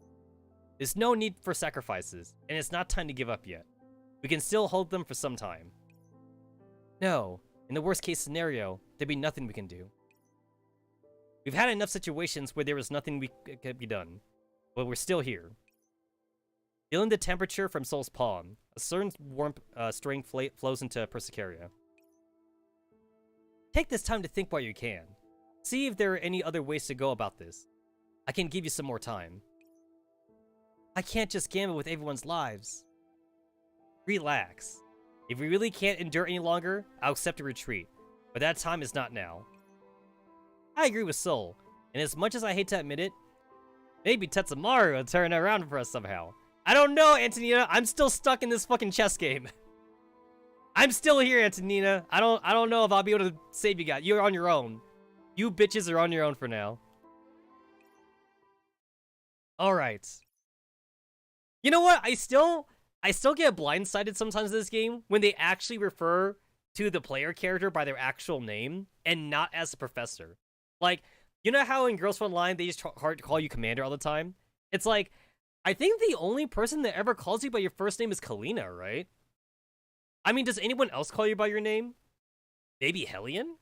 There's no need for sacrifices, and it's not time to give up yet. We can still hold them for some time. No, in the worst case scenario, there'd be nothing we can do. We've had enough situations where there was nothing could be done, but we're still here. Feeling the temperature from Soul's palm, a certain warmth string flows into Persicaria. Take this time to think while you can. See if there are any other ways to go about this. I can give you some more time. I can't just gamble with everyone's lives. Relax. If we really can't endure any longer, I'll accept a retreat, but that time is not now. I agree with Soul, and as much as I hate to admit it, maybe Tetsamaru will turn around for us somehow. I don't know, Antonina. I'm still stuck in this fucking chess game. I'm still here, Antonina. I don't know if I'll be able to save you guys. You're on your own. You bitches are on your own for now. Alright. You know what? I still get blindsided sometimes in this game when they actually refer to the player character by their actual name and not as a professor. Like, you know how in Girls Online they just call you Commander all the time? It's like, I think the only person that ever calls you by your first name is Kalina, right? I mean, does anyone else call you by your name? Maybe Hellion?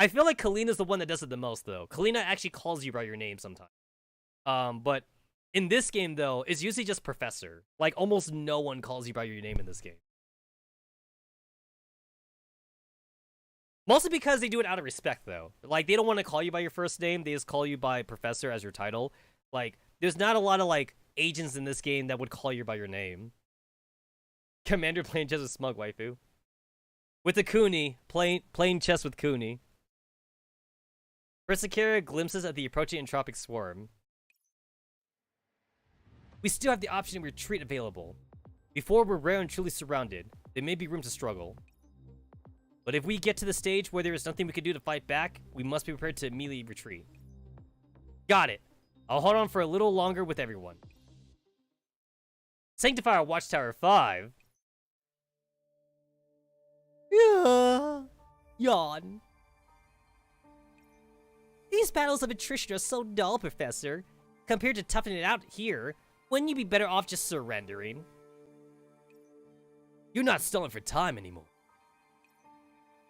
I feel like Kalina's the one that does it the most, though. Kalina actually calls you by your name sometimes. But in this game, though, it's usually just Professor. Like, almost no one calls you by your name in this game. Mostly because they do it out of respect, though. Like, they don't want to call you by your first name. They just call you by Professor as your title. Like, there's not a lot of, like, agents in this game that would call you by your name. Commander playing chess with Smug Waifu. With the Kuni. Playing chess with Kuni. Persicaria glimpses at the approaching entropic swarm. We still have the option of retreat available. Before we're rare and truly surrounded, there may be room to struggle. But if we get to the stage where there is nothing we can do to fight back, we must be prepared to immediately retreat. Got it. I'll hold on for a little longer with everyone. Sanctifier Watchtower 5. Yeah. Yawn. These battles of attrition are so dull, Professor. Compared to toughing it out here, wouldn't you be better off just surrendering? You're not stalling for time anymore.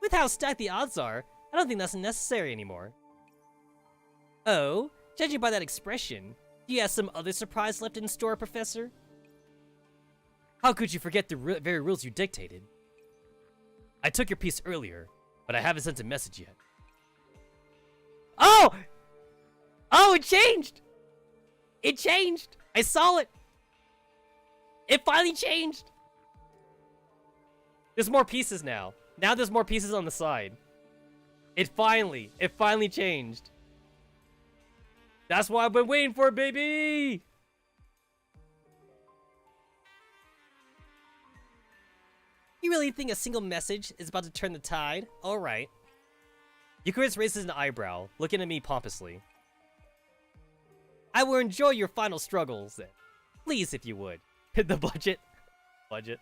With how stacked the odds are, I don't think that's necessary anymore. Oh, judging by that expression, do you have some other surprise left in store, Professor? How could you forget the very rules you dictated? I took your piece earlier, but I haven't sent a message yet. Oh! Oh, it changed! It changed! I saw it! It finally changed! There's more pieces now. Now there's more pieces on the side. It finally changed. That's why I've been waiting for it, baby! You really think a single message is about to turn the tide? Alright. Eucharist raises an eyebrow, looking at me pompously. I will enjoy your final struggles, then. Please, if you would. Hit the budget. Budget.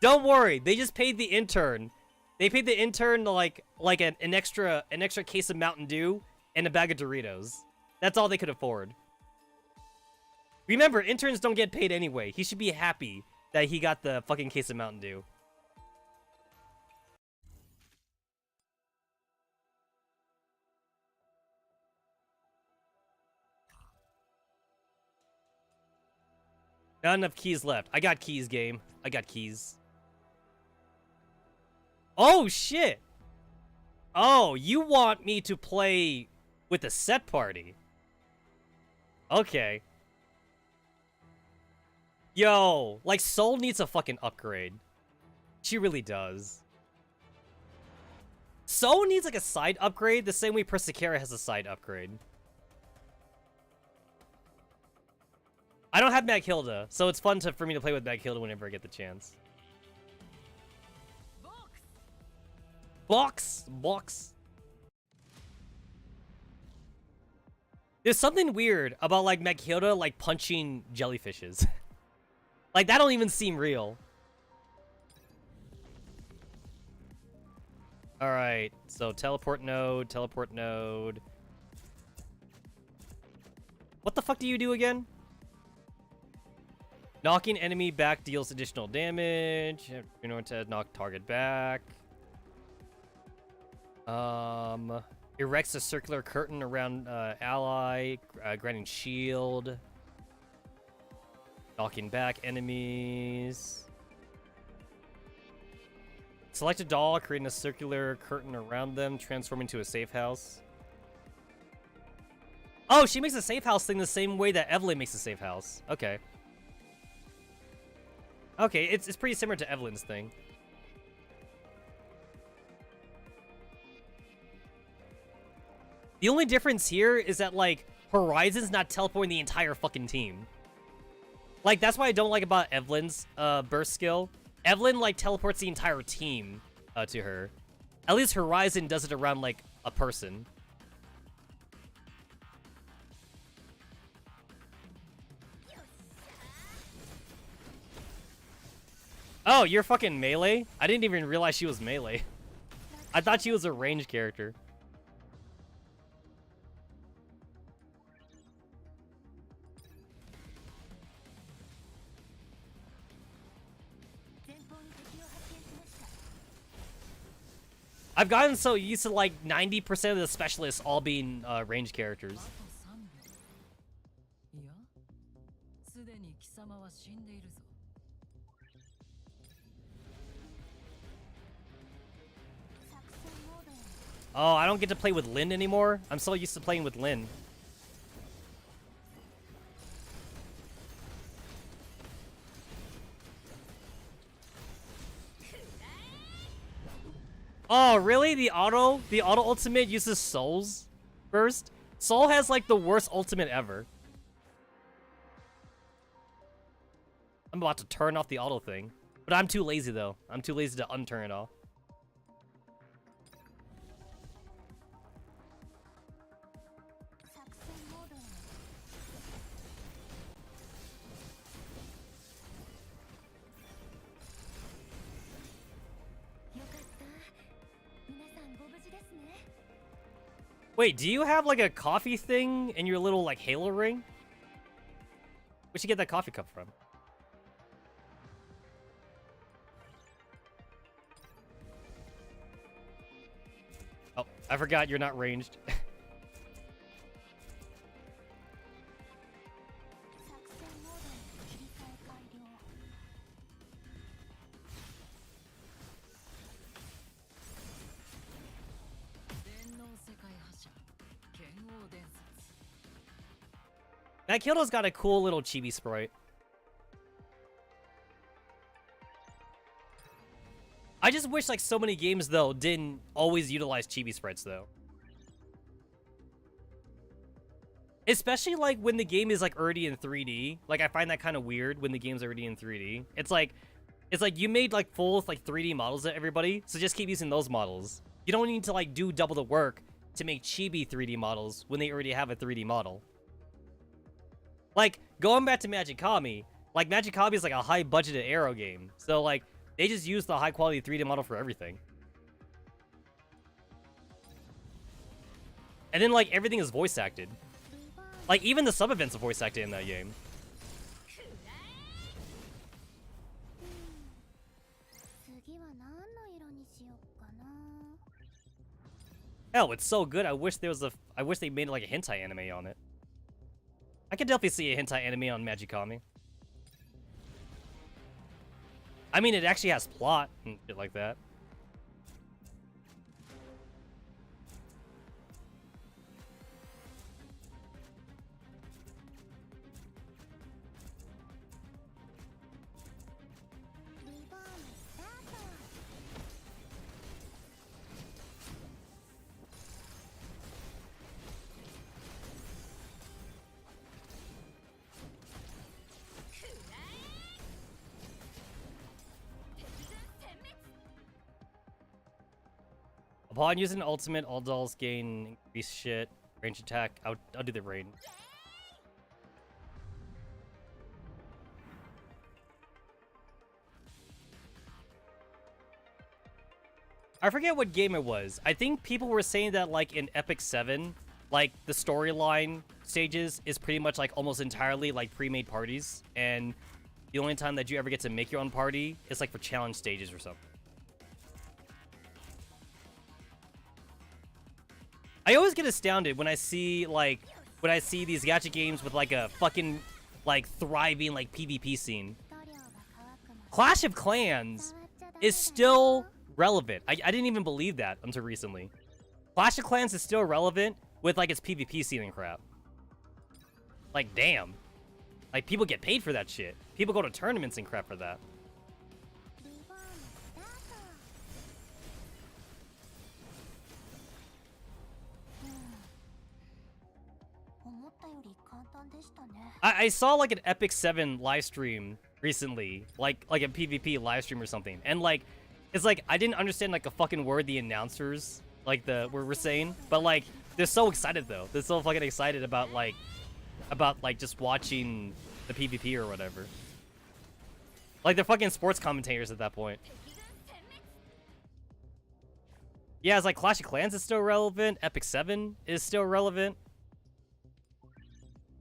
Don't worry, they just paid the intern. They paid the intern like an extra case of Mountain Dew and a bag of Doritos. That's all they could afford. Remember, interns don't get paid anyway. He should be happy that he got the fucking case of Mountain Dew. Not enough keys left. I got keys, game. I got keys. Oh, shit! Oh, you want me to play with a set party? Okay. Yo, like, Soul needs a fucking upgrade. She really does. Soul needs, like, a side upgrade the same way Persicara has a side upgrade. I don't have Maghilda, so it's fun for me to play with Maghilda whenever I get the chance. Box. There's something weird about, like, Maghilda, like, punching jellyfishes. Like, that don't even seem real. Alright, so teleport node. What the fuck do you do again? Knocking enemy back deals additional damage. You know, to knock target back. Erects a circular curtain around ally, granting shield. Knocking back enemies. Select a doll, creating a circular curtain around them, transforming to a safe house. Oh, she makes a safe house thing the same way that Evelyn makes a safe house. Okay. Okay, it's pretty similar to Evelyn's thing. The only difference here is that, like, Horizon's not teleporting the entire fucking team. Like, that's what I don't like about Evelyn's burst skill. Evelyn, like, teleports the entire team to her. At least Horizon does it around, like, a person. Oh, you're fucking melee? I didn't even realize she was melee. I thought she was a ranged character. I've gotten so used to, like, 90% of the specialists all being ranged characters. Oh, I don't get to play with Lyn anymore? I'm so used to playing with Lyn. Oh, really? The auto ultimate uses Soul's burst? Soul has, like, the worst ultimate ever. I'm about to turn off the auto thing. But I'm too lazy, though. I'm too lazy to unturn it off. Wait, do you have, like, a coffee thing in your little, like, halo ring? Where'd you get that coffee cup from? Oh, I forgot you're not ranged. Maghilda's got a cool little chibi sprite. I just wish, like, so many games, though, didn't always utilize chibi sprites, though. Especially, like, when the game is, like, already in 3D. Like, I find that kind of weird when the game's already in 3D. It's like you made, like, full, like, 3D models of everybody, so just keep using those models. You don't need to, like, do double the work to make chibi 3D models when they already have a 3D model. Like, going back to Magikami, like, Magikami is, like, a high-budgeted Arrow game. So, like, They just use the high quality 3D model for everything. And then, like, everything is voice acted. Like, even the sub-events are voice acted in that game. Hell, it's so good. I wish there was I wish they made like a hentai anime on it. I could definitely see a hentai anime on Magikami. I mean, it actually has plot and shit like that. Upon using ultimate, all dolls gain increased shit. Range attack. I'll do the range. I forget what game it was. I think people were saying that like in Epic 7, like the storyline stages is pretty much like almost entirely like pre-made parties, and the only time that you ever get to make your own party is like for challenge stages or something. I always get astounded when I see these gacha games with like a fucking like thriving like PvP scene. Clash of Clans is still relevant. I didn't even believe that until recently. Clash of Clans is still relevant with like its PvP scene and crap. Like damn. Like people get paid for that shit. People go to tournaments and crap for that. I saw like an Epic 7 live stream recently, like a PvP live stream or something, and like it's like I didn't understand like a fucking word the announcers like were saying, but like they're so excited though. They're so fucking excited about like just watching the PvP or whatever. Like they're fucking sports commentators at that point. Yeah, it's like Clash of Clans is still relevant. Epic 7 is still relevant.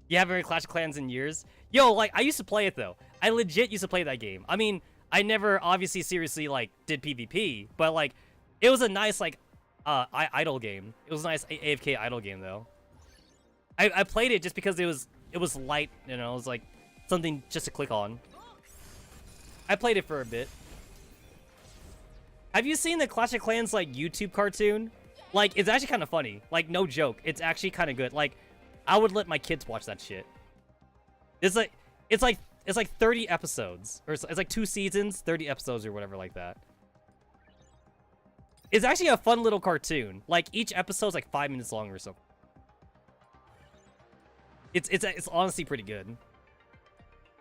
You haven't heard Clash of Clans in years? Yo, like, I used to play it, though. I legit used to play that game. I mean, I never, obviously, seriously, like, did PvP. But, like, it was a nice, like, idle game. It was a nice AFK idle game, though. I played it just because it was light, you know? It was, like, something just to click on. I played it for a bit. Have you seen the Clash of Clans, like, YouTube cartoon? Like, it's actually kind of funny. Like, no joke. It's actually kind of good. Like, I would let my kids watch that shit. It's like 30 episodes, or it's like 2 seasons, 30 episodes or whatever like that. It's actually a fun little cartoon. Like each episode's like 5 minutes long or something. It's honestly pretty good.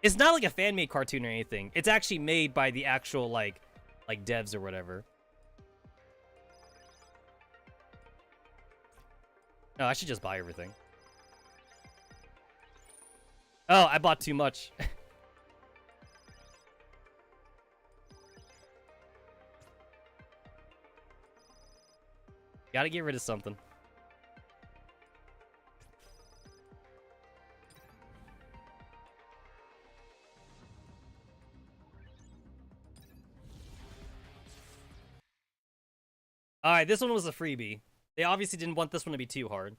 It's not like a fan-made cartoon or anything. It's actually made by the actual like devs or whatever. No, I should just buy everything. Oh, I bought too much. Gotta get rid of something. Alright, this one was a freebie. They obviously didn't want this one to be too hard.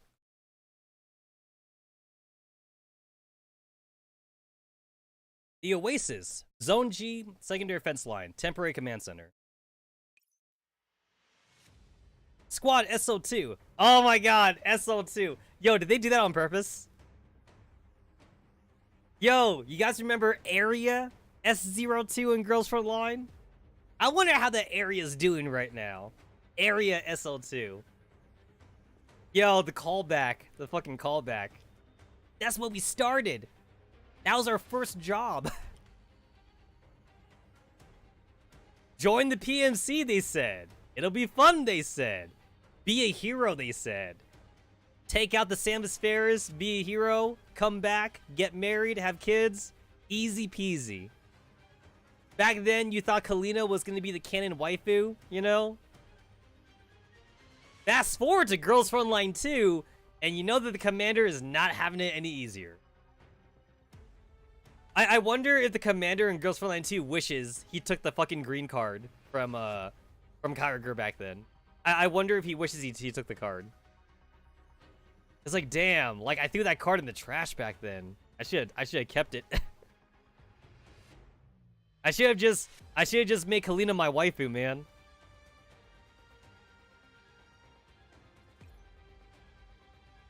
The Oasis. Zone G, secondary fence line. Temporary command center. Squad SO2. Oh my god, SO2. Yo, did they do that on purpose? Yo, you guys remember Area S02 in Girls Front Line? I wonder how that area's doing right now. Area SO2. Yo, the callback. The fucking callback. That's what we started. That was our first job. Join the PMC, they said. It'll be fun, they said. Be a hero, they said. Take out the Samus Ferris, be a hero, come back, get married, have kids. Easy peasy. Back then, you thought Kalina was gonna be the canon waifu, you know? Fast forward to Girls Frontline 2, and you know that the commander is not having it any easier. I wonder if the commander in Girls Frontline 2 wishes he took the fucking green card from Kyogre back then. I wonder if he wishes he took the card. It's like, damn, like I threw that card in the trash back then. I should have kept it. I should have just made Kalina my waifu, man.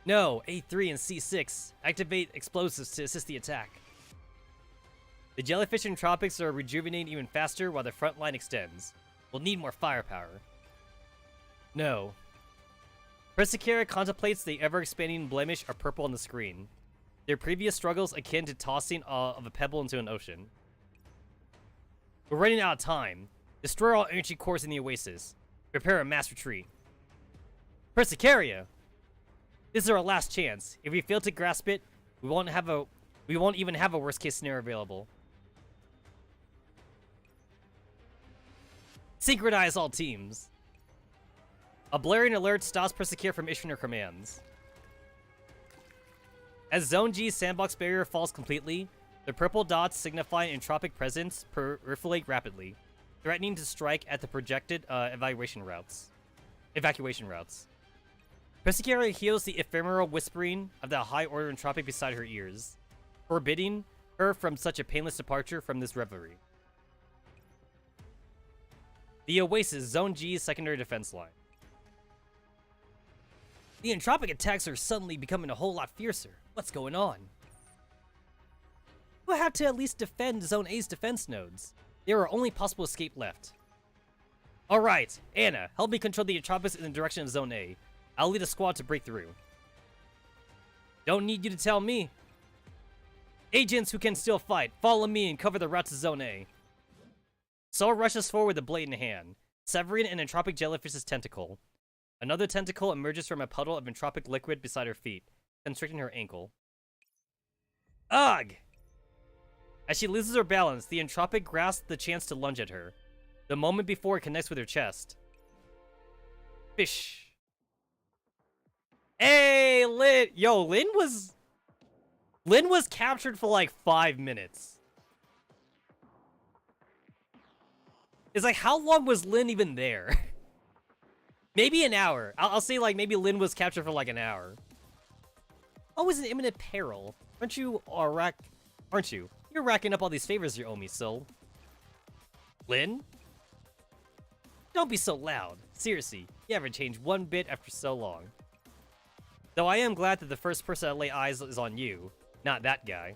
No, A3 and C6. Activate explosives to assist the attack. The jellyfish in tropics are rejuvenating even faster while the front line extends. We'll need more firepower. No. Persicara contemplates the ever-expanding blemish are purple on the screen. Their previous struggles akin to tossing of a pebble into an ocean. We're running out of time. Destroy all energy cores in the oasis. Prepare a mass retreat. Persicaria! This is our last chance. If we fail to grasp it, we won't even have a worst-case scenario available. Synchronize all teams. A blaring alert stops Persicaria from issuing her commands. As Zone G's sandbox barrier falls completely, the purple dots signifying entropic presence proliferate rapidly, threatening to strike at the projected evacuation routes. Persicaria heals the ephemeral whispering of the high-order entropic beside her ears, forbidding her from such a painless departure from this revelry. The Oasis, Zone G's secondary defense line. The entropic attacks are suddenly becoming a whole lot fiercer. What's going on? We'll have to at least defend Zone A's defense nodes. There are only possible escape left. Alright, Anna, help me control the entropics in the direction of Zone A. I'll lead a squad to break through. Don't need you to tell me. Agents who can still fight, follow me and cover the route to Zone A. Sol rushes forward with a blade in hand, severing an entropic jellyfish's tentacle. Another tentacle emerges from a puddle of entropic liquid beside her feet, constricting her ankle. Ugh! As she loses her balance, the entropic grasps the chance to lunge at her, the moment before it connects with her chest. Fish. Hey, Lin! Yo, Lin was captured for like 5 minutes. It's like, how long was Lin even there? Maybe an hour. I'll say like maybe Lin was captured for like an hour. Always in imminent peril. Aren't you, aren't you? You're racking up all these favors you owe me, Sol. Lin? Don't be so loud. Seriously, you haven't changed one bit after so long. Though I am glad that the first person to lay eyes is on you, not that guy.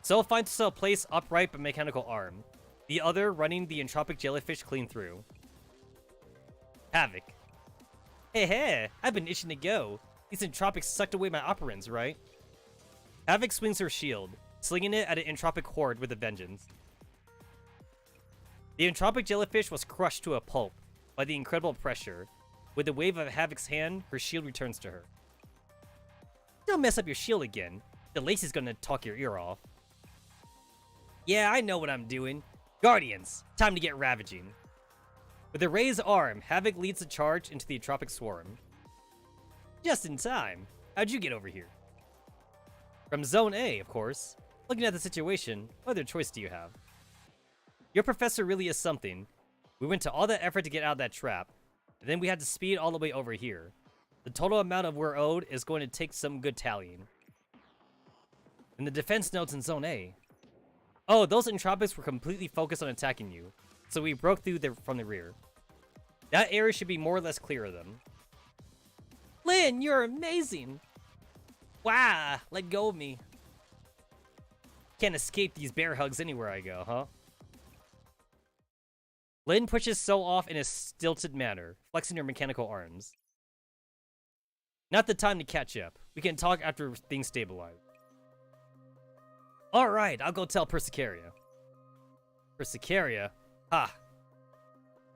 Sol finds herself placed upright but mechanical arm, the other running the entropic jellyfish clean through. Havoc. Hey, I've been itching to go. These entropics sucked away my operants, right? Havoc swings her shield, slinging it at an entropic horde with a vengeance. The entropic jellyfish was crushed to a pulp by the incredible pressure. With a wave of Havoc's hand, her shield returns to her. Don't mess up your shield again. The Lacey's gonna talk your ear off. Yeah, I know what I'm doing. Guardians, time to get ravaging. With a raised arm, Havoc leads the charge into the entropic swarm. Just in time. How'd you get over here? From Zone A, of course. Looking at the situation, what other choice do you have? Your professor really is something. We went to all that effort to get out of that trap, and then we had to speed all the way over here. The total amount of we're owed is going to take some good tallying. And the defense nodes in Zone A. Oh, those entropics were completely focused on attacking you, so we broke through from the rear. That area should be more or less clear of them. Lin, you're amazing! Wow, let go of me. Can't escape these bear hugs anywhere I go, huh? Lin pushes Sol off in a stilted manner, flexing her mechanical arms. Not the time to catch up. We can talk after things stabilize. Alright, I'll go tell Persicaria. Persicaria? Ha!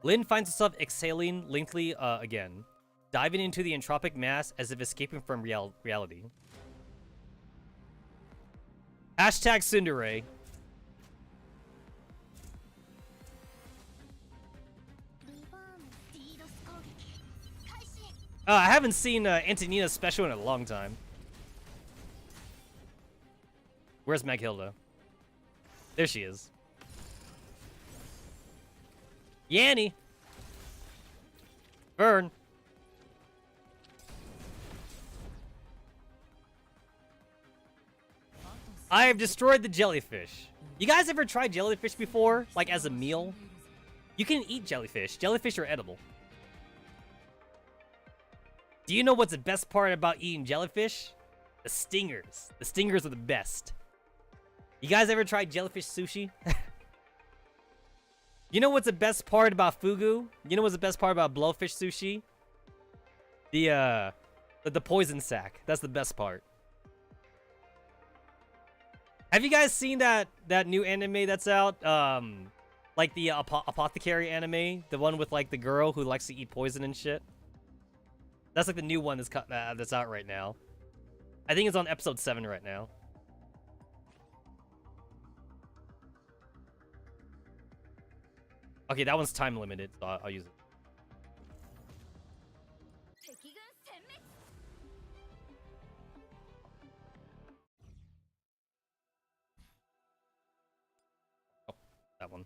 Lin finds herself exhaling lengthily again, diving into the entropic mass as if escaping from reality. Hashtag Tsundere. I haven't seen Antonina's special in a long time. Where's Maghilda? There she is. Yanni! Burn! I have destroyed the jellyfish. You guys ever tried jellyfish before? Like as a meal? You can eat jellyfish. Jellyfish are edible. Do you know what's the best part about eating jellyfish? The stingers. The stingers are the best. You guys ever tried jellyfish sushi? You know what's the best part about fugu? You know what's the best part about blowfish sushi? The poison sac. That's the best part. Have you guys seen that new anime that's out? Like the apothecary anime, the one with like the girl who likes to eat poison and shit. That's like the new one that's out right now. I think it's on episode 7 right now. Okay, that one's time limited, so I'll use it. Oh, that one.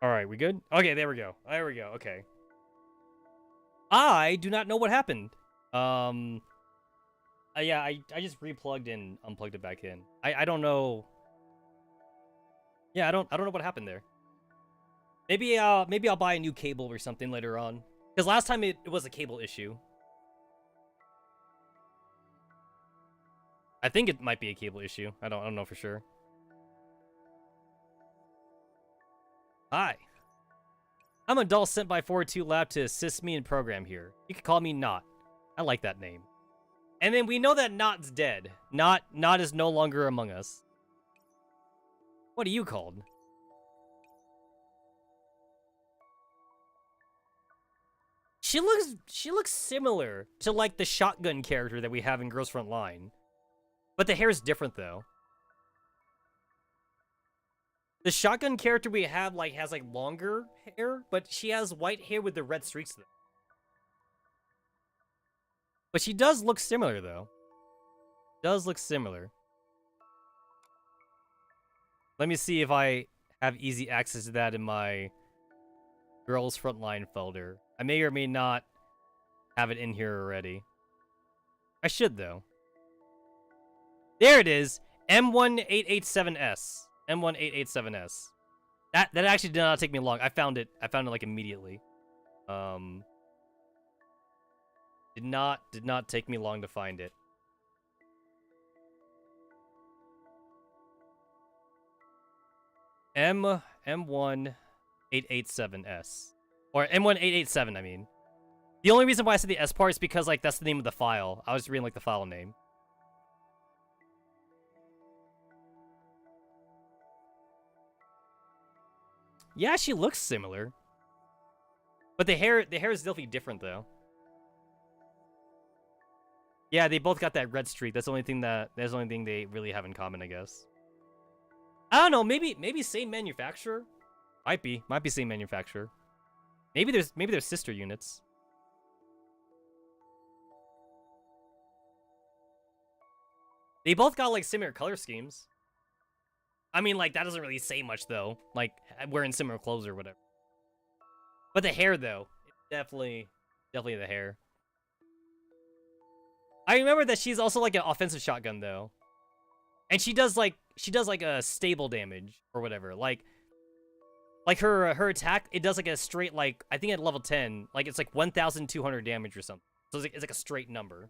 All right, we good? Okay, there we go. There we go. Okay. I do not know what happened. Yeah, I just replugged and unplugged it back in. I don't know. Yeah, I don't know what happened there. Maybe I'll buy a new cable or something later on. Because last time it was a cable issue. I think it might be a cable issue. I don't know for sure. Hi. I'm a doll sent by 42 Lab to assist me in program here. You can call me Not. I like that name. And then we know that Not's dead. Not is no longer among us. What are you called? She looks similar to like the shotgun character that we have in Girls Front Line. But the hair's different though. The shotgun character we have like has like longer hair, but she has white hair with the red streaks though. But she does look similar though. Does look similar. Let me see if I have easy access to that in my Girls Frontline folder. I may or may not have it in here already. I should though. There it is. M1887S. M1887S. That actually did not take me long. I found it like immediately. Did not take me long to find it. M1887S. Or M1887, I mean. The only reason why I said the S part is because like that's the name of the file. I was reading like the file name. Yeah, she looks similar. But the hair is definitely different though. Yeah, they both got that red streak. That's the only thing they really have in common, I guess. I don't know, maybe same manufacturer? Might be same manufacturer. Maybe there's sister units. They both got like similar color schemes. I mean, like, that doesn't really say much, though. Like, wearing similar clothes or whatever. But the hair, though. Definitely the hair. I remember that she's also, like, an offensive shotgun, though. And she does, like, a stable damage or whatever. Like her attack, it does, like, a straight, like, I think at level 10, like, it's, like, 1,200 damage or something. So it's like a straight number.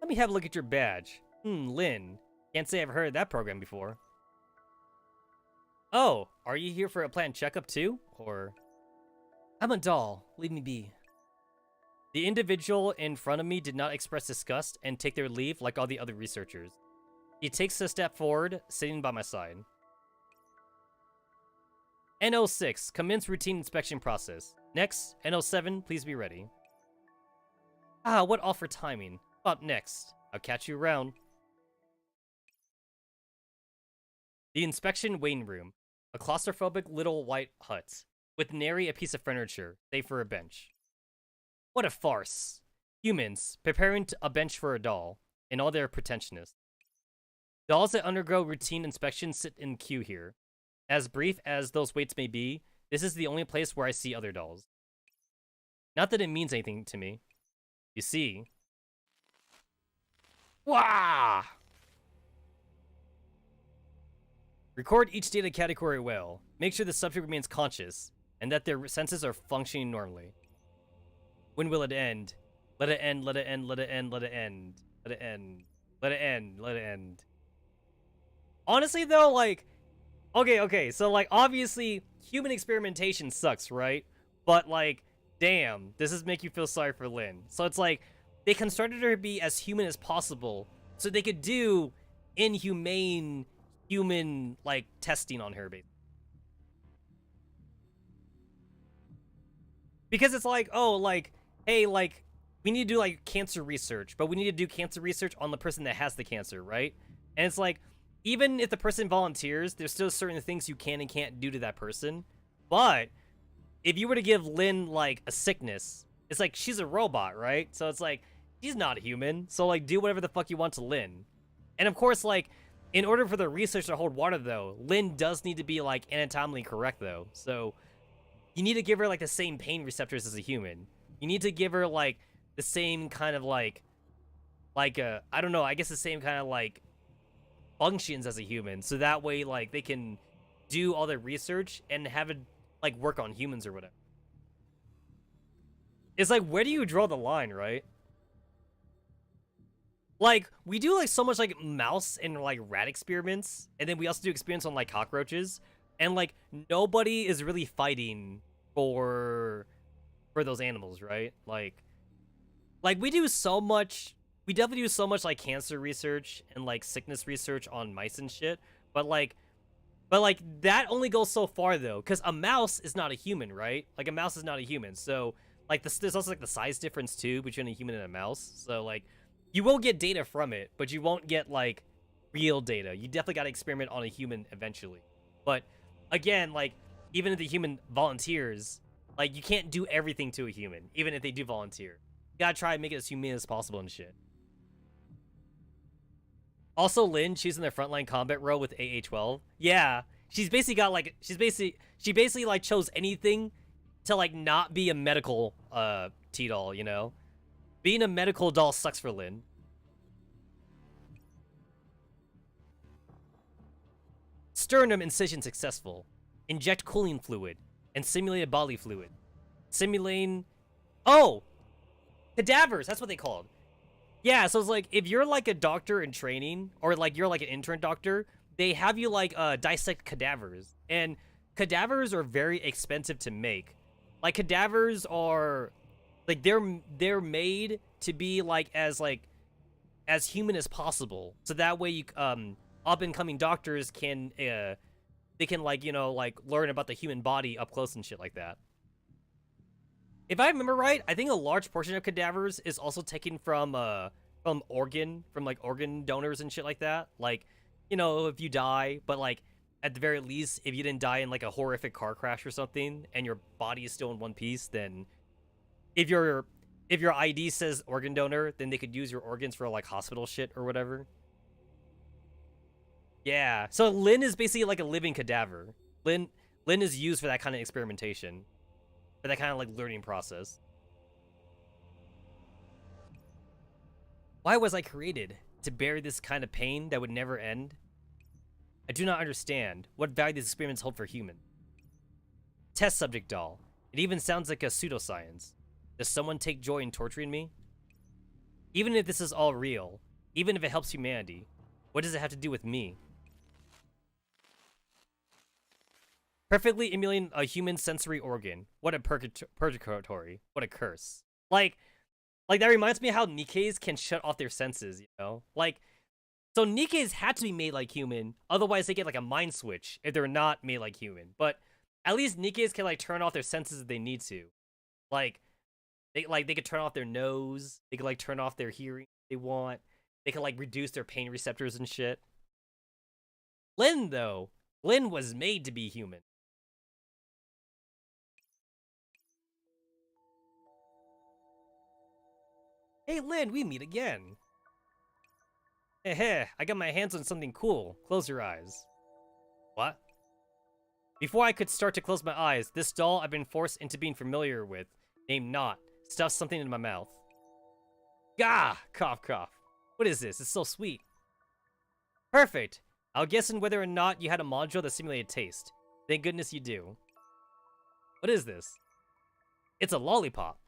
Let me have a look at your badge. Lynn. Can't say I've heard of that program before. Oh, are you here for a planned checkup too? Or... I'm a doll. Leave me be. The individual in front of me did not express disgust and take their leave like all the other researchers. He takes a step forward, sitting by my side. N06, commence routine inspection process. Next, N07, please be ready. Ah, what awful timing. Up next. I'll catch you around. The inspection waiting room. A claustrophobic little white hut. With nary a piece of furniture, save for a bench. What a farce. Humans, preparing a bench for a doll, in all their pretentiousness. Dolls that undergo routine inspection sit in queue here. As brief as those waits may be, this is the only place where I see other dolls. Not that it means anything to me. You see... Wah! Record each data category well. Make sure the subject remains conscious, and that their senses are functioning normally. When will it end? Let it end, let it end, let it end, let it end. Let it end. Let it end, let it end. Honestly, though, like... Okay, so, like, obviously, human experimentation sucks, right? But, like, damn, does this make you feel sorry for Lynn? So it's like... They constructed her to be as human as possible, so they could do inhumane human, like, testing on her, basically. Because it's like, oh, like, hey, like, we need to do, like, cancer research, but we need to do cancer research on the person that has the cancer, right? And it's like, even if the person volunteers, there's still certain things you can and can't do to that person. But if you were to give Lynn, like, a sickness, it's like, she's a robot, right? So it's like, she's not human, so, like, do whatever the fuck you want to Lynn. And, of course, like, in order for the research to hold water, though, Lynn does need to be, like, anatomically correct, though. So, you need to give her, like, the same pain receptors as a human. You need to give her, like, the same kind of, I don't know, I guess the same kind of, like, functions as a human. So that way, like, they can do all their research and have it, like, work on humans or whatever. It's like, where do you draw the line, right? Like, we do, like, so much, like, mouse and, like, rat experiments, and then we also do experiments on, like, cockroaches, and, like, nobody is really fighting for those animals, right? Like, we do so much, we definitely do so much, like, cancer research and, like, sickness research on mice and shit, but, like, that only goes so far, though, because a mouse is not a human, right? Like, a mouse is not a human, so, Like, there's also, like, the size difference, too, between a human and a mouse. So, like, you will get data from it, but you won't get, like, real data. You definitely got to experiment on a human eventually. But, again, like, even if the human volunteers, like, you can't do everything to a human, even if they do volunteer. You gotta try and make it as humane as possible and shit. Also, Lynn choosing the frontline combat role with AA-12. Yeah, she's basically got, like, she basically, like, chose anything to, like, not be a medical, T-doll, you know? Being a medical doll sucks for Lynn. Sternum incision successful. Inject cooling fluid. And simulated bodily fluid. Simulating... Oh! Cadavers, that's what they called. Yeah, so it's like, if you're like a doctor in training, or like you're like an intern doctor, they have you like dissect cadavers. And cadavers are very expensive to make. Like, cadavers are, like, they're made to be like as human as possible. So that way you up and coming doctors can they can, like, you know, like, learn about the human body up close and shit like that. If I remember right, I think a large portion of cadavers is also taken from organ donors and shit like that. Like, you know, if you die, but like at the very least, if you didn't die in like a horrific car crash or something, and your body is still in one piece, then if your ID says organ donor, then they could use your organs for like hospital shit or whatever. Yeah, so Lynn is basically like a living cadaver. Lynn is used for that kind of experimentation. For that kind of, like, learning process. Why was I created? To bear this kind of pain that would never end? I do not understand. What value these experiments hold for human? Test subject doll. It even sounds like a pseudoscience. Does someone take joy in torturing me? Even if this is all real, even if it helps humanity, what does it have to do with me? Perfectly emulating a human sensory organ. What a purgatory. What a curse. Like that reminds me of how Nikkeis can shut off their senses, you know? Like, so Nikkeis had to be made like human, otherwise they get like a mind switch if they're not made like human. But at least Nikkeis can like turn off their senses if they need to. Like they could turn off their nose, they could like turn off their hearing if they want. They could like reduce their pain receptors and shit. Lynn though, Lynn was made to be human. Hey Lynn, we meet again. Heh, I got my hands on something cool. Close your eyes. What? Before I could start to close my eyes, this doll I've been forced into being familiar with, named Knot, stuffed something into my mouth. Gah! Cough, cough. What is this? It's so sweet. Perfect. I'll guess in whether or not you had a module that simulated taste. Thank goodness you do. What is this? It's a lollipop.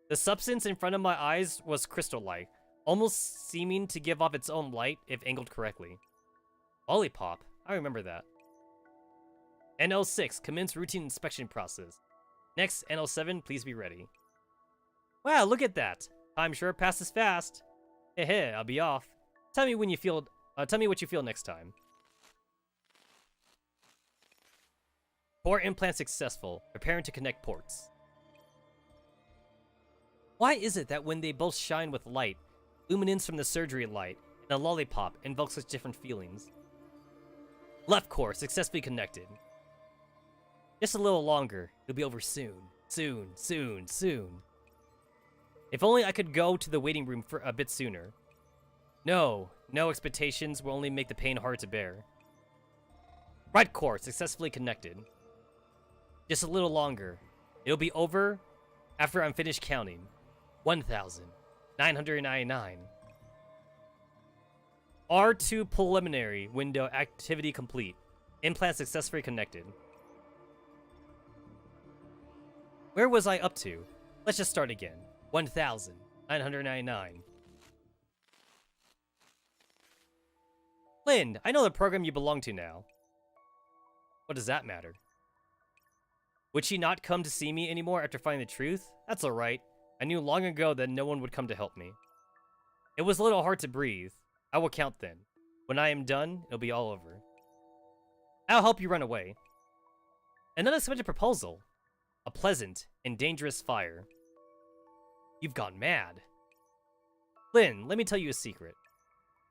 The substance in front of my eyes was crystal-like, almost seeming to give off its own light if angled correctly. Lollipop? I remember that. NL6, commence routine inspection process. Next, NL7, please be ready. Wow, look at that. Time sure passes fast. Heh, I'll be off. Tell me what you feel next time. Port implant successful. Preparing to connect ports. Why is it that when they both shine with light, luminance from the surgery light, and a lollipop invoke such different feelings? Left core successfully connected. Just a little longer. It'll be over soon. Soon, soon, soon. If only I could go to the waiting room for a bit sooner. No expectations will only make the pain hard to bear. Right core successfully connected. Just a little longer. It'll be over after I'm finished counting. 1,999. R2 preliminary window activity complete. Implant successfully connected. Where was I up to? Let's just start again. 1,999. Lynn, I know the program you belong to now. What does that matter? Would she not come to see me anymore after finding the truth? That's alright. I knew long ago that no one would come to help me. It was a little hard to breathe. I will count then. When I am done, it'll be all over. I'll help you run away. An unexpected proposal. A pleasant, and dangerous fire. You've gone mad. Lynn, let me tell you a secret.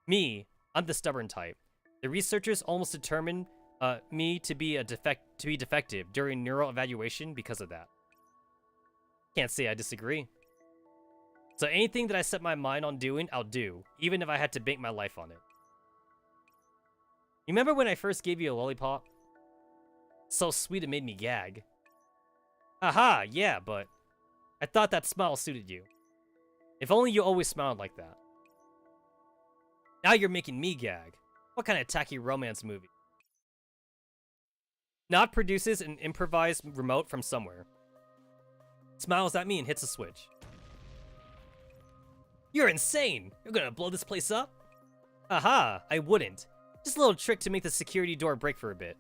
I'm the stubborn type. The researchers almost determined me to be defective during neural evaluation because of that. Can't say I disagree. So anything that I set my mind on doing, I'll do, even if I had to bank my life on it. You remember when I first gave you a lollipop? So sweet it made me gag. Haha, yeah, but I thought that smile suited you. If only you always smiled like that. Now you're making me gag. What kind of tacky romance movie? Nod produces an improvised remote from somewhere. Smiles at me and hits a switch. You're insane! You're gonna blow this place up? Aha, I wouldn't. Just a little trick to make the security door break for a bit.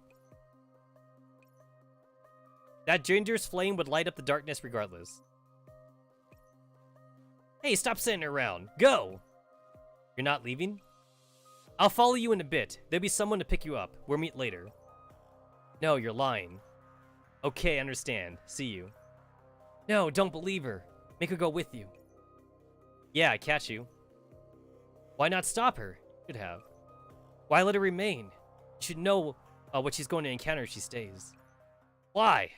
That ginger's flame would light up the darkness regardless. Hey, stop sitting around. Go! You're not leaving? I'll follow you in a bit. There'll be someone to pick you up. We'll meet later. No, you're lying. Okay, I understand. See you. No, don't believe her. Make her go with you. Yeah, I catch you. Why not stop her? You should have. Why let her remain? You should know what she's going to encounter if she stays. Why?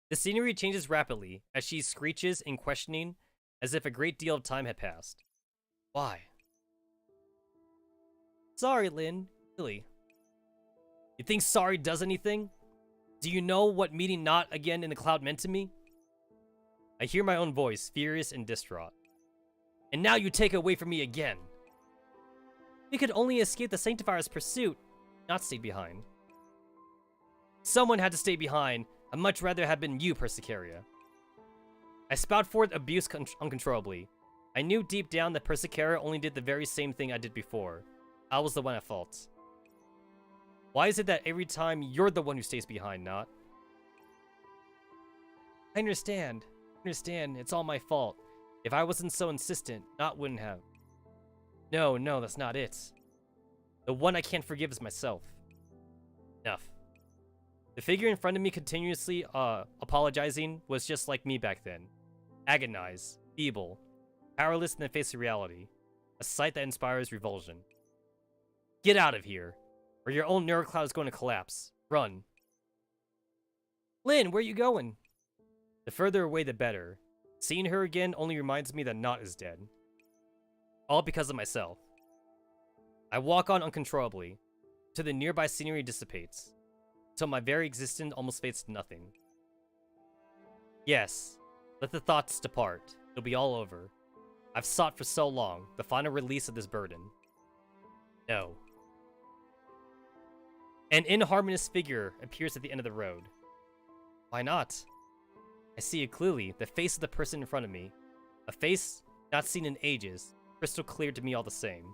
The scenery changes rapidly as she screeches in questioning as if a great deal of time had passed. Why? Sorry, Lynn. Really. You think sorry does anything? Do you know what meeting not again in the cloud meant to me? I hear my own voice, furious and distraught. And now you take away from me again. We could only escape the Sanctifier's pursuit, not stay behind. Someone had to stay behind. I'd much rather have been you, Persicaria. I spout forth abuse uncontrollably. I knew deep down that Persicaria only did the very same thing I did before. I was the one at fault. Why is it that every time you're the one who stays behind, not? I understand. It's all my fault. If I wasn't so insistent, Not wouldn't have. No, that's not it. The one I can't forgive is myself. Enough. The figure in front of me continuously apologizing was just like me back then. Agonized, feeble, powerless in the face of reality. A sight that inspires revulsion. Get out of here, or your own neurocloud is going to collapse. Run. Lynn, where are you going? The further away, the better. Seeing her again only reminds me that Not is dead. All because of myself. I walk on uncontrollably, till the nearby scenery dissipates, till my very existence almost fades to nothing. Yes, let the thoughts depart. It'll be all over. I've sought for so long, the final release of this burden. No. An inharmonious figure appears at the end of the road. Why not? I see it clearly, the face of the person in front of me. A face not seen in ages, crystal clear to me all the same.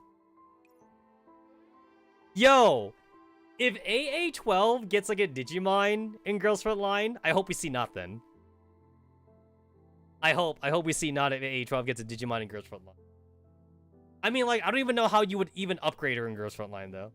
Yo! If AA12 gets like a Digimon in Girls Frontline, I hope we see Not then. I hope we see Not if AA12 gets a Digimon in Girls Frontline. I mean, like, I don't even know how you would even upgrade her in Girls Frontline, though.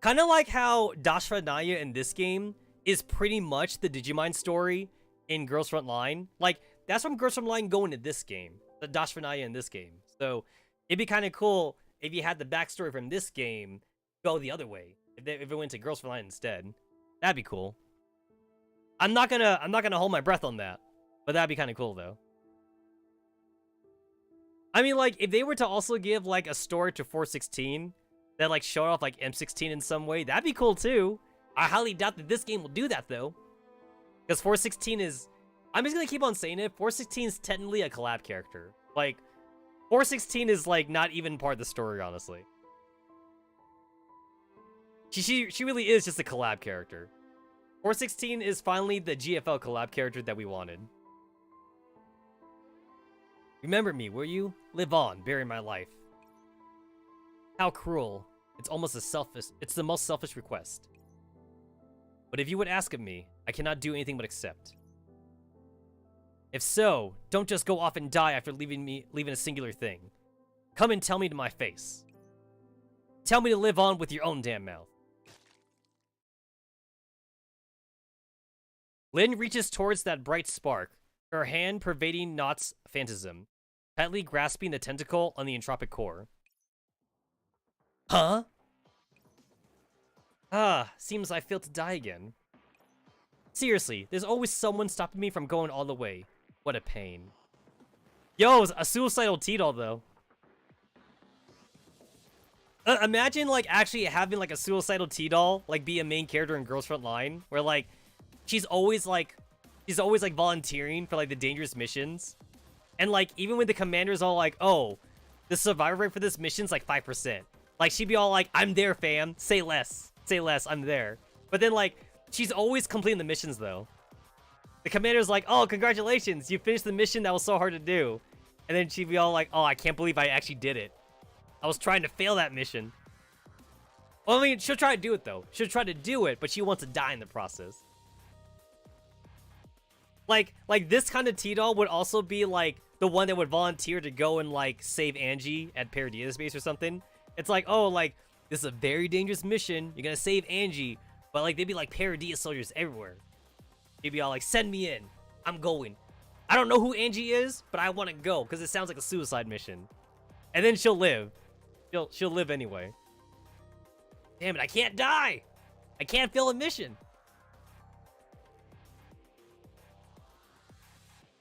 Kind of like how Dashranaya in this game is pretty much the Digimon story in Girls Frontline. Like, that's from Girls Frontline going to this game. The Dashranaya in this game. So, it'd be kind of cool if you had the backstory from this game go the other way. If it went to Girls Frontline instead. That'd be cool. I'm not gonna hold my breath on that. But that'd be kind of cool, though. I mean, like, if they were to also give, like, a story to 416 that, like, showed off, like, M16 in some way, that'd be cool, too. I highly doubt that this game will do that, though. Because 416 is... I'm just gonna keep on saying it. 416 is technically a collab character. Like, 416 is, like, not even part of the story, honestly. She really is just a collab character. 416 is finally the GFL collab character that we wanted. Remember me, will you? Live on, bury my life. How cruel. It's the most selfish request. But if you would ask of me, I cannot do anything but accept. If so, don't just go off and die after leaving a singular thing. Come and tell me to my face. Tell me to live on with your own damn mouth. Lynn reaches towards that bright spark, her hand pervading Nott's phantasm, tightly grasping the tentacle on the entropic core. Huh? Ah, seems I failed to die again. Seriously, there's always someone stopping me from going all the way. What a pain. Yo, a suicidal T-doll, though. Imagine, like, actually having, like, a suicidal T-doll, like, be a main character in Girls Front Line, where, like, she's always, like, volunteering for, like, the dangerous missions. And, like, even when the commander's all like, oh, the survivor rate for this mission's, like, 5%. Like, she'd be all like, I'm there, fam. Say less. Say less. I'm there. But then, like, she's always completing the missions, though. The commander's like, oh, congratulations. You finished the mission that was so hard to do. And then she'd be all like, oh, I can't believe I actually did it. I was trying to fail that mission. Well, I mean, she'll try to do it, though. She'll try to do it, but she wants to die in the process. Like this kind of T-doll would also be, like, the one that would volunteer to go and, like, save Angie at Perilous base or something. It's like, oh, like, this is a very dangerous mission. You're gonna save Angie. But, like, they'd be, like, Perilous soldiers everywhere. They'd be all like, send me in. I'm going. I don't know who Angie is, but I want to go, because it sounds like a suicide mission. And then she'll live. She'll live anyway. Damn it, I can't die! I can't fail a mission!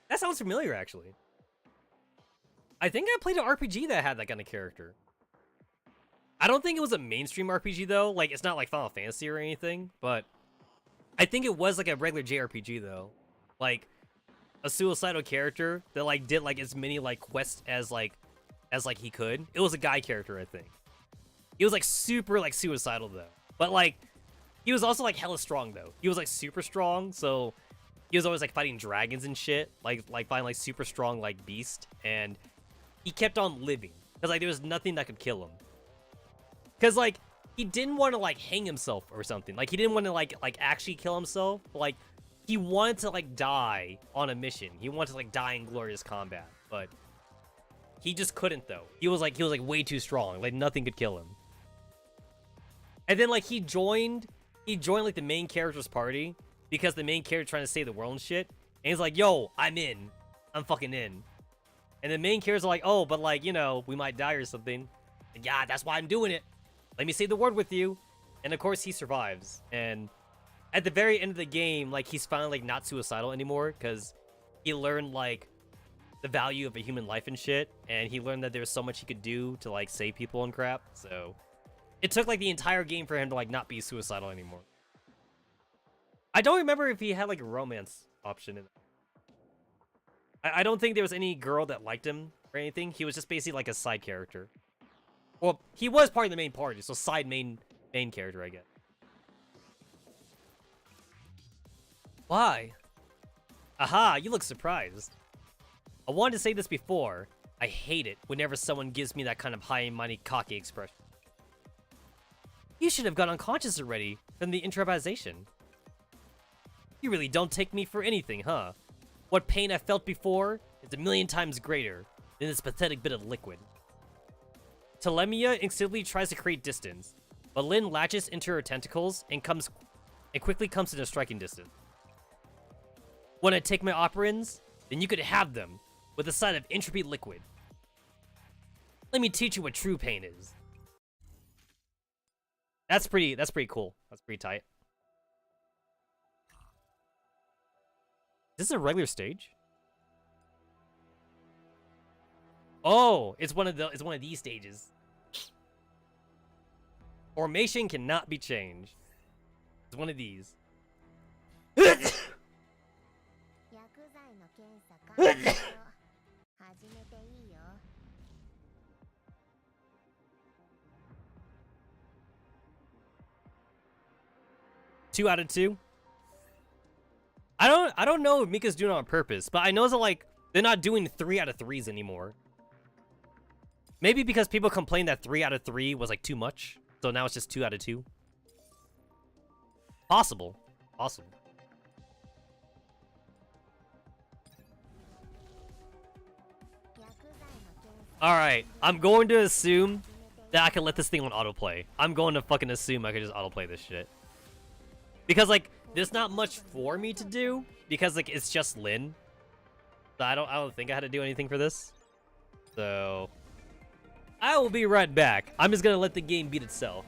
That sounds familiar, actually. I think I played an RPG that had that kind of character. I don't think it was a mainstream RPG, though. Like, it's not like Final Fantasy or anything, but I think it was like a regular JRPG, though. Like, a suicidal character that, like, did, like, as many, like, quests as he could. It was a guy character, I think. He was, like, super, like, suicidal, though. But, like, he was also, like, hella strong, though. He was, like, super strong, so he was always, like, fighting dragons and shit. Like fighting, like, super strong, like, beast. And he kept on living. Because, like, there was nothing that could kill him. Because, like, he didn't want to, like, hang himself or something. Like, he didn't want to, like actually kill himself. But, like, he wanted to, like, die on a mission. He wanted to, like, die in glorious combat. But he just couldn't, though. He was, like, way too strong. Like, nothing could kill him. And then, like, he joined, like, the main character's party. Because the main character trying to save the world and shit. And he's like, yo, I'm in. I'm fucking in. And the main characters are like, oh, but, like, you know, we might die or something. And yeah, that's why I'm doing it. Let me say the word with you. And, of course, he survives. And at the very end of the game, like, he's finally, like, not suicidal anymore. Because he learned, like, the value of a human life and shit. And he learned that there's so much he could do to, like, save people and crap. So it took, like, the entire game for him to, like, not be suicidal anymore. I don't remember if he had, like, a romance option in it. I don't think there was any girl that liked him or anything. He was just basically, like, a side character. Well, he was part of the main party, so side main character, I guess. Why? Aha, you look surprised. I wanted to say this before. I hate it whenever someone gives me that kind of high and mighty cocky expression. You should have got unconscious already from the improvisation. You really don't take me for anything, huh? What pain I felt before is a million times greater than this pathetic bit of liquid. Telemia instantly tries to create distance, but Lynn latches into her tentacles and quickly comes into striking distance. When I take my operins, then you could have them with a side of entropy liquid. Let me teach you what true pain is. That's pretty cool. That's pretty tight. Is this a regular stage? Oh, it's one of these stages. Formation cannot be changed. It's one of these. 2 out of 2. I don't know if Mika's doing it on purpose, but I know that, like, they're not doing 3 out of 3s anymore. Maybe because people complained that 3 out of 3 was, like, too much. So now it's just 2 out of 2. Possible. Possible. Alright, I'm going to assume that I can let this thing on autoplay. I'm going to fucking assume I can just autoplay this shit. Because, like, there's not much for me to do because like it's just Lin. So I don't think I had to do anything for this. So I will be right back. I'm just gonna let the game beat itself.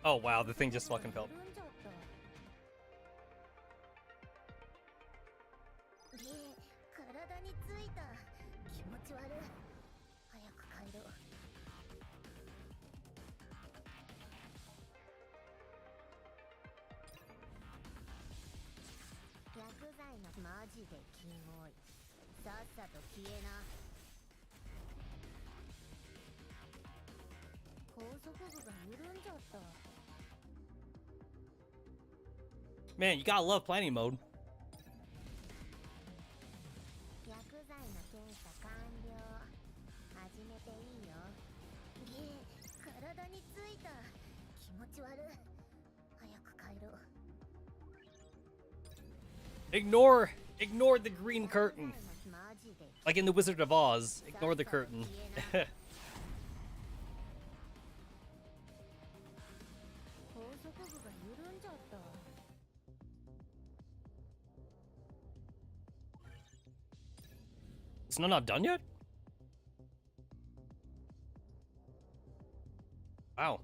Oh wow, the thing just fucking fell. Man, you gotta love planning mode. Ignore the green curtain. Like in the Wizard of Oz, ignore the curtain. It's not done yet? Wow.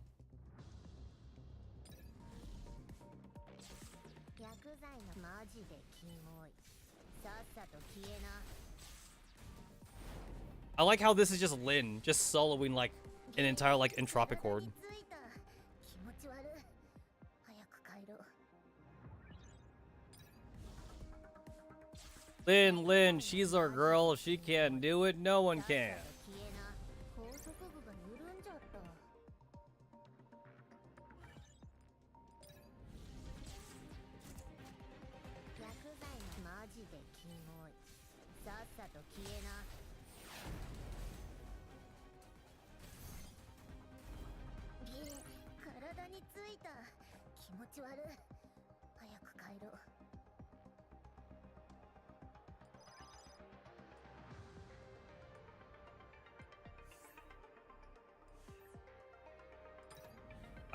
I like how this is just Lin, just soloing like an entire like entropic horde. Lin, she's our girl. If she can't do it, no one can.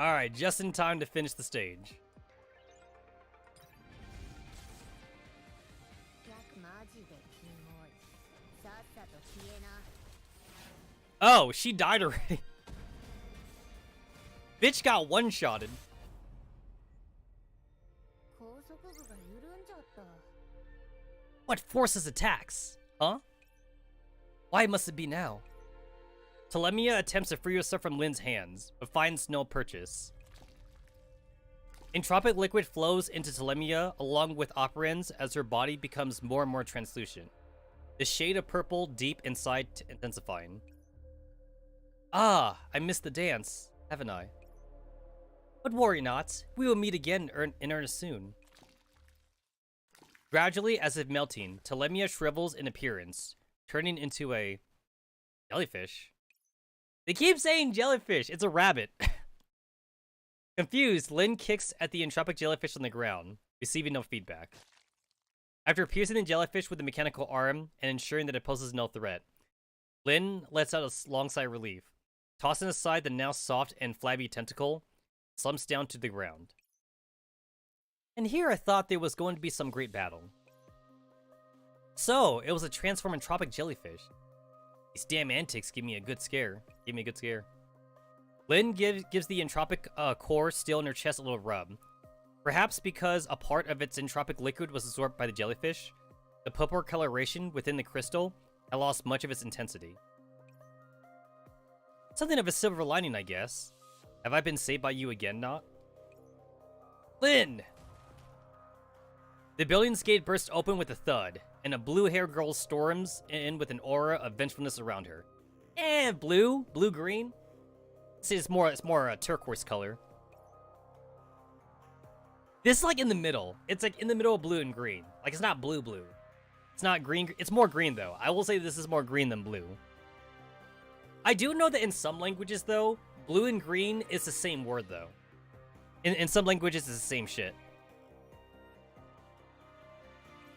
Alright, just in time to finish the stage. Oh, she died already. Bitch got one-shotted. What forces attacks? Huh? Why must it be now? Telemia attempts to free herself from Lin's hands, but finds no purchase. Entropic liquid flows into Telemia along with operands as her body becomes more and more translucent. The shade of purple deep inside intensifying. Ah, I missed the dance, haven't I? But worry not, we will meet again in earnest soon. Gradually, as if melting, Telemia shrivels in appearance, turning into a jellyfish. They keep saying jellyfish, it's a rabbit. Confused, Lin kicks at the entropic jellyfish on the ground, receiving no feedback. After piercing the jellyfish with a mechanical arm and ensuring that it poses no threat, Lin lets out a long sigh of relief. Tossing aside the now soft and flabby tentacle, slumps down to the ground. And here I thought there was going to be some great battle. So, it was a transformed entropic jellyfish. These damn antics give me a good scare. Lin gives the entropic core still in her chest a little rub. Perhaps because a part of its entropic liquid was absorbed by the jellyfish, the purple coloration within the crystal had lost much of its intensity. Something of a silver lining, I guess. Have I been saved by you again, not? Lin! The building's gate bursts open with a thud, and a blue-haired girl storms in with an aura of vengefulness around her. Blue? Blue-green? It's more a turquoise color. This is like in the middle. It's like in the middle of blue and green. Like it's not blue. It's not green. It's more green though. I will say this is more green than blue. I do know that in some languages though, blue and green is the same word though. In some languages it's the same shit.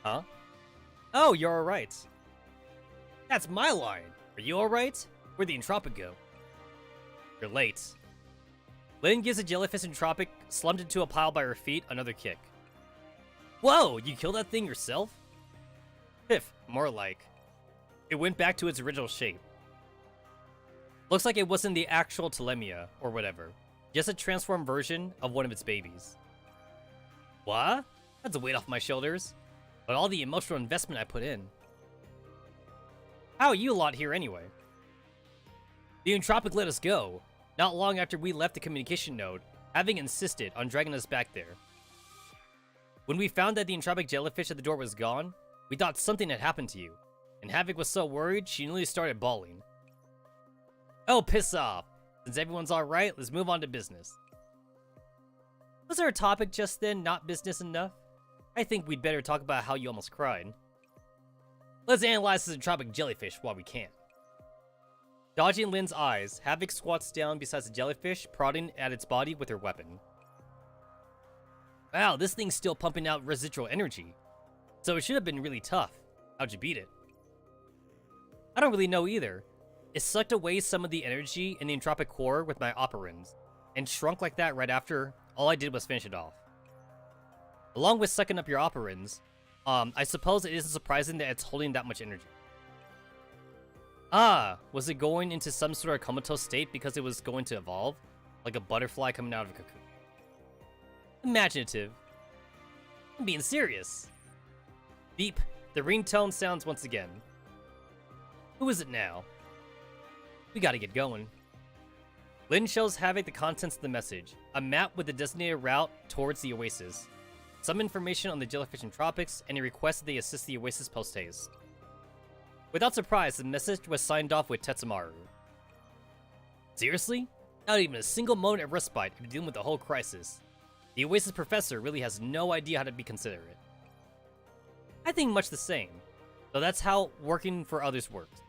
Huh? Oh, you're alright. That's my line. Are you alright? Where'd the entropic go? You're late. Lin gives a jellyfish entropic slumped into a pile by her feet another kick. Whoa, you killed that thing yourself? Piff, more like. It went back to its original shape. Looks like it wasn't the actual Telemia, or whatever. Just a transformed version of one of its babies. What? That's a weight off my shoulders. But all the emotional investment I put in. How are you lot here anyway? The entropic let us go, not long after we left the communication node, having insisted on dragging us back there. When we found that the entropic jellyfish at the door was gone, we thought something had happened to you, and Havoc was so worried she nearly started bawling. Oh, piss off! Since everyone's alright, let's move on to business. Was our topic just then not business enough? I think we'd better talk about how you almost cried. Let's analyze this entropic jellyfish while we can. Dodging Lin's eyes, Havoc squats down beside the jellyfish, prodding at its body with her weapon. Wow, this thing's still pumping out residual energy. So it should have been really tough. How'd you beat it? I don't really know either. It sucked away some of the energy in the entropic core with my operands, and shrunk like that right after. All I did was finish it off. Along with sucking up your operands, I suppose it isn't surprising that it's holding that much energy. Ah, was it going into some sort of comatose state because it was going to evolve? Like a butterfly coming out of a cocoon? Imaginative. I'm being serious. Beep. The ringtone sounds once again. Who is it now? We gotta get going. Lin shows Havoc the contents of the message. A map with the designated route towards the oasis. Some information on the jellyfish and tropics, and a request that they assist the oasis post-haste. Without surprise, the message was signed off with Tetsamaru. Seriously? Not even a single moment of respite after dealing with the whole crisis. The oasis professor really has no idea how to be considerate. I think much the same, though that's how working for others works.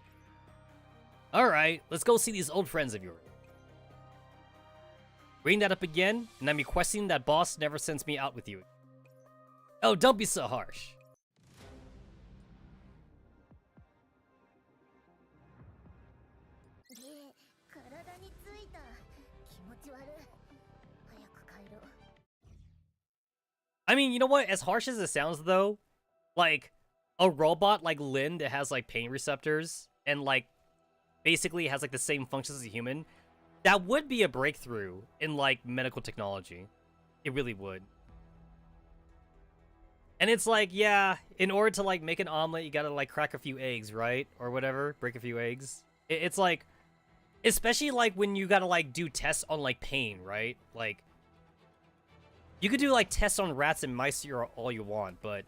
Alright, let's go see these old friends of yours. Bring that up again, and I'm requesting that boss never sends me out with you. Oh, don't be so harsh. I mean, you know what? As harsh as it sounds, though, like, a robot like Lin that has, like, pain receptors and, like, basically has, like, the same functions as a human, that would be a breakthrough in, like, medical technology. It really would. And it's like, yeah, in order to like make an omelet, you gotta like crack a few eggs, right? Or whatever, break a few eggs. It's like, especially like when you gotta like do tests on like pain, right? Like, you could do like tests on rats and mice here all you want, but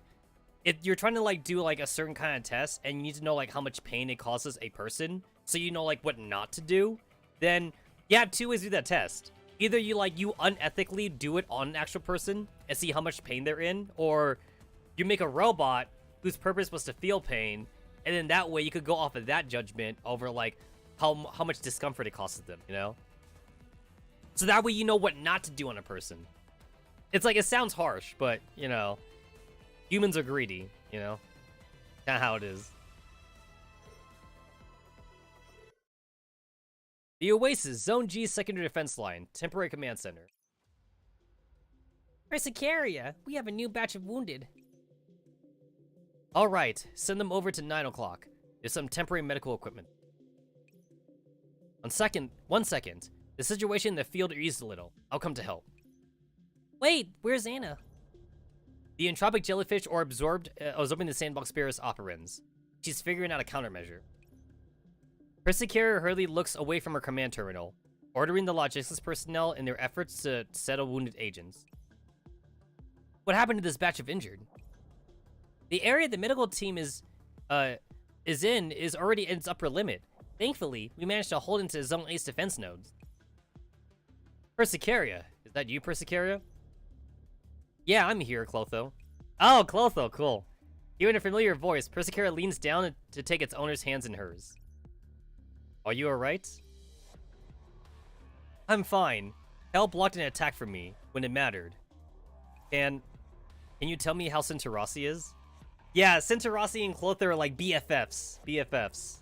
if you're trying to like do like a certain kind of test and you need to know like how much pain it causes a person, so you know like what not to do, then you have two ways to do that test. Either you unethically do it on an actual person and see how much pain they're in, or you make a robot whose purpose was to feel pain, and then that way you could go off of that judgment over like how much discomfort it causes them, you know? So that way you know what not to do on a person. It's like, it sounds harsh, but, you know, humans are greedy, you know? Kinda how it is. The Oasis, Zone G Secondary Defense Line, Temporary Command Center. Persicaria, we have a new batch of wounded. Alright, send them over to 9 o'clock. There's some temporary medical equipment. 1 second. The situation in the field eased a little. I'll come to help. Wait, where's Anna? The entropic jellyfish are absorbing the sandbox bearer's operans. She's figuring out a countermeasure. Persicaria hurriedly looks away from her command terminal, ordering the logistics personnel in their efforts to settle wounded agents. What happened to this batch of injured? The area the medical team is in is already in its upper limit. Thankfully, we managed to hold into Zone Ace defense nodes. Persicaria, is that you, Persicaria? Yeah, I'm here, Clotho. Oh, Clotho, cool. Hearing a familiar voice, Persicaria leans down to take its owner's hands in hers. Are you alright? I'm fine. Hell blocked an attack from me when it mattered. Can you tell me how Centurasi is? Yeah, Centurasi and Clotho are like BFFs. BFFs.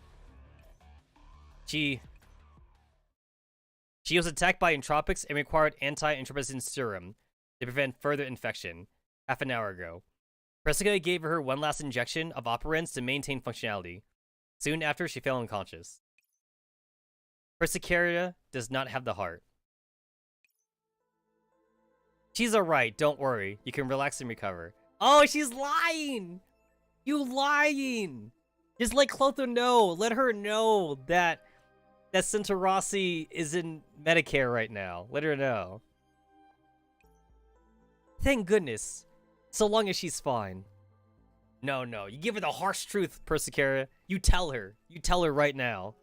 She was attacked by entropics and required anti-entropicin serum to prevent further infection half an hour ago. Persica gave her one last injection of operants to maintain functionality. Soon after, she fell unconscious. Persicaria does not have the heart. She's alright, don't worry. You can relax and recover. Oh, she's lying! You lying! Just let Clotho know. Let her know that Centurasi is in Medicare right now. Let her know. Thank goodness. So long as she's fine. No. You give her the harsh truth, Persicaria. You tell her. You tell her right now.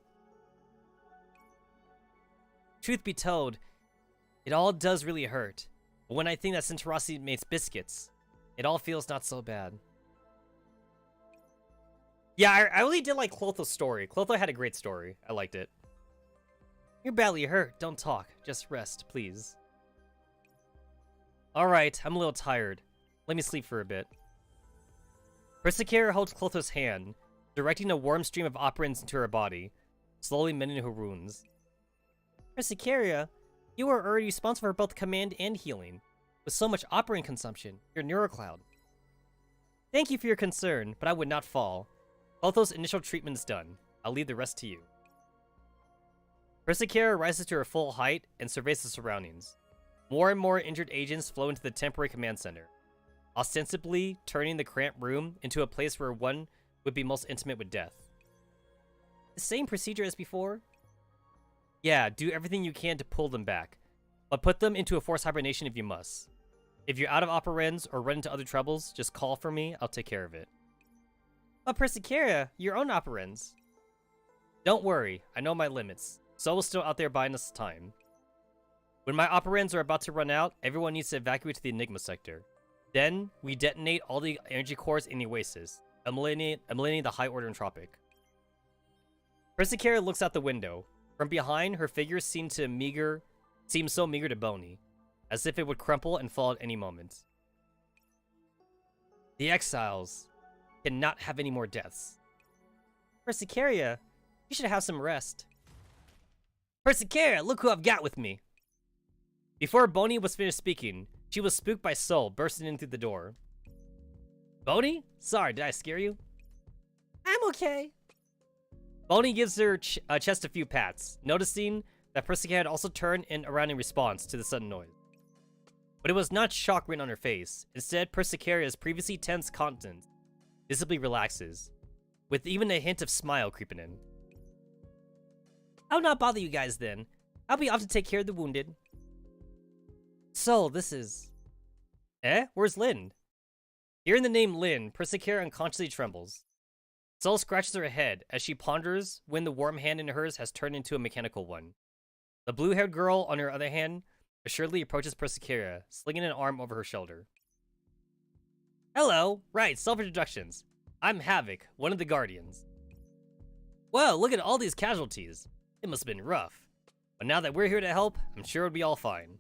Truth be told, it all does really hurt. But when I think that Centurasi makes biscuits, it all feels not so bad. Yeah, I really did like Clotho's story. Clotho had a great story. I liked it. You're badly hurt. Don't talk. Just rest, please. Alright, I'm a little tired. Let me sleep for a bit. Persicaria holds Clotho's hand, directing a warm stream of operants into her body, slowly mending her wounds. Persicaria, you are already responsible for both command and healing. With so much operant consumption, you're Neurocloud. Thank you for your concern, but I would not fall. Clotho's initial treatment's done. I'll leave the rest to you. Persicaria rises to her full height and surveys the surroundings. More and more injured agents flow into the temporary command center, ostensibly turning the cramped room into a place where one would be most intimate with death. The same procedure as before? Yeah, do everything you can to pull them back, but put them into a forced hibernation if you must. If you're out of operans or run into other troubles, just call for me, I'll take care of it. But Persicaria, your own operans. Don't worry, I know my limits. Soul's still out there buying us time. When my operans are about to run out, everyone needs to evacuate to the Enigma sector. Then, we detonate all the energy cores in the Oasis, eliminating the high order entropic. Persicaria looks out the window. From behind, her figure seems so meager to bony, as if it would crumple and fall at any moment. The exiles cannot have any more deaths. Persicaria, you should have some rest. Persicaria, look who I've got with me. Before Boney was finished speaking, she was spooked by Soul bursting in through the door. Boney? Sorry, did I scare you? I'm okay. Boney gives her chest a few pats, noticing that Persicaria had also turned around in response to the sudden noise. But it was not shock written on her face. Instead, Persicaria's previously tense countenance visibly relaxes, with even a hint of smile creeping in. I'll not bother you guys then. I'll be off to take care of the wounded. So, this is... Eh? Where's Lynn? Hearing the name Lynn, Persicaria unconsciously trembles. Sol scratches her head as she ponders when the warm hand in hers has turned into a mechanical one. The blue-haired girl, on her other hand, assuredly approaches Persicaria, slinging an arm over her shoulder. Hello! Right, self-introductions. I'm Havoc, one of the Guardians. Whoa, look at all these casualties. It must have been rough. But now that we're here to help, I'm sure it'll be all fine.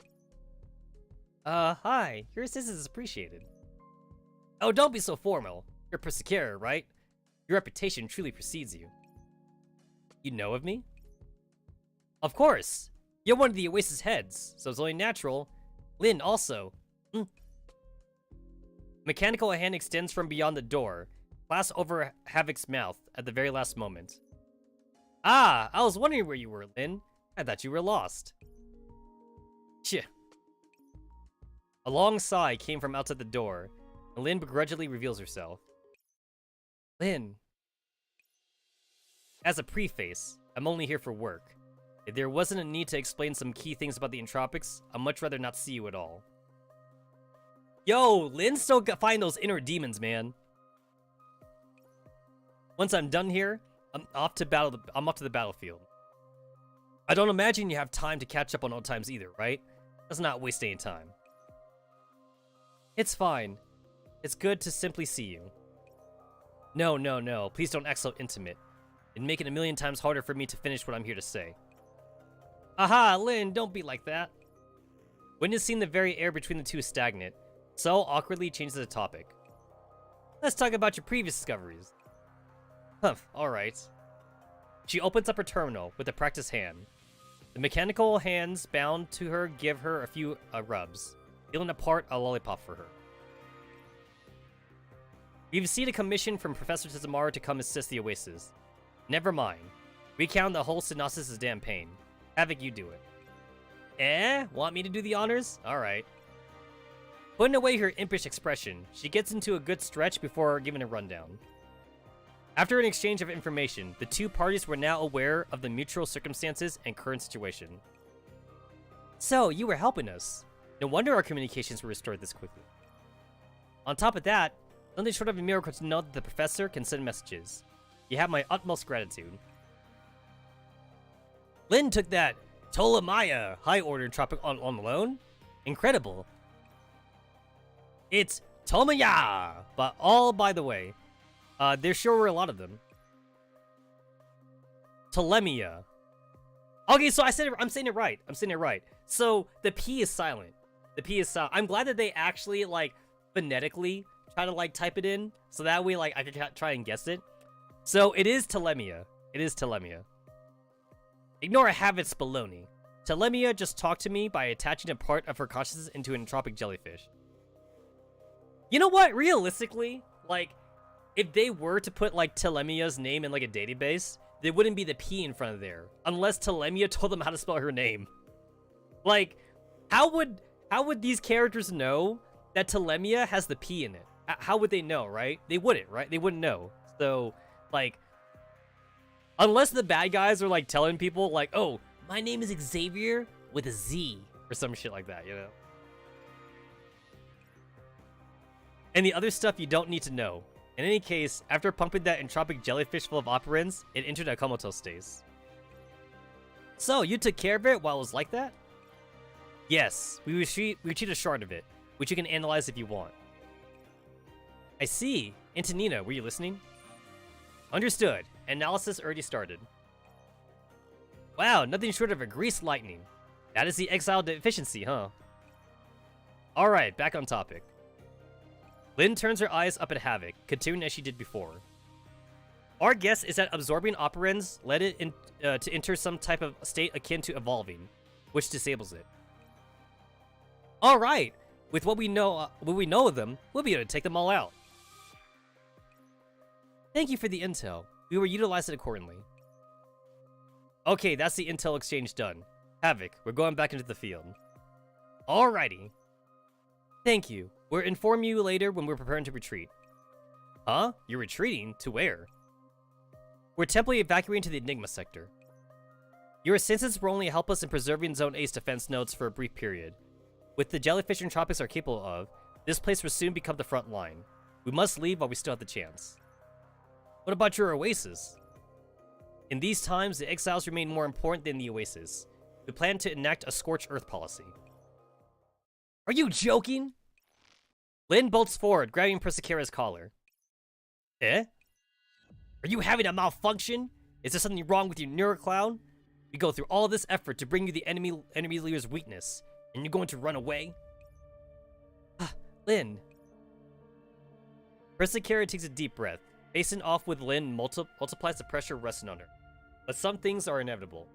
Hi. Your assistance is appreciated. Oh, don't be so formal. You're Persicaria, right? Your reputation truly precedes you. You know of me? Of course. You're one of the Oasis heads, so it's only natural. Lynn also. Mechanical hand extends from beyond the door, clasped over Havoc's mouth at the very last moment. Ah, I was wondering where you were, Lynn. I thought you were lost. Tch. A long sigh came from outside the door, and Lynn begrudgingly reveals herself. Lynn. As a preface, I'm only here for work. If there wasn't a need to explain some key things about the Entropics, I'd much rather not see you at all. Yo, Lynn still find those inner demons, man. Once I'm done here, I'm off to the battlefield. I don't imagine you have time to catch up on old times either, right? Let's not waste any time. It's fine. It's good to simply see you. No. Please don't act so intimate. It'd make it a million times harder for me to finish what I'm here to say. Aha, Lynn, don't be like that. Witnessing the very air between the two is stagnant, Sol awkwardly changes the topic. Let's talk about your previous discoveries. Humph, alright. She opens up her terminal with a practiced hand. The mechanical hands bound to her give her a few rubs, peeling apart a lollipop for her. We've received a commission from Professor Tetsamaru to come assist the Oasis. Never mind. Recount the whole synopsis as damn pain. Havoc, you do it. Eh? Want me to do the honors? Alright. Putting away her impish expression, she gets into a good stretch before giving a rundown. After an exchange of information, the two parties were now aware of the mutual circumstances and current situation. So, you were helping us. No wonder our communications were restored this quickly. On top of that, something short of a miracle to know that the professor can send messages. You have my utmost gratitude. Lynn took that Ptolemaya high-order entropic on alone? Incredible. It's Tomaya! But all by the way. There sure were a lot of them. Telemia. Okay, so I'm saying it right. So the P is silent. The P is silent. I'm glad that they actually, like, phonetically try to, like, type it in. So that way, like, I can try and guess it. So it is Telemia. Ignore Havoc's baloney. Telemia just talked to me by attaching a part of her consciousness into an entropic jellyfish. You know what? Realistically, like, if they were to put, like, Telemia's name in, like, a database, there wouldn't be the P in front of there. Unless Telemia told them how to spell her name. Like, how would these characters know that Telemia has the P in it? How would they know, right? They wouldn't, right? They wouldn't know. So, like, unless the bad guys are, like, telling people, like, oh, my name is Xavier with a Z. Or some shit like that, you know? And the other stuff you don't need to know. In any case, after pumping that entropic jellyfish full of operants, it entered a comatose state. So, you took care of it while it was like that? Yes, we retrieved a shard of it, which you can analyze if you want. I see. Antonina, were you listening? Understood. Analysis already started. Wow, nothing short of a greased lightning. That is the exile deficiency, huh? Alright, back on topic. Lynn turns her eyes up at Havoc, continuing as she did before. Our guess is that absorbing operands led it to enter some type of state akin to evolving, which disables it. Alright, with what we know of them, we'll be able to take them all out. Thank you for the intel. We will utilize it accordingly. Okay, that's the intel exchange done. Havoc, we're going back into the field. Alrighty. Thank you. We'll inform you later when we're preparing to retreat. Huh? You're retreating? To where? We're temporarily evacuating to the Enigma sector. Your assistance will only help us in preserving Zone A's defense nodes for a brief period. With the jellyfish and tropics are capable of, this place will soon become the front line. We must leave while we still have the chance. What about your oasis? In these times, the exiles remain more important than the oasis. We plan to enact a scorched earth policy. Are you joking? Lin bolts forward, grabbing Persicara's collar. Eh? Are you having a malfunction? Is there something wrong with your neurocloud? We go through all this effort to bring you the enemy leader's weakness, and you're going to run away? Lin. Persicara takes a deep breath. Facing off with Lin multiplies the pressure resting on her. But some things are inevitable.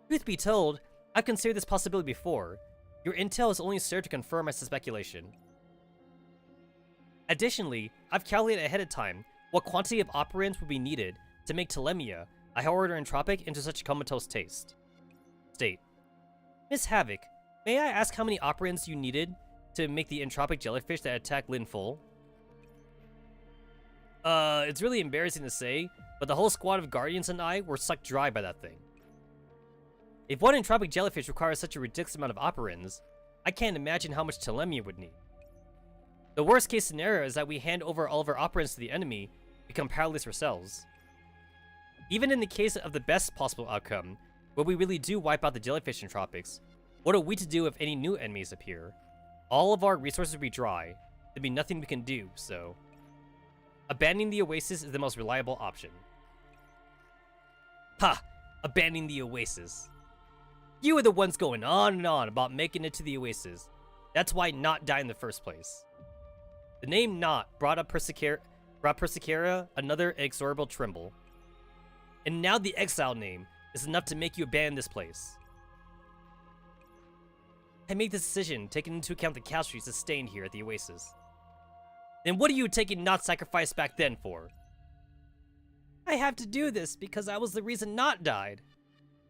Truth be told, I've considered this possibility before. Your intel has only served to confirm my speculation. Additionally, I've calculated ahead of time what quantity of operands would be needed to make Telemia, a high order entropic, into such a comatose state. Miss Havoc, may I ask how many operands you needed to make the entropic jellyfish that attacked Lin full? It's really embarrassing to say, but the whole squad of Guardians and I were sucked dry by that thing. If one entropic jellyfish requires such a ridiculous amount of operands, I can't imagine how much Telemia would need. The worst case scenario is that we hand over all of our operands to the enemy, become powerless ourselves. Even in the case of the best possible outcome, where we really do wipe out the jellyfish entropics, what are we to do if any new enemies appear? All of our resources will be dry. There'd be nothing we can do, so... Abandoning the oasis is the most reliable option. Ha! Abandoning the oasis. You are the ones going on and on about making it to the oasis. That's why Not died in the first place. The name Not brought Persicara another inexorable tremble. And now the exile name is enough to make you abandon this place. I made this decision taking into account the casualties sustained here at the oasis. Then what are you taking Not sacrifice back then for? I have to do this because I was the reason Not died.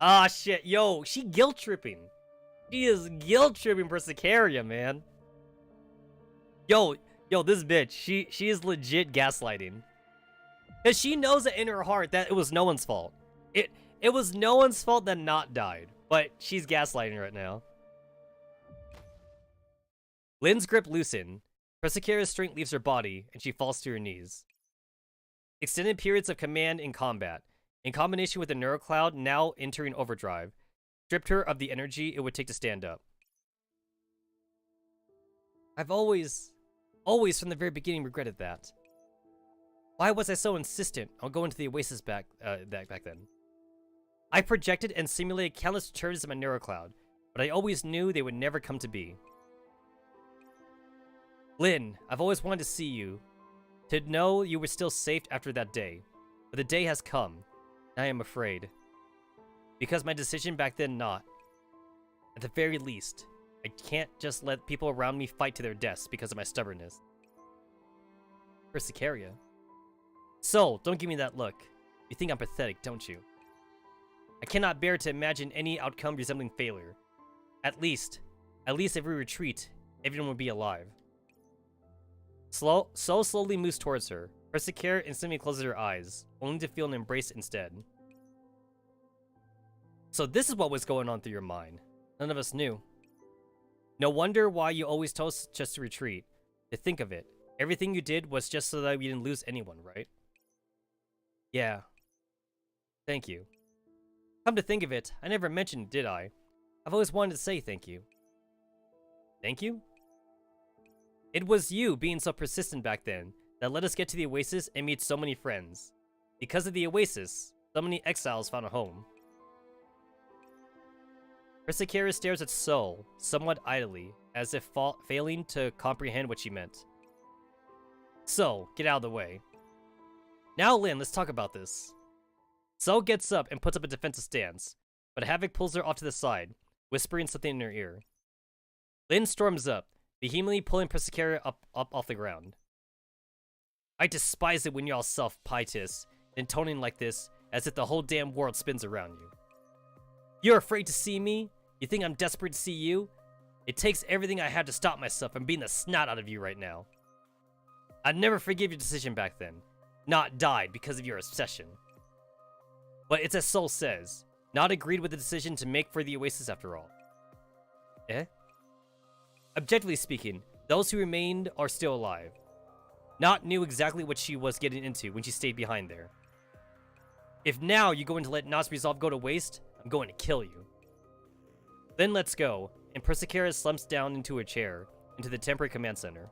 Ah shit, yo, she guilt tripping. She is guilt tripping Persicaria, man. Yo, this bitch, she is legit gaslighting. Cause she knows that in her heart that it was no one's fault. It was no one's fault that Not died, but she's gaslighting right now. Lin's grip loosened. Persicara's strength leaves her body, and she falls to her knees. Extended periods of command in combat, in combination with the neurocloud now entering overdrive, stripped her of the energy it would take to stand up. I've always from the very beginning regretted that. Why was I so insistent on going to the oasis back then? I projected and simulated countless returns in my neurocloud, but I always knew they would never come to be. Lin, I've always wanted to see you, to know you were still safe after that day. But the day has come, and I am afraid. Because my decision back then not. At the very least, I can't just let people around me fight to their deaths because of my stubbornness. Persicaria. Soul, don't give me that look. You think I'm pathetic, don't you? I cannot bear to imagine any outcome resembling failure. At least if we retreat, everyone will be alive. Soul slowly moves towards her. Persicaria instantly closes her eyes, only to feel an embrace instead. So this is what was going on through your mind. None of us knew. No wonder why you always told us just to retreat. To think of it, everything you did was just so that we didn't lose anyone, right? Yeah. Thank you. Come to think of it, I never mentioned it, did I? I've always wanted to say thank you. Thank you? It was you being so persistent back then that let us get to the oasis and meet so many friends. Because of the oasis, so many exiles found a home. Persicaria stares at Soul, somewhat idly, as if failing to comprehend what she meant. So, get out of the way. Now, Lin, let's talk about this. Soul gets up and puts up a defensive stance, but Havoc pulls her off to the side, whispering something in her ear. Lin storms up, vehemently pulling Persicaria up off the ground. I despise it when you're all self-pietous, intoning like this, as if the whole damn world spins around you. You're afraid to see me? You think I'm desperate to see you? It takes everything I have to stop myself from being the snot out of you right now. I'd never forgive your decision back then. Not died because of your obsession. But it's as Soul says. Not agreed with the decision to make for the Oasis after all. Eh? Objectively speaking, those who remained are still alive. Not knew exactly what she was getting into when she stayed behind there. If now you're going to let Not's resolve go to waste, I'm going to kill you. Then let's go, and Persecara slumps down into a chair, into the temporary command center.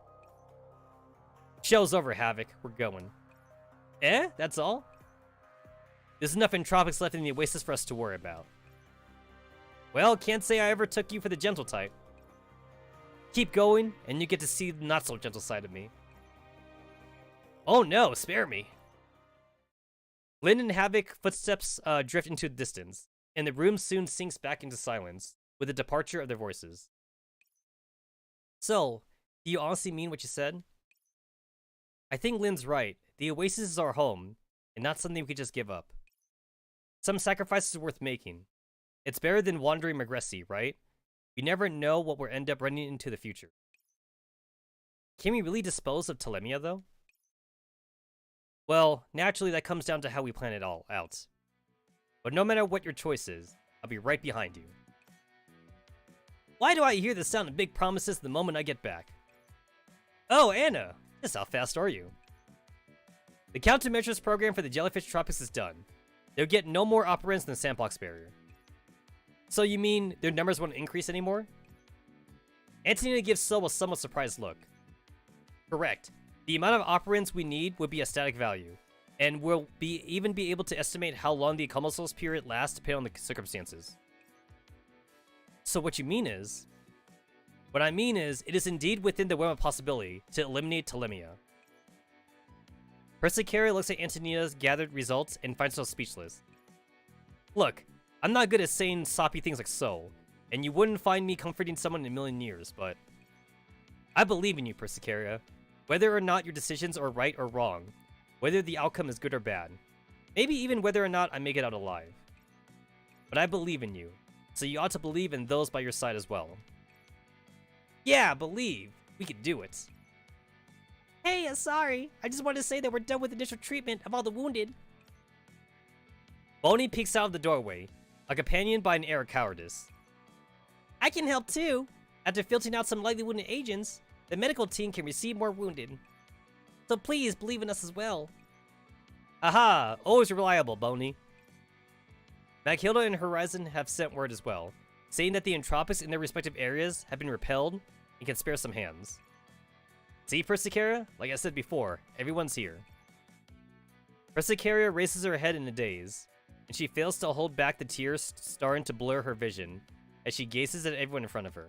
Show's over, Havoc. We're going. Eh? That's all? There's enough entropics left in the Oasis for us to worry about. Well, can't say I ever took you for the gentle type. Keep going, and you get to see the not-so-gentle side of me. Oh no, spare me. Lynn and Havoc footsteps drift into the distance, and the room soon sinks back into silence, with the departure of their voices. So, do you honestly mean what you said? I think Lynn's right. The Oasis is our home, and not something we could just give up. Some sacrifices are worth making. It's better than wandering Regressy, right? You never know what we'll end up running into the future. Can we really dispose of Telemia, though? Well, naturally that comes down to how we plan it all out. But no matter what your choice is, I'll be right behind you. Why do I hear the sound of big promises the moment I get back? Oh, Anna! Just how fast are you? The countermeasures program for the Jellyfish Tropics is done. They'll get no more operants than the Sandbox Barrier. So you mean their numbers won't increase anymore? Antonina gives Syl a somewhat surprised look. Correct. The amount of operants we need would be a static value, and we'll even be able to estimate how long the Comatose period lasts depending on the circumstances. So what you mean is... What I mean is, it is indeed within the realm of possibility to eliminate Telemia. Persecara looks at Antonina's gathered results and finds herself speechless. Look, I'm not good at saying soppy things like so, and you wouldn't find me comforting someone in a million years, but... I believe in you, Persecara. Whether or not your decisions are right or wrong, whether the outcome is good or bad, maybe even whether or not I make it out alive. But I believe in you, so you ought to believe in those by your side as well. Yeah, believe. We can do it. Hey, sorry. I just wanted to say that we're done with initial treatment of all the wounded. Bonnie peeks out of the doorway, accompanied by an air of cowardice. I can help too. After filtering out some lightly wounded agents, the medical team can receive more wounded. So please believe in us as well. Aha! Always reliable, Bonnie. Maghilda and Horizon have sent word as well, saying that the Entropics in their respective areas have been repelled and can spare some hands. See, Persecara? Like I said before, everyone's here. Persecara raises her head in a daze, and she fails to hold back the tears starting to blur her vision as she gazes at everyone in front of her.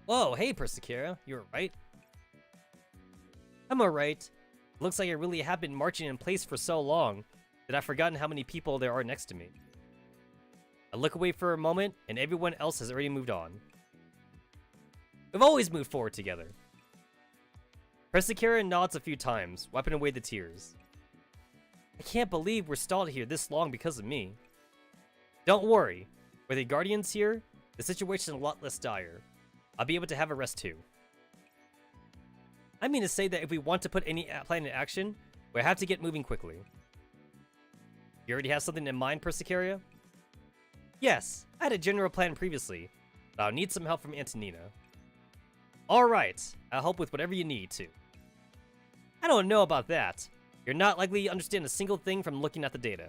Whoa, hey Persecara, you alright? I'm alright. Looks like I really have been marching in place for so long that I've forgotten how many people there are next to me. I look away for a moment, and everyone else has already moved on. We've always moved forward together. Persecara nods a few times, wiping away the tears. I can't believe we're stalled here this long because of me. Don't worry. With the Guardians here, the situation is a lot less dire. I'll be able to have a rest too. I mean to say that if we want to put any plan in action, we have to get moving quickly. You already have something in mind, Persecara? Yes, I had a general plan previously, but I'll need some help from Antonina. Alright, I'll help with whatever you need to. I don't know about that. You're not likely to understand a single thing from looking at the data.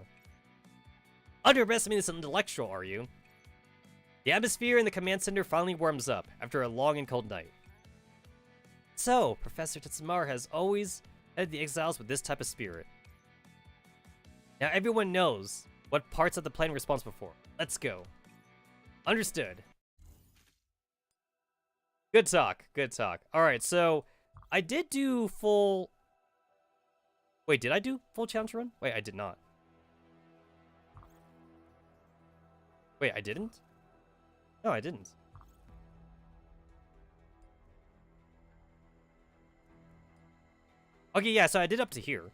Underestimating this intellectual, are you? The atmosphere in the command center finally warms up after a long and cold night. So, Professor Tetsamaru has always led the exiles with this type of spirit. Now everyone knows what parts of the plan we're responsible for. Let's go. Understood. Good talk, good talk. Alright, so I did do full... Wait, did I do full challenge run? Wait, I did not. Wait, I didn't? No, I didn't. Okay, yeah, so I did up to here.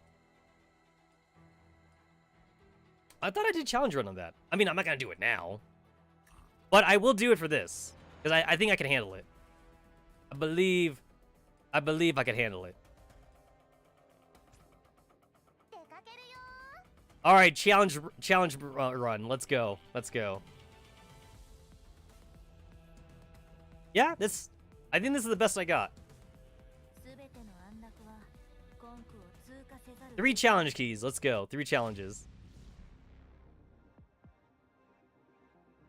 I thought I did challenge run on that. I mean, I'm not gonna do it now. But I will do it for this. Because I think I can handle it. I believe I can handle it. All right, challenge run. Let's go. Let's go. Yeah, I think this is the best I got. 3 challenge keys. Let's go. 3 challenges.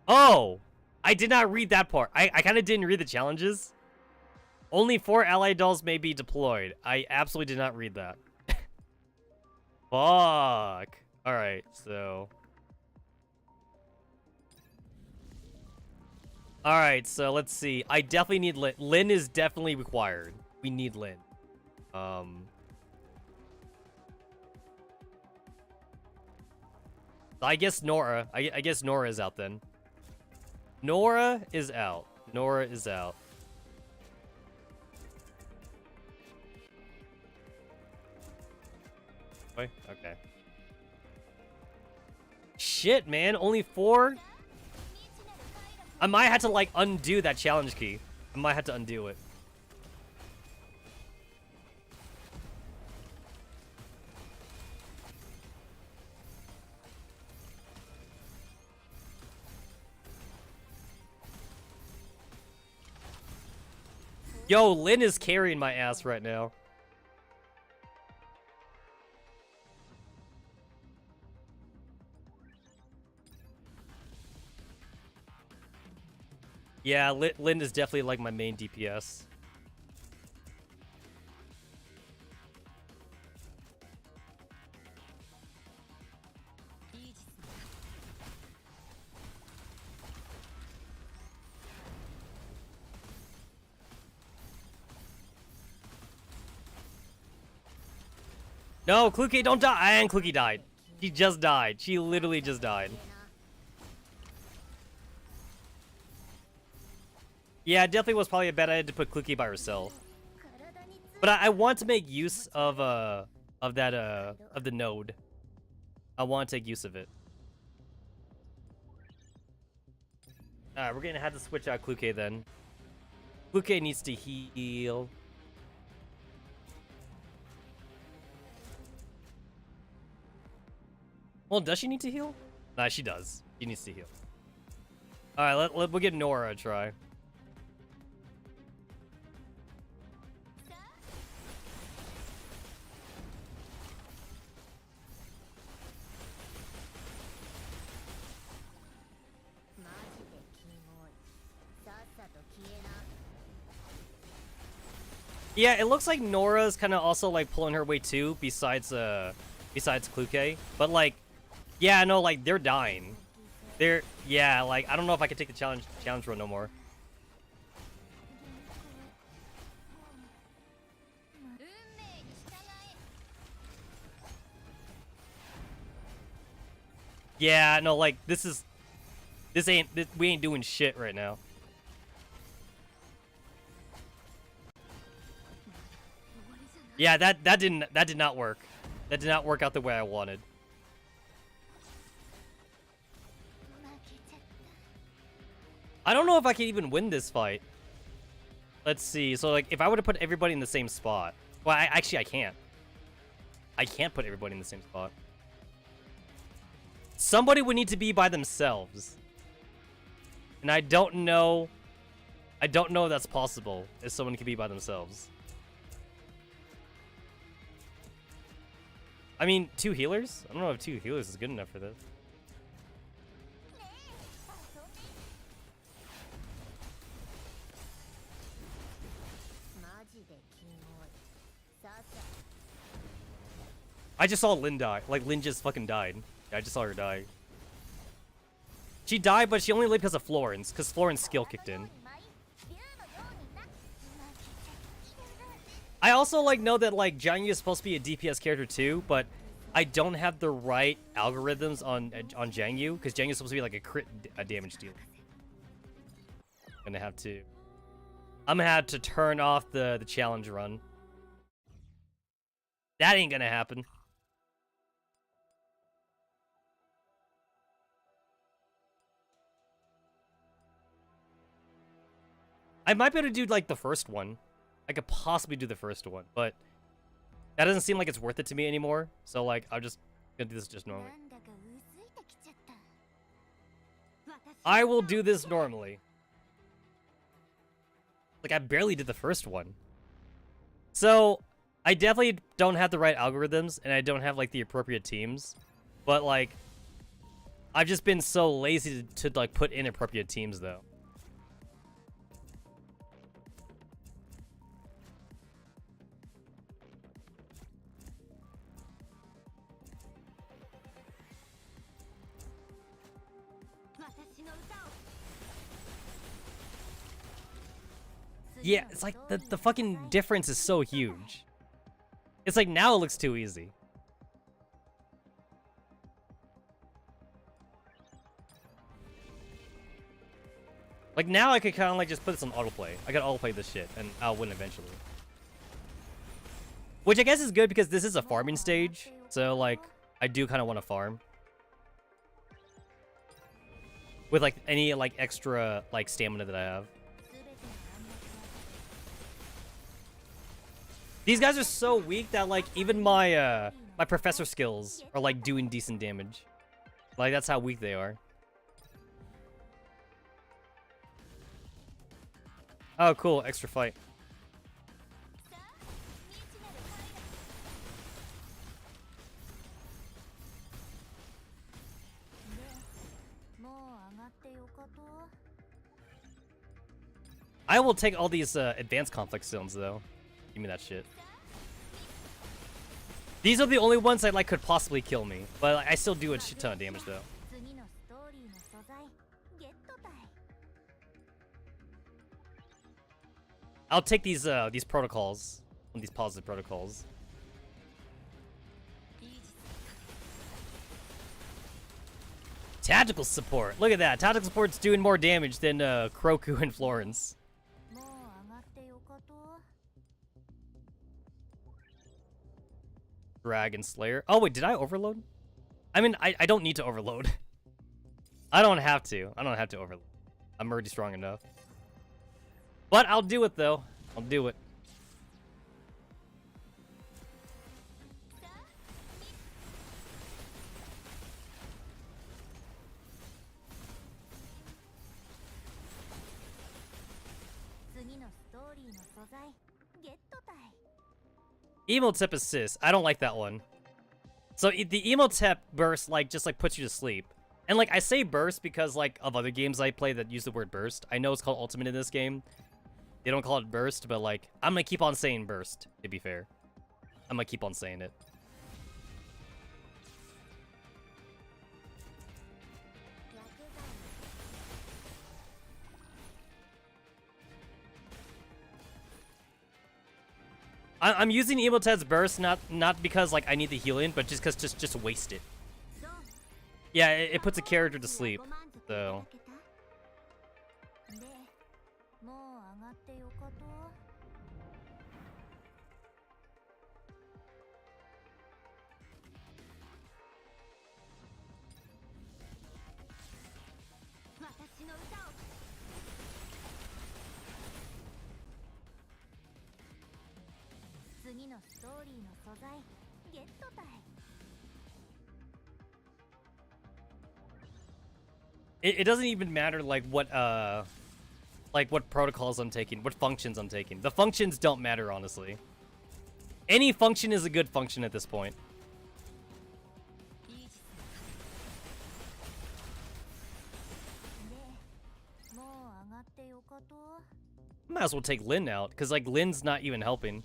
Oh! I did not read that part. I kind of didn't read the challenges. Only 4 allied dolls may be deployed. I absolutely did not read that. Fuck. Alright, so... Alright, so let's see. I definitely need Lin. Lin is definitely required. We need Lin. I guess Nora. I guess Nora is out then. Nora is out. Nora is out. Wait, okay. Shit, man. Only 4? I might have to, like, undo that challenge key. I might have to undo it. Yo, Lin is carrying my ass right now. Yeah, Lin is definitely like my main DPS. No, Kluki, don't die. And Kluki died. She just died. She literally just died. Yeah, it definitely was probably a bad idea to put Kluki by herself. But I want to make use of the node. I want to take use of it. Alright, we're gonna have to switch out Kluki then. Kluki needs to heal. Well, does she need to heal? Nah, she does. She needs to heal. Alright, we'll give Nora a try. Yeah, it looks like Nora's kind of also like pulling her weight too, besides Kluke. But like, yeah, no, like they're dying. Yeah, like I don't know if I can take the challenge run no more. Yeah, no, like we ain't doing shit right now. Yeah, that did not work. That did not work out the way I wanted. I don't know if I can even win this fight. Let's see. So like if I were to put everybody in the same spot. Well, actually I can't. I can't put everybody in the same spot. Somebody would need to be by themselves. And I don't know if that's possible if someone can be by themselves. I mean, 2 healers? I don't know if 2 healers is good enough for this. I just saw Lin die. Like, Lin just fucking died. Yeah, I just saw her die. She died, but she only lived because of Florence, because Florence's skill kicked in. I also like know that like Jiang Yu is supposed to be a DPS character too, but I don't have the right algorithms on Jiang Yu because Jiang Yu is supposed to be like a crit damage dealer. I'm gonna have to turn off the challenge run. That ain't gonna happen. I might be able to do, like, the first one. I could possibly do the first one, but that doesn't seem like it's worth it to me anymore. So, like, I'm just gonna do this just normally. I will do this normally. Like, I barely did the first one. So, I definitely don't have the right algorithms, and I don't have, like, the appropriate teams. But, like, I've just been so lazy to like, put in appropriate teams, though. Yeah, it's like the fucking difference is so huge. It's like now it looks too easy. Like now I could kind of like just put this on autoplay. I could autoplay this shit and I'll win eventually. Which I guess is good because this is a farming stage. So like I do kind of want to farm. With like any like extra like stamina that I have. These guys are so weak that like even my my professor skills are like doing decent damage. Like that's how weak they are. Oh cool, extra fight. I will take all these advanced conflict zones though. Give me that shit. These are the only ones that like could possibly kill me, but like, I still do a shit ton of damage though. I'll take these protocols, these positive protocols. Tactical support. Look at that. Tactical support's doing more damage than Kroku and Florence. Dragon Slayer. Oh wait, did I overload? I mean, I don't need to overload. I don't have to. I don't have to overload. I'm already strong enough. But I'll do it though. I'll do it. Emotep assist. I don't like that one. So the Emotep burst like just like puts you to sleep. And like I say burst because like of other games I play that use the word burst. I know it's called ultimate in this game. They don't call it burst, but like I'm gonna keep on saying burst, to be fair. I'm gonna keep on saying it. I'm using Emotep's burst not because like I need the healing, but just because just waste it. Yeah, it puts a character to sleep, so. It doesn't even matter like what protocols I'm taking, what functions I'm taking. The functions don't matter, honestly. Any function is a good function at this point. Might as well take Lin out, because like Lin's not even helping.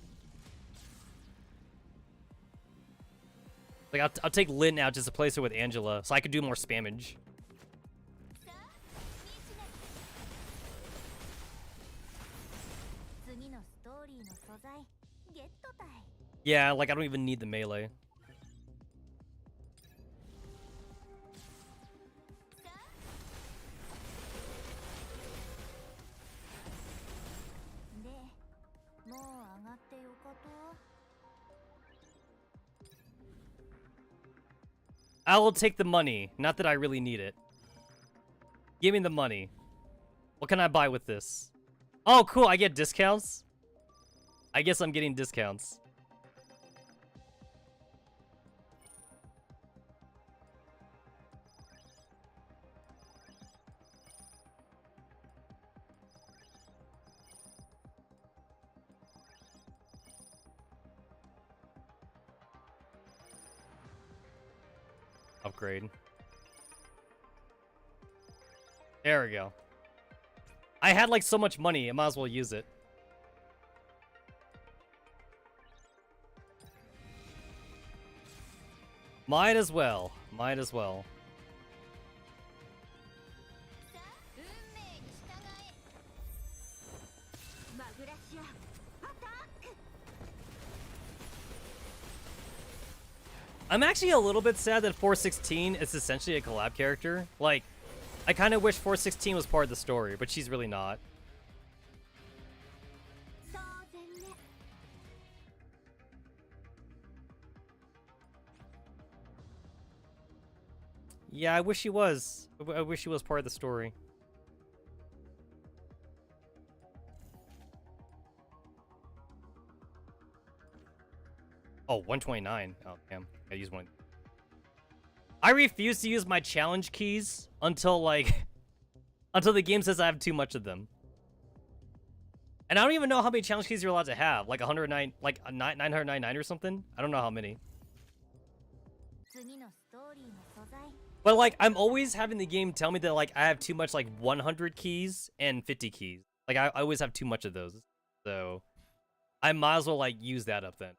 Like I'll take Lin out just to place her with Angela, so I could do more spammage. Yeah, like I don't even need the melee. I will take the money. Not that I really need it. Give me the money. What can I buy with this? Oh, cool. I get discounts? I guess I'm getting discounts. Upgrade. There we go. I had like so much money, I might as well use it. Might as well. Might as well. I'm actually a little bit sad that 416 is essentially a collab character. Like, I kind of wish 416 was part of the story, but she's really not. Yeah, I wish she was. I wish she was part of the story. Oh, 129. Oh, damn. I use one. I refuse to use my challenge keys until, like, until the game says I have too much of them. And I don't even know how many challenge keys you're allowed to have. Like 109, like 999 or something? I don't know how many. But, like, I'm always having the game tell me that, like, I have too much, like, 100 keys and 50 keys. Like, I always have too much of those. So, I might as well, like, use that up then.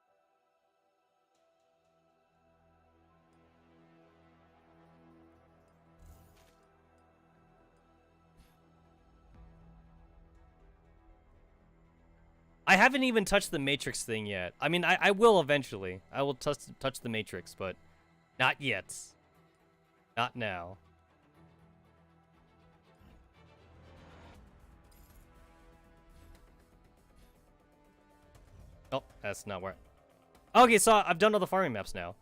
I haven't even touched the Matrix thing yet. I mean, I will eventually. I will touch the Matrix, but not yet. Not now. Oh, that's not where... Okay, so I've done all the farming maps now.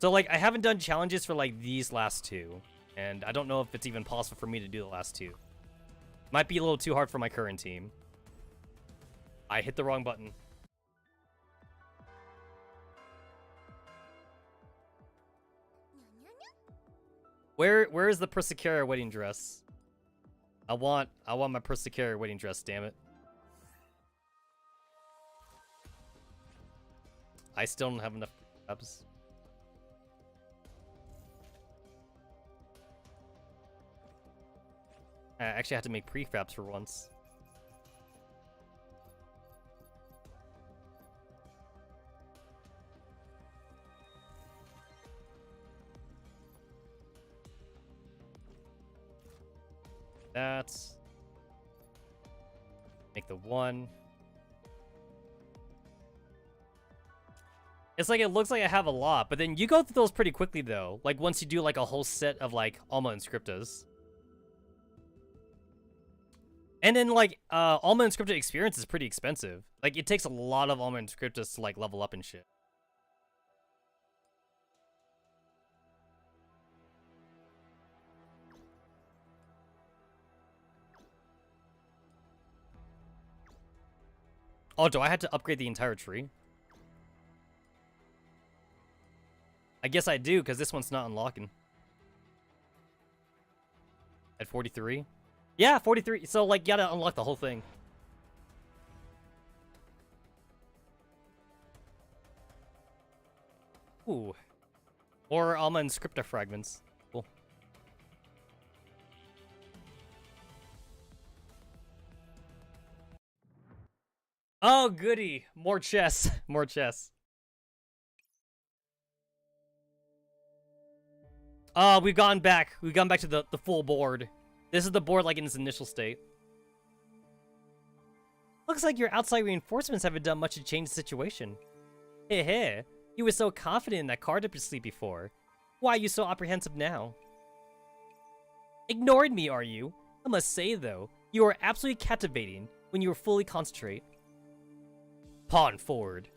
So, like, I haven't done challenges for, like, these last two. And I don't know if it's even possible for me to do the last two. Might be a little too hard for my current team. I hit the wrong button. Where is the Persicaria wedding dress? I want my Persicaria wedding dress, damn it. I still don't have enough tabs. I actually have to make prefabs for once. That's... Make the one. It's like, it looks like I have a lot, but then you go through those pretty quickly, though. Like, once you do, like, a whole set of, like, Alma and Scriptas. And then, like, Alma and Scripta experience is pretty expensive. Like, it takes a lot of Alma and Scriptas to, like, level up and shit. Oh, do I have to upgrade the entire tree? I guess I do, because this one's not unlocking. At 43? Yeah, 43. So, like, you gotta unlock the whole thing. Ooh. Or Alma and Scripta fragments. Cool. Oh, goody. More chess. More chess. Oh, we've gone back. We've gone back to the full board. This is the board like in its initial state. Looks like your outside reinforcements haven't done much to change the situation. Hey, hey. You were so confident in that card up your sleeve before. Why are you so apprehensive now? Ignored me, are you? I must say, though, you are absolutely captivating when you fully concentrate. Pawn forward.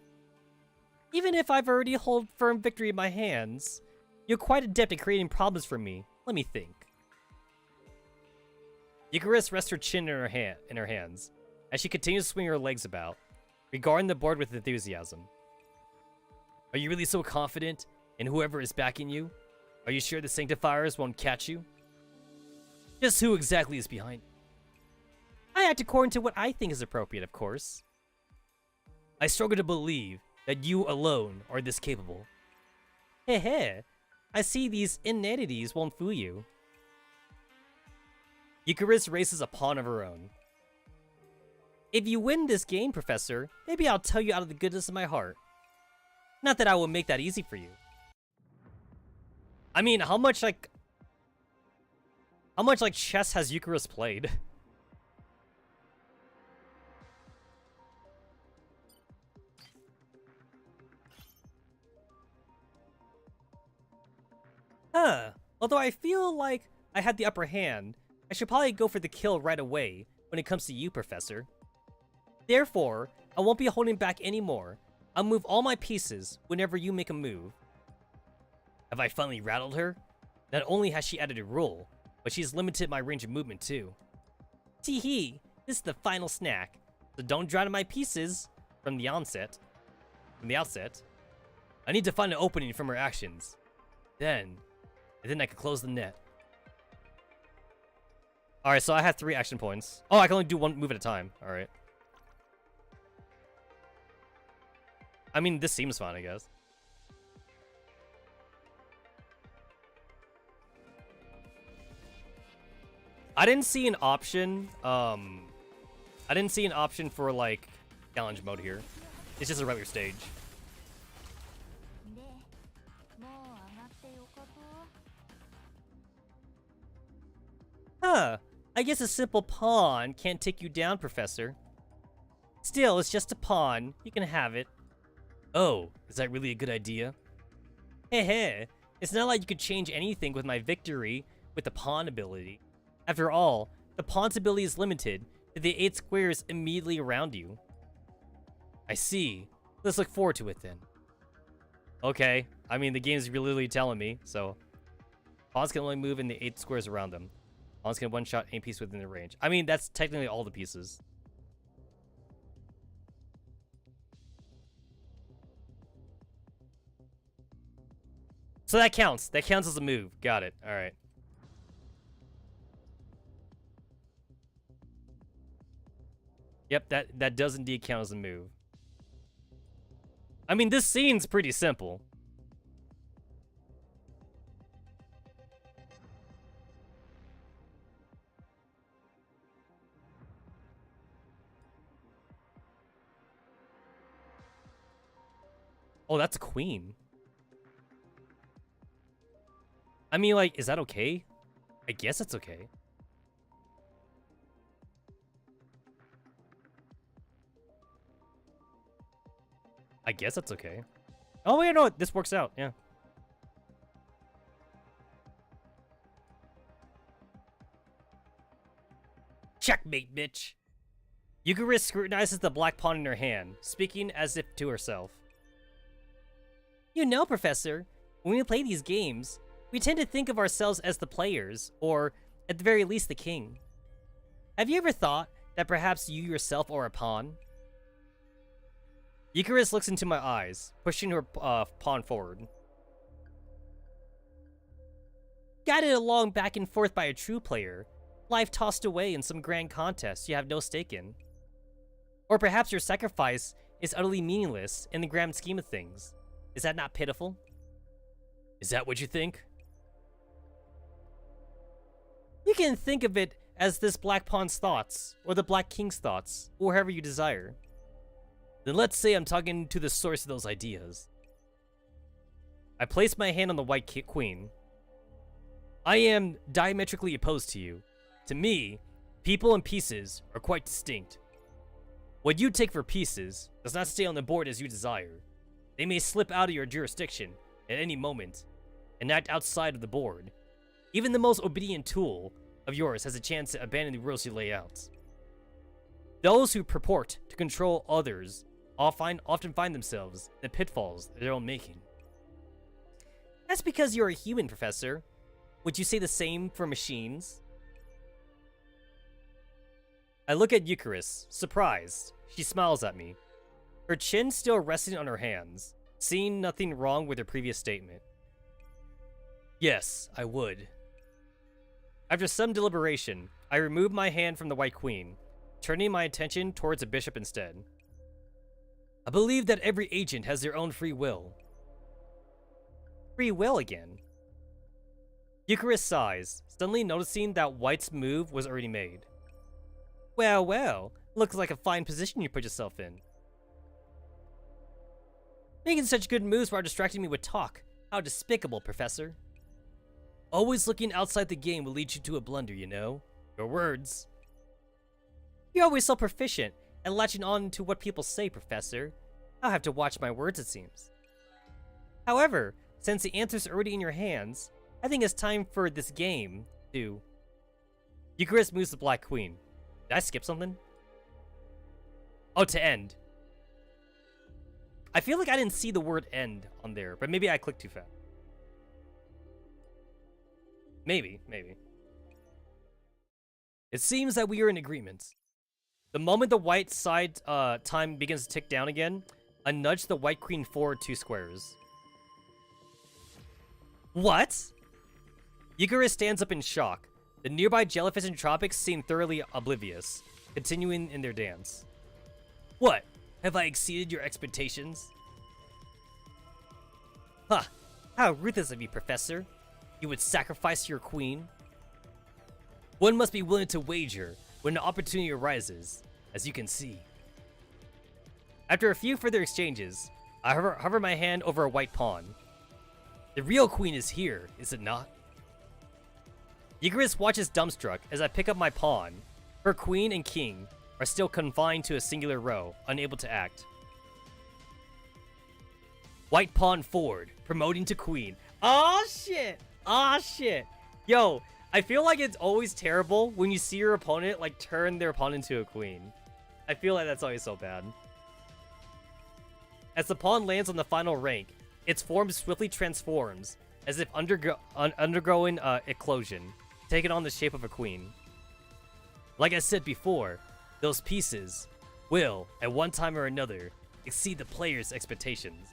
Even if I've already hold firm victory in my hands, you're quite adept at creating problems for me. Let me think. Eucharist rests her chin in her hands. as she continues to swing her legs about, regarding the board with enthusiasm. Are you really so confident in whoever is backing you? Are you sure the Sanctifiers won't catch you? Just who exactly is behind you? I act according to what I think is appropriate, of course. I struggle to believe that you alone are this capable. Heh, I see these inanities won't fool you. Eucharist races a pawn of her own. If you win this game, Professor, maybe I'll tell you out of the goodness of my heart. Not that I will make that easy for you. I mean, how much chess has Eucharist played? Although I feel like I had the upper hand, I should probably go for the kill right away when it comes to you, Professor. Therefore, I won't be holding back anymore. I'll move all my pieces whenever you make a move. Have I finally rattled her? Not only has she added a rule, but she's limited my range of movement too. Tee-hee, this is the final snack, so don't drown in my pieces from the outset. I need to find an opening from her actions. Then I can close the net. Alright, so I have 3 action points. Oh, I can only do 1 move at a time. Alright. I mean, this seems fine, I guess. I didn't see an option, for, like, challenge mode here. It's just a regular stage. Huh. I guess a simple pawn can't take you down, Professor. Still, it's just a pawn. You can have it. Oh, is that really a good idea? Heh, it's not like you could change anything with my victory with the pawn ability. After all, the pawn's ability is limited to the 8 squares immediately around you. I see. Let's look forward to it then. Okay, I mean, the game's literally telling me, so... Pawns can only move in the 8 squares around them. Pawns can one-shot any piece within the range. I mean, that's technically all the pieces. So that counts. That counts as a move. Got it. All right. Yep, that does indeed count as a move. I mean, this scene's pretty simple. Oh, that's a queen. I mean, like, is that okay? I guess it's okay. I guess that's okay. Oh, wait, no, this works out, yeah. Checkmate, bitch. Eucharist scrutinizes the black pawn in her hand, speaking as if to herself. You know, Professor, when we play these games, we tend to think of ourselves as the players, or, at the very least, the king. Have you ever thought that perhaps you yourself are a pawn? Eucharist looks into my eyes, pushing her pawn forward. Guided along back and forth by a true player, life tossed away in some grand contest you have no stake in. Or perhaps your sacrifice is utterly meaningless in the grand scheme of things. Is that not pitiful? Is that what you think? You can think of it as this black pawn's thoughts, or the black king's thoughts, or however you desire. Then let's say I'm talking to the source of those ideas. I place my hand on the white queen. I am diametrically opposed to you. To me, people and pieces are quite distinct. What you take for pieces does not stay on the board as you desire. They may slip out of your jurisdiction at any moment and act outside of the board. Even the most obedient tool of yours has a chance to abandon the rules you lay out. Those who purport to control others often find themselves in the pitfalls of their own making. That's because you're a human, Professor. Would you say the same for machines? I look at Eucharist, surprised. She smiles at me, her chin still resting on her hands, seeing nothing wrong with her previous statement. Yes, I would. After some deliberation, I remove my hand from the White Queen, turning my attention towards the bishop instead. I believe that every agent has their own free will. Free will again? Eucharist sighs, suddenly noticing that White's move was already made. Well, well, looks like a fine position you put yourself in. Making such good moves while distracting me with talk. How despicable, Professor. Always looking outside the game will lead you to a blunder, you know. Your words. You're always so proficient at latching on to what people say, Professor. I'll have to watch my words, it seems. However, since the answer's already in your hands, I think it's time for this game to... Eucharist moves the Black Queen. Did I skip something? Oh, to end. I feel like I didn't see the word end on there, but maybe I clicked too fast. Maybe. It seems that we are in agreement. The moment the white side time begins to tick down again, I nudge the White Queen forward 2 squares. What? Eucharist stands up in shock. The nearby jellyfish and tropics seem thoroughly oblivious, continuing in their dance. What? Have I exceeded your expectations? Huh. How ruthless of you, Professor. You would sacrifice your queen? One must be willing to wager when an opportunity arises, as you can see. After a few further exchanges, I hover my hand over a white pawn. The real queen is here, is it not? Eucharist watches dumbstruck as I pick up my pawn. Her queen and king are still confined to a singular row, unable to act. White pawn forward, promoting to queen. Aw, shit! Aw, shit! Yo, I feel like it's always terrible when you see your opponent, like, turn their pawn into a queen. I feel like that's always so bad. As the pawn lands on the final rank, its form swiftly transforms, as if undergoing eclosion, taking on the shape of a queen. Like I said before, those pieces will, at one time or another, exceed the player's expectations.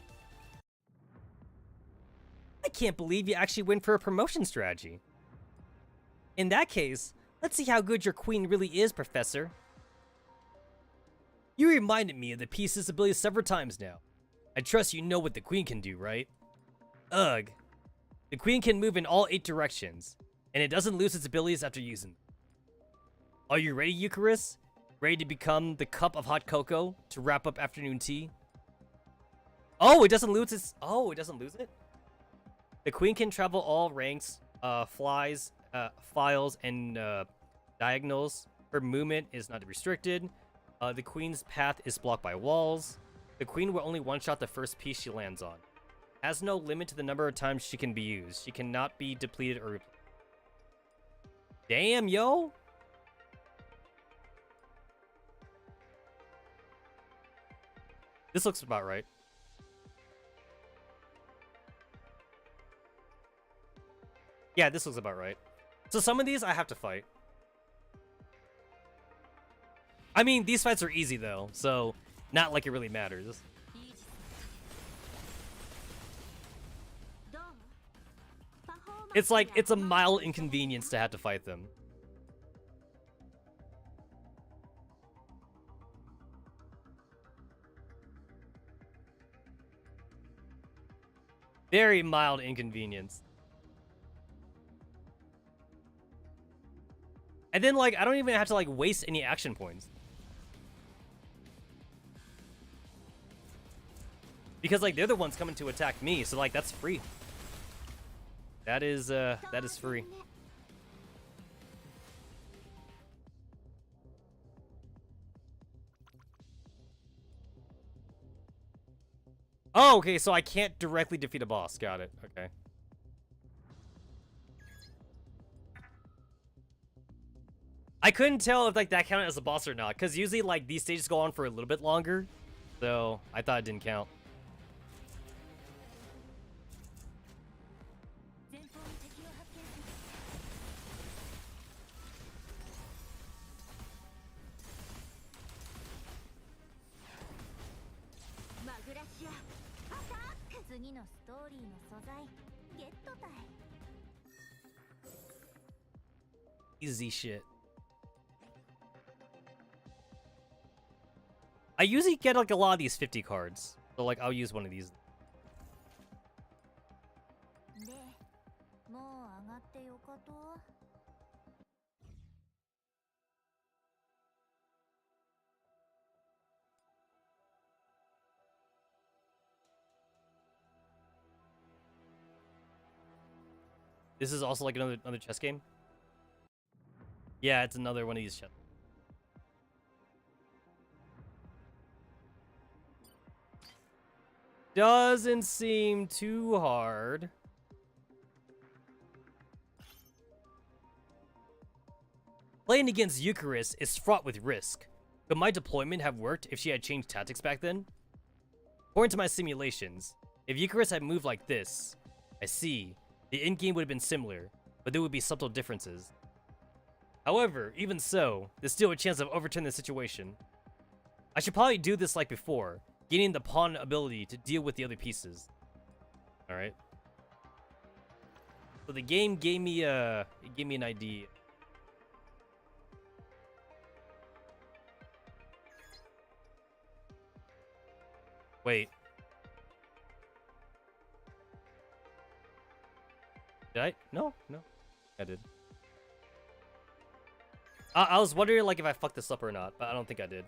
I can't believe you actually went for a promotion strategy. In that case, let's see how good your queen really is, Professor. You reminded me of the piece's ability several times now. I trust you know what the queen can do, right? Ugh. The queen can move in all 8 directions, and it doesn't lose its abilities after using them. Are you ready, Eucharist? Ready to become the cup of hot cocoa to wrap up afternoon tea? Oh, it doesn't lose its... Oh, it doesn't lose it? The queen can travel all ranks, files, and diagonals. Her movement is not restricted. The queen's path is blocked by walls. The queen will only one-shot the first piece she lands on. Has no limit to the number of times she can be used. She cannot be depleted or replaced. Damn, yo! This looks about right. Yeah, this looks about right. So some of these I have to fight. I mean, these fights are easy though, so not like it really matters. It's like, it's a mild inconvenience to have to fight them. Very mild inconvenience. And then, like, I don't even have to, like, waste any action points. Because, like, they're the ones coming to attack me, so, like, that's free. That is free. Oh, okay, so I can't directly defeat a boss. Got it. Okay. I couldn't tell if, like, that counted as a boss or not, because usually, like, these stages go on for a little bit longer, so I thought it didn't count. Easy shit. I usually get like a lot of these 50 cards. So like I'll use one of these. This is also like another chess game. Yeah, it's another one of these chess. Doesn't seem too hard. Playing against Eucharist is fraught with risk. Could my deployment have worked if she had changed tactics back then? According to my simulations, if Eucharist had moved like this, I see, the endgame would have been similar, but there would be subtle differences. However, even so, there's still a chance of overturning the situation. I should probably do this like before, gaining the pawn ability to deal with the other pieces. Alright. So the game gave me an idea. Wait. Did I? No. I did. I was wondering like if I fucked this up or not, but I don't think I did.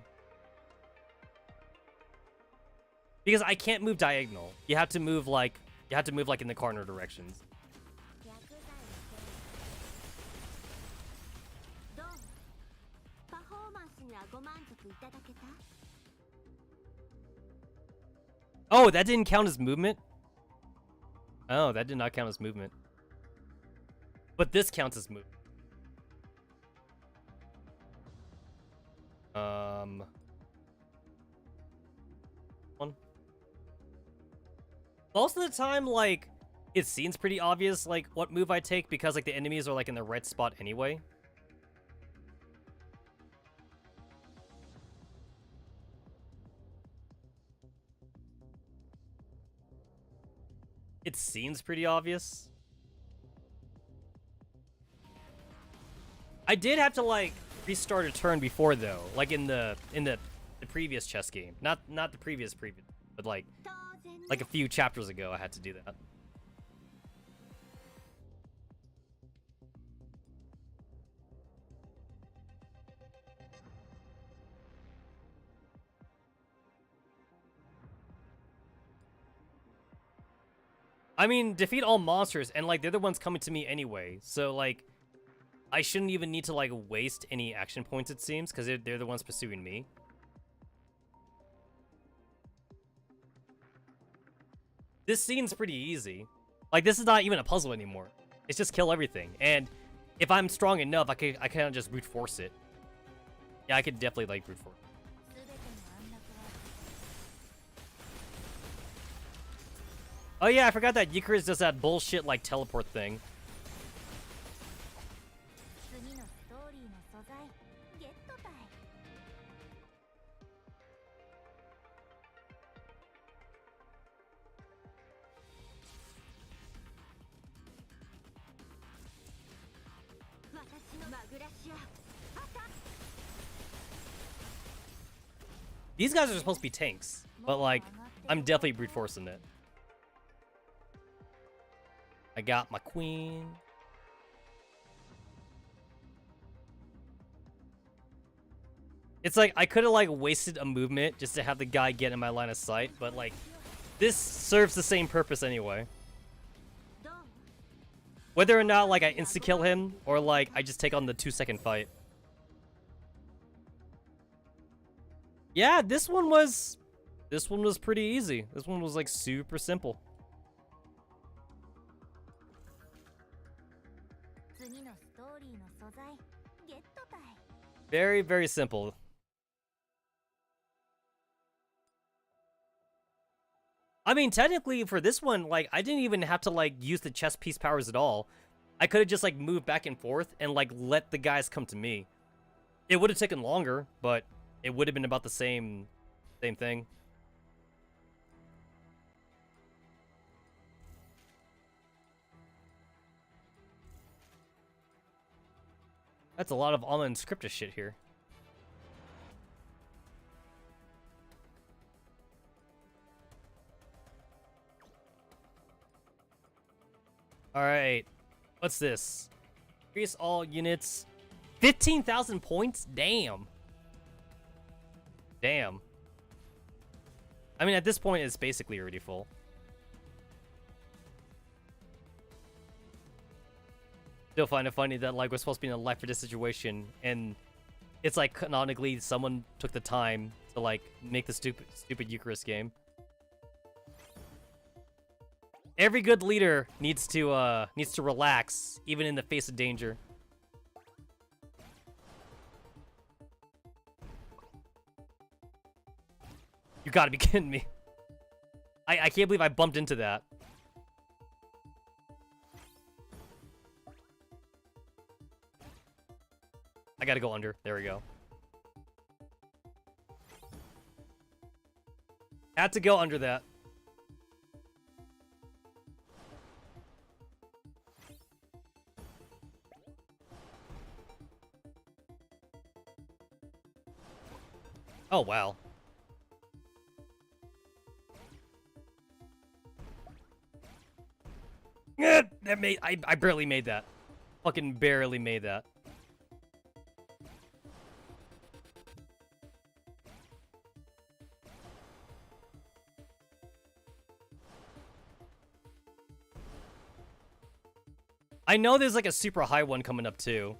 Because I can't move diagonal. You have to move like in the corner directions. Oh, that didn't count as movement? Oh, that did not count as movement. But this counts as movement. One. Most of the time, like, it seems pretty obvious, like, what move I take because, like, the enemies are, like, in the right spot anyway. It seems pretty obvious. I did have to, like, restart a turn before, though, like in the previous chess game. Not the previous, but like a few chapters ago I had to do that. I mean, defeat all monsters, and like they're the ones coming to me anyway, so like I shouldn't even need to like waste any action points, it seems, because they're the ones pursuing me. This scene's pretty easy. Like, this is not even a puzzle anymore. It's just kill everything. And if I'm strong enough, I kind of just brute force it. Yeah, I could definitely like brute force. Oh yeah, I forgot that Eucharist does that bullshit like teleport thing. These guys are supposed to be tanks, but like, I'm definitely brute forcing it. I got my queen. It's like, I could have like wasted a movement just to have the guy get in my line of sight, but like, this serves the same purpose anyway. Whether or not like I insta-kill him, or like I just take on the 2-second fight. Yeah, this one was pretty easy. This one was like super simple. Very, very simple. I mean, technically for this one, like I didn't even have to like use the chess piece powers at all. I could have just like moved back and forth and like let the guys come to me. It would have taken longer, but it would have been about the same thing. That's a lot of unscripted shit here. Alright. What's this? Increase all units. 15,000 points? Damn. Damn. I mean, at this point, it's basically already full. Still find it funny that, like, we're supposed to be in a life or death situation, and it's like, canonically, someone took the time to, like, make the stupid Eucharist game. Every good leader needs to relax, even in the face of danger. You gotta be kidding me. I can't believe I bumped into that. I gotta go under. There we go. Had to go under that. Oh, wow. I barely made that. Fucking barely made that. I know there's like a super high one coming up too.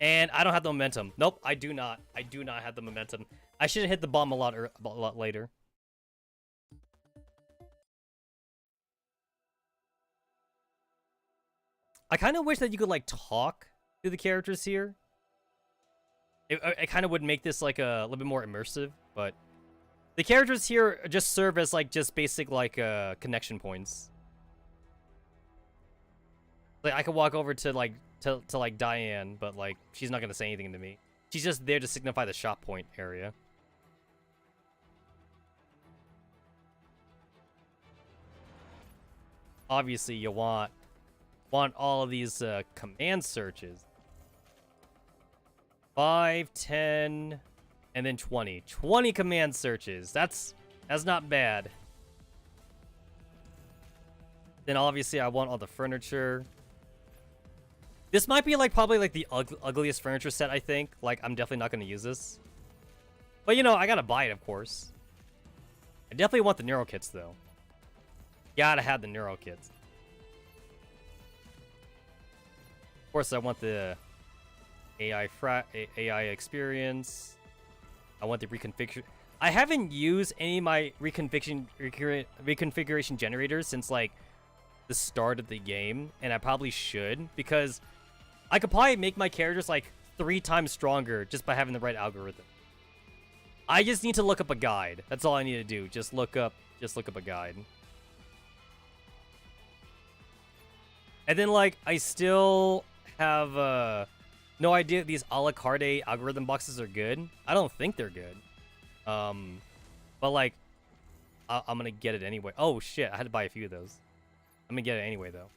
And I don't have the momentum. Nope, I do not. I do not have the momentum. I should have hit the bomb a lot later. I kind of wish that you could like talk to the characters here. It kind of would make this like a little bit more immersive, but the characters here just serve as like just basic like connection points. Like I could walk over to like like Diane, but like she's not gonna say anything to me. She's just there to signify the shop point area. Obviously, you want all of these command searches. 5, 10, and then 20. 20 command searches. That's not bad. Then obviously I want all the furniture. This might be like probably like the ugliest furniture set, I think. Like I'm definitely not going to use this. But you know, I got to buy it, of course. I definitely want the neuro kits though. Gotta have the neuro kits. Of course, I want the AI experience. I want the reconfiguration. I haven't used any of my reconfiguration generators since like the start of the game, and I probably should because I could probably make my characters like 3 times stronger just by having the right algorithm. I just need to look up a guide. That's all I need to do. Just look up a guide. And then like I still have no idea if these a la carte algorithm boxes are good. I don't think they're good. But like I'm gonna get it anyway. Oh shit, I had to buy a few of those. I'm gonna get it anyway though.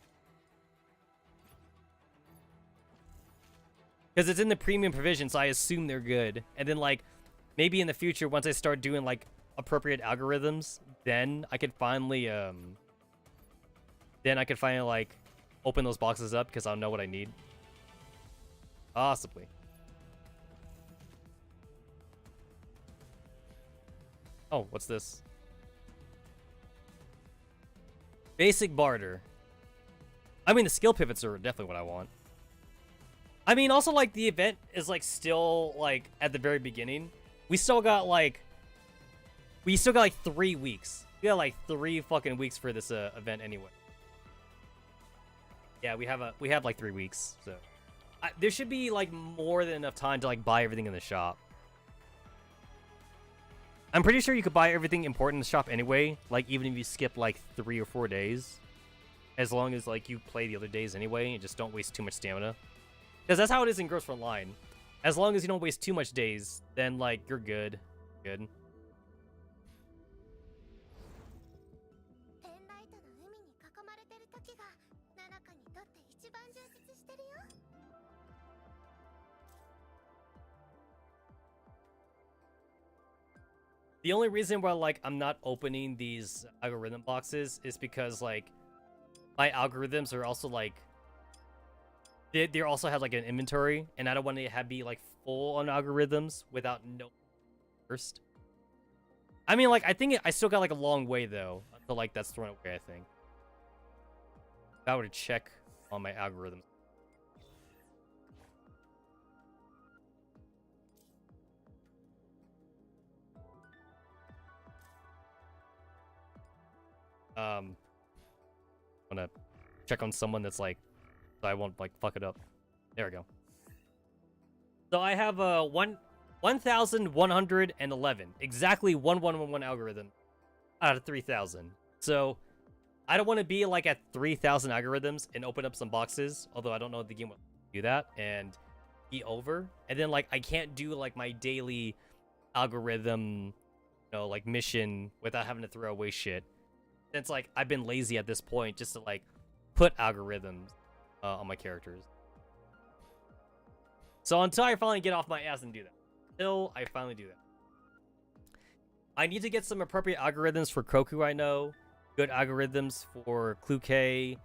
Because it's in the premium provision, so I assume they're good. And then like maybe in the future, once I start doing like appropriate algorithms, then I could finally like open those boxes up because I'll know what I need. Possibly. Oh, what's this? Basic barter. I mean, the skill pivots are definitely what I want. I mean, also, like, the event is, like, still, like, at the very beginning. We still got, like... 3 weeks. We got, like, 3 fucking weeks for this, event anyway. Yeah, we have, like, 3 weeks, so... there should be, like, more than enough time to, like, buy everything in the shop. I'm pretty sure you could buy everything important in the shop anyway, like, even if you skip, like, 3 or 4 days. As long as, like, you play the other days anyway and just don't waste too much stamina. Because that's how it is in Girls for Online. As long as you don't waste too much days, then, like, you're good. Good. The only reason why like I'm not opening these algorithm boxes is because like my algorithms are also like they also have like an inventory, and I don't want to have be like full on algorithms without no first. I mean, like I think I still got like a long way though until like that's thrown away. I think if I were to check on my algorithms. I'm gonna check on someone that's like, so I won't like fuck it up. There we go. So I have 1,111, exactly 1111 algorithm out of 3,000. So I don't want to be like at 3,000 algorithms and open up some boxes, although I don't know if the game will do that and be over. And then like I can't do like my daily algorithm, like mission without having to throw away shit. Since like I've been lazy at this point just to like put algorithms on my characters. So until I finally get off my ass and do that. Until I finally do that. I need to get some appropriate algorithms for Koku, I know. Good algorithms for Kluke.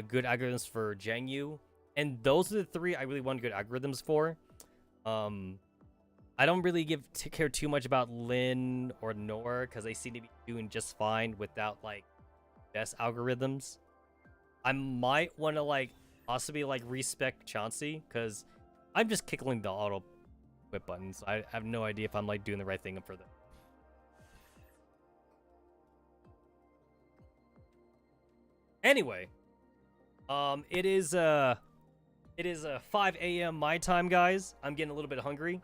Good algorithms for Jangyu. And those are the three I really want good algorithms for. I don't really care too much about Lin or Nor because they seem to be doing just fine without like best algorithms. I might want to like possibly like respec Chauncey because I'm just kicking the auto whip buttons. I have no idea if I'm like doing the right thing for them. Anyway, it is 5 a.m. my time, guys. I'm getting a little bit hungry.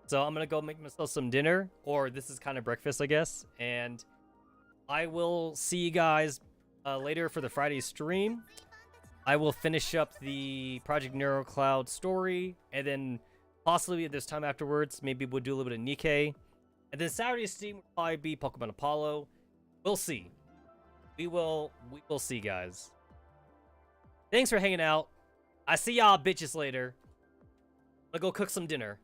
So I'm going to go make myself some dinner, or this is kind of breakfast, I guess. And I will see you guys later for the Friday stream. I will finish up the Project Neuro Cloud story, and then possibly if there's time afterwards, maybe we'll do a little bit of Nikkei. And then Saturday stream will probably be Pokemon Apollo. We'll see. We will see, guys. Thanks for hanging out. I see y'all bitches later. I'll go cook some dinner.